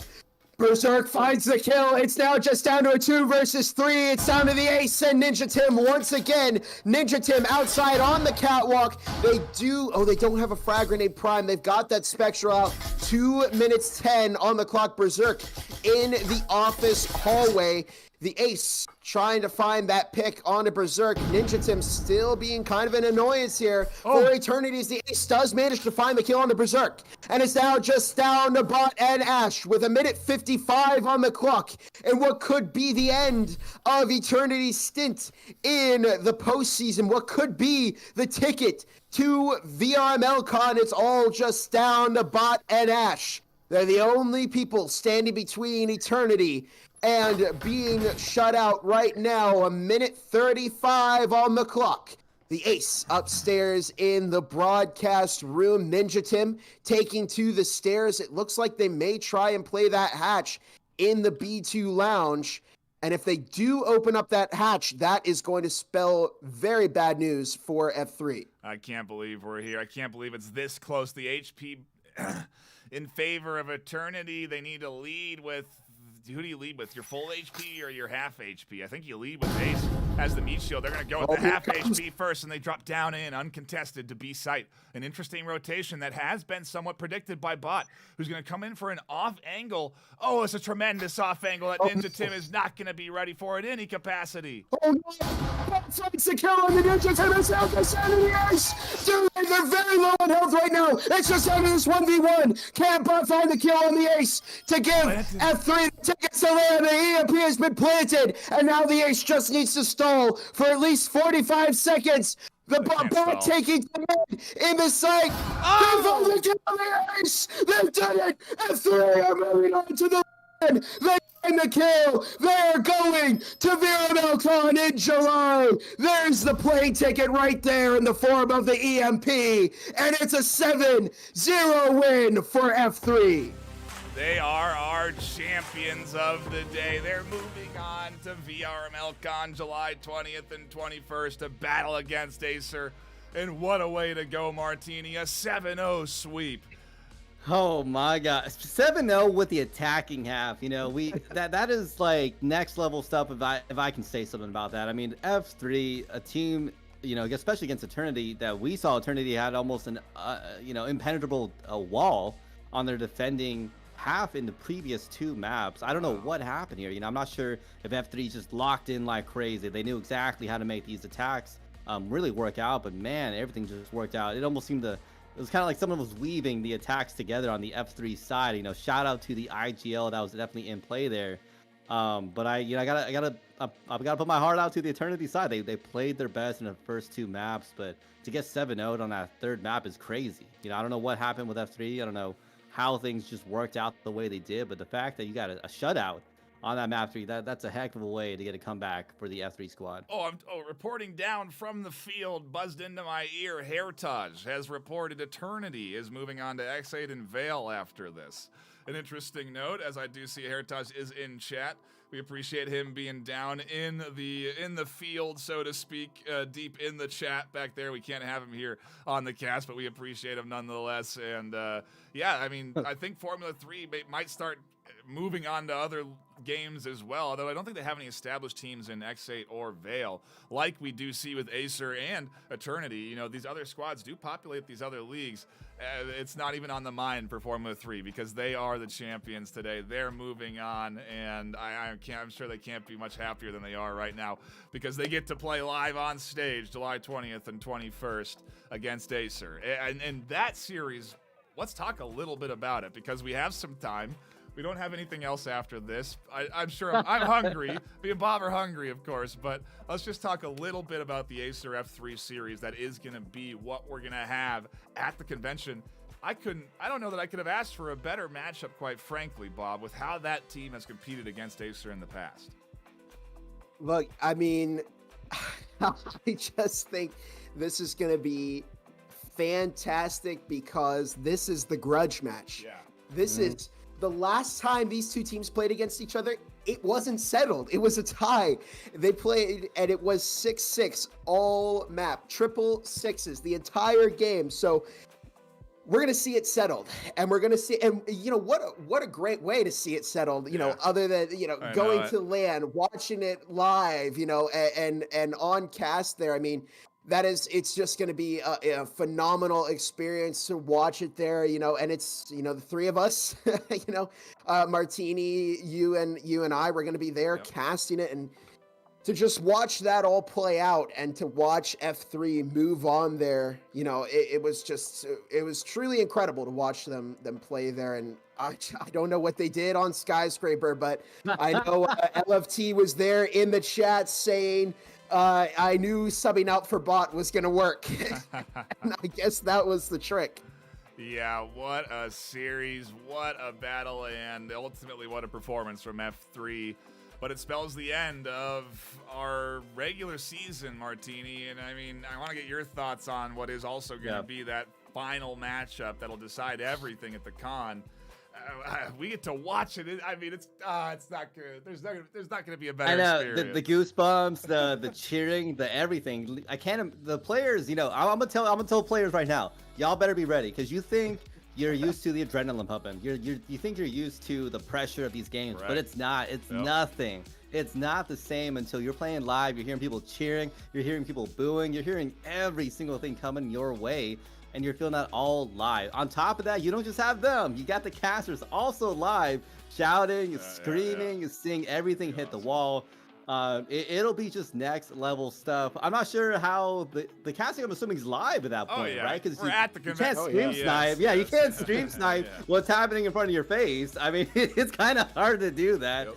Berserk finds the kill. It's now just down to a 2 versus 3. It's down to the ace and Ninja Tim once again. Ninja Tim outside on the catwalk. They don't have a frag grenade prime. They've got that Spectral out. 2 minutes 10 on the clock. Berserk in the office hallway. The ace trying to find that pick onto Berserk. Ninja Tim still being kind of an annoyance here for Eternities. The ace does manage to find the kill onto Berserk. And it's now just down to Bot and Ash with 1:55 on the clock. And what could be the end of Eternity's stint in the postseason. What could be the ticket to VRML Con. It's all just down to Bot and Ash. They're the only people standing between Eternity and being shut out right now. 1:35 on the clock. The ace upstairs in the broadcast room. Ninja Tim taking to the stairs. It looks like they may try and play that hatch in the B2 lounge. And if they do open up that hatch, that is going to spell very bad news for F3. I can't believe we're here. I can't believe it's this close. The HP in favor of Eternity. They need to lead with who do you lead with? Your full HP or your half HP? I think you lead with Ace as the meat shield. They're going to go with the half HP first, and they drop down in uncontested to B site. An interesting rotation that has been somewhat predicted by Bot, who's going to come in for an off angle. Oh, it's a tremendous off angle that Ninja Tim is not going to be ready for in any capacity. Oh no! Finds the kill on the Ninja Tim is out the center of the ice! Dude, they're very low on health right now. It's just out of this 1v1. Can't Bot find the kill on the ace to give F3 the tickets to land. The EMP has been planted, and now the ace just needs to stall for at least 45 seconds. The Bot taking command in the site. They found the kill on the ace. They've done it. F3 are moving on to the land. They find the kill. They are going to VRML Con in July. There's the plane ticket right there in the form of the EMP, and it's a 7-0 win for F3. They are our champions of the day. They're moving on to VRML Con July 20th and 21st to battle against Acer. And what a way to go, Martini. A 7-0 sweep. Oh my God, 7-0 with the attacking half. You know, that is like next level stuff. If I can say something about that, I mean, F3, a team, you know, especially against Eternity, that we saw Eternity had almost an impenetrable wall on their defending half in the previous 2 maps. I don't know what happened here. You know, I'm not sure if F3 just locked in like crazy. They knew exactly how to make these attacks really work out, but man, everything just worked out. It almost seemed to, it was kind of like someone was weaving the attacks together on the F3 side. You know, shout out to the IGL that was definitely in play there. But I gotta put my heart out to the Eternity side. They played their best in the first 2 maps, but to get 7-0'd on that 3rd map is crazy. You know, I don't know what happened with F3. I don't know how things just worked out the way they did, but the fact that you got a shutout on that map 3, that's a heck of a way to get a comeback for the F3 squad. Reporting down from the field, buzzed into my ear, Heritage has reported Eternity is moving on to X8 and Vale after this. An interesting note, as I do see Heritage is in chat. We appreciate him being down in the field, so to speak, deep in the chat back there. We can't have him here on the cast, but we appreciate him nonetheless. And yeah, I mean, I think Formula 3 might start moving on to other games as well, although I don't think they have any established teams in X8 or Vale like we do see with Acer and Eternity. You know, these other squads do populate these other leagues. It's not even on the mind for Formula 3 because they are the champions today. They're moving on, and I'm sure they can't be much happier than they are right now because they get to play live on stage July 20th and 21st against Acer. And that series, let's talk a little bit about it because we have some time. We don't have anything else after this. I'm sure I'm hungry. Me and Bob are hungry, of course, but let's just talk a little bit about the Acer F3 series that is going to be what we're going to have at the convention. I don't know that I could have asked for a better matchup, quite frankly, Bob, with how that team has competed against Acer in the past. Look, I mean, I just think this is going to be fantastic because this is the grudge match. Yeah. This is the last time these 2 teams played against each other. It wasn't settled. It was a tie. They played, and it was 6-6 all map, triple sixes the entire game. So we're gonna see it settled, and we're gonna see. And you know what a great way to see it settled. You know, other than going to LAN, watching it live. You know, and on cast there. I mean, it's just going to be a phenomenal experience to watch it there, you know, and it's, you know, the 3 of us, you know, Martini, you and I, we're going to be there casting it, and to just watch that all play out and to watch F3 move on there, you know, it was truly incredible to watch them play there. And I don't know what they did on Skyscraper, but I know LFT was there in the chat saying, I knew subbing out for Bot was going to work. And I guess that was the trick. Yeah, what a series, what a battle, and ultimately what a performance from F3. But it spells the end of our regular season, Martini. And I mean, I want to get your thoughts on what is also going to be that final matchup that'll decide everything at the con. We get to watch it. I mean, it's not good. There's not going to be a better experience. The goosebumps, the cheering, the everything. The players, you know, I'm gonna tell players right now, y'all better be ready, because you think you're used to the adrenaline pumping. You think you're used to the pressure of these games, but it's not. It's nothing. It's not the same until you're playing live. You're hearing people cheering. You're hearing people booing. You're hearing every single thing coming your way, and you're feeling that all live. On top of that, you don't just have them. You got the casters also live, shouting, screaming, seeing everything hit the wall. It'll be just next level stuff. I'm not sure how the casting, I'm assuming, is live at that point, right? Because we're at the you can't convention. stream snipe. You can't stream snipe what's happening in front of your face. I mean, it's kind of hard to do that.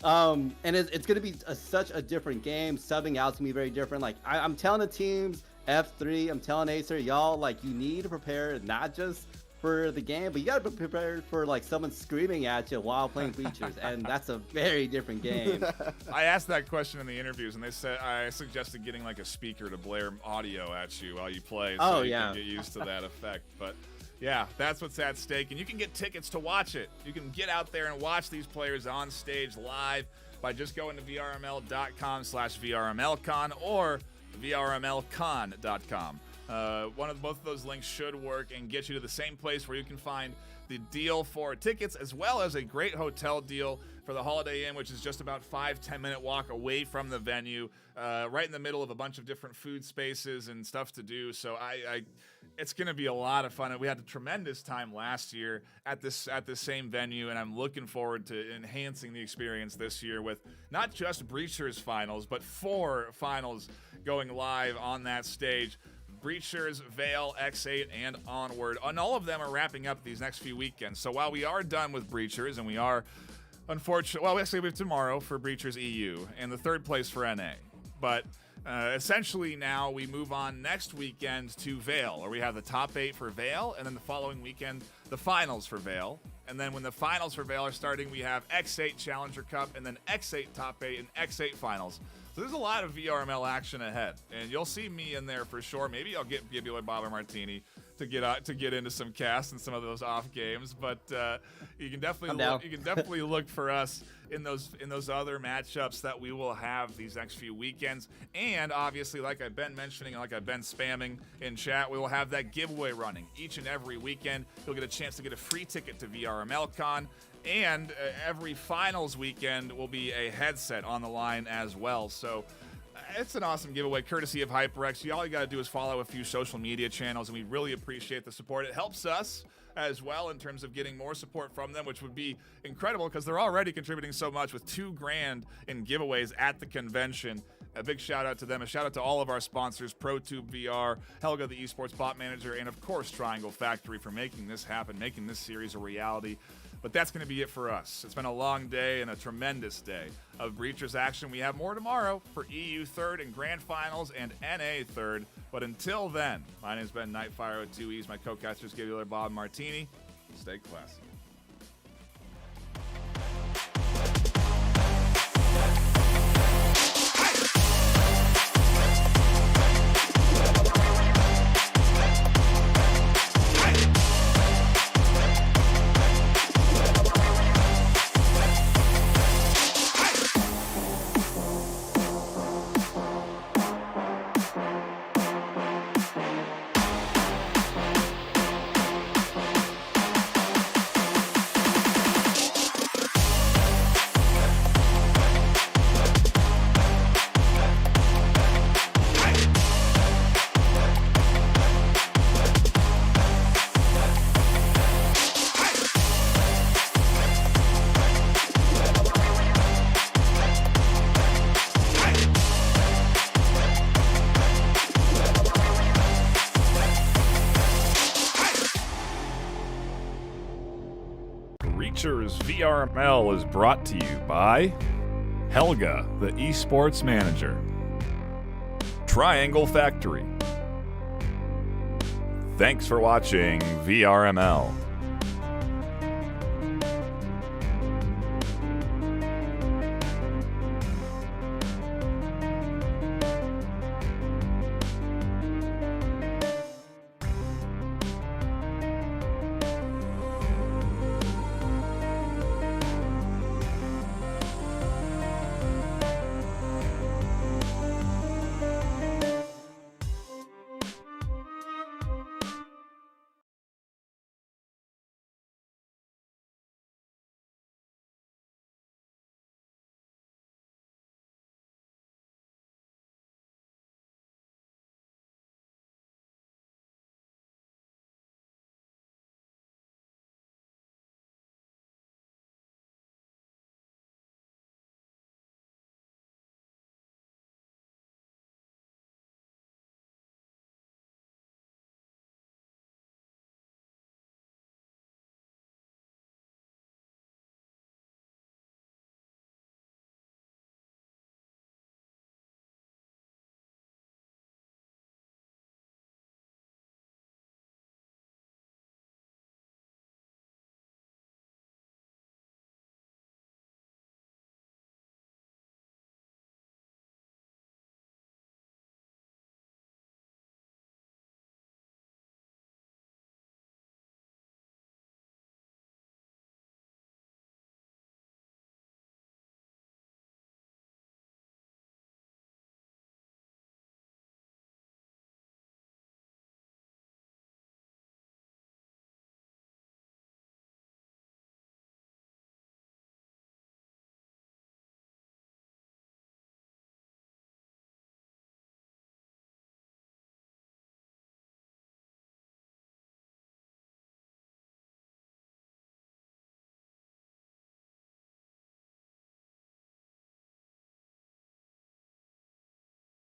And it's going to be such a different game. Subbing out's going to be very different. Like, I'm telling the teams, F3, I'm telling Acer, y'all, like, you need to prepare not just for the game, but you got to be prepared for, like, someone screaming at you while playing Breachers, and that's a very different game. I asked that question in the interviews, and they said I suggested getting, like, a speaker to blare audio at you while you play, so you can get used to that effect. But yeah, that's what's at stake, and you can get tickets to watch it. You can get out there and watch these players on stage live by just going to vrml.com/vrmlcon or vrmlcon.com. Both of those links should work and get you to the same place where you can find the deal for tickets, as well as a great hotel deal for the Holiday Inn, which is just about 5-10 minute walk away from the venue, right in the middle of a bunch of different food spaces and stuff to do. So it's going to be a lot of fun. We had a tremendous time last year at this same venue, and I'm looking forward to enhancing the experience this year with not just Breachers finals, but 4 finals going live on that stage. Breachers, Veil, X8, and Onward. And all of them are wrapping up these next few weekends. So while we are done with Breachers, and we are, unfortunately, well, actually we have tomorrow for Breachers EU, and the 3rd place for NA. But essentially now we move on next weekend to Veil, where we have the top 8 for Veil, and then the following weekend, the finals for Veil. And then when the finals for Veil are starting, we have X8 Challenger Cup, and then X8 top 8 and X8 finals. So there's a lot of VRML action ahead, and you'll see me in there for sure. Maybe I'll get Gibby Bob or Martini to get into some casts and some of those off games, but you can definitely look for us in those other matchups that we will have these next few weekends. And obviously, like I've been mentioning, like I've been spamming in chat, we will have that giveaway running each and every weekend. You'll get a chance to get a free ticket to VRMLCon. And every finals weekend will be a headset on the line as well. So it's an awesome giveaway, courtesy of HyperX. All you got to do is follow a few social media channels, and we really appreciate the support. It helps us as well in terms of getting more support from them, which would be incredible because they're already contributing so much with $2,000 in giveaways at the convention. A big shout out to them. A shout out to all of our sponsors, ProTube VR, Helga, the esports bot manager, and of course Triangle Factory for making this happen, making this series a reality. But that's going to be it for us. It's been a long day and a tremendous day of Breachers action. We have more tomorrow for EU 3rd and Grand Finals and NA 3rd. But until then, my name's Ben Nightfire with 2 E's. My co-casters, Gibby Bob Martini. Stay classy. Breachers VRML is brought to you by Helga, the esports manager, Triangle Factory. Thanks for watching VRML.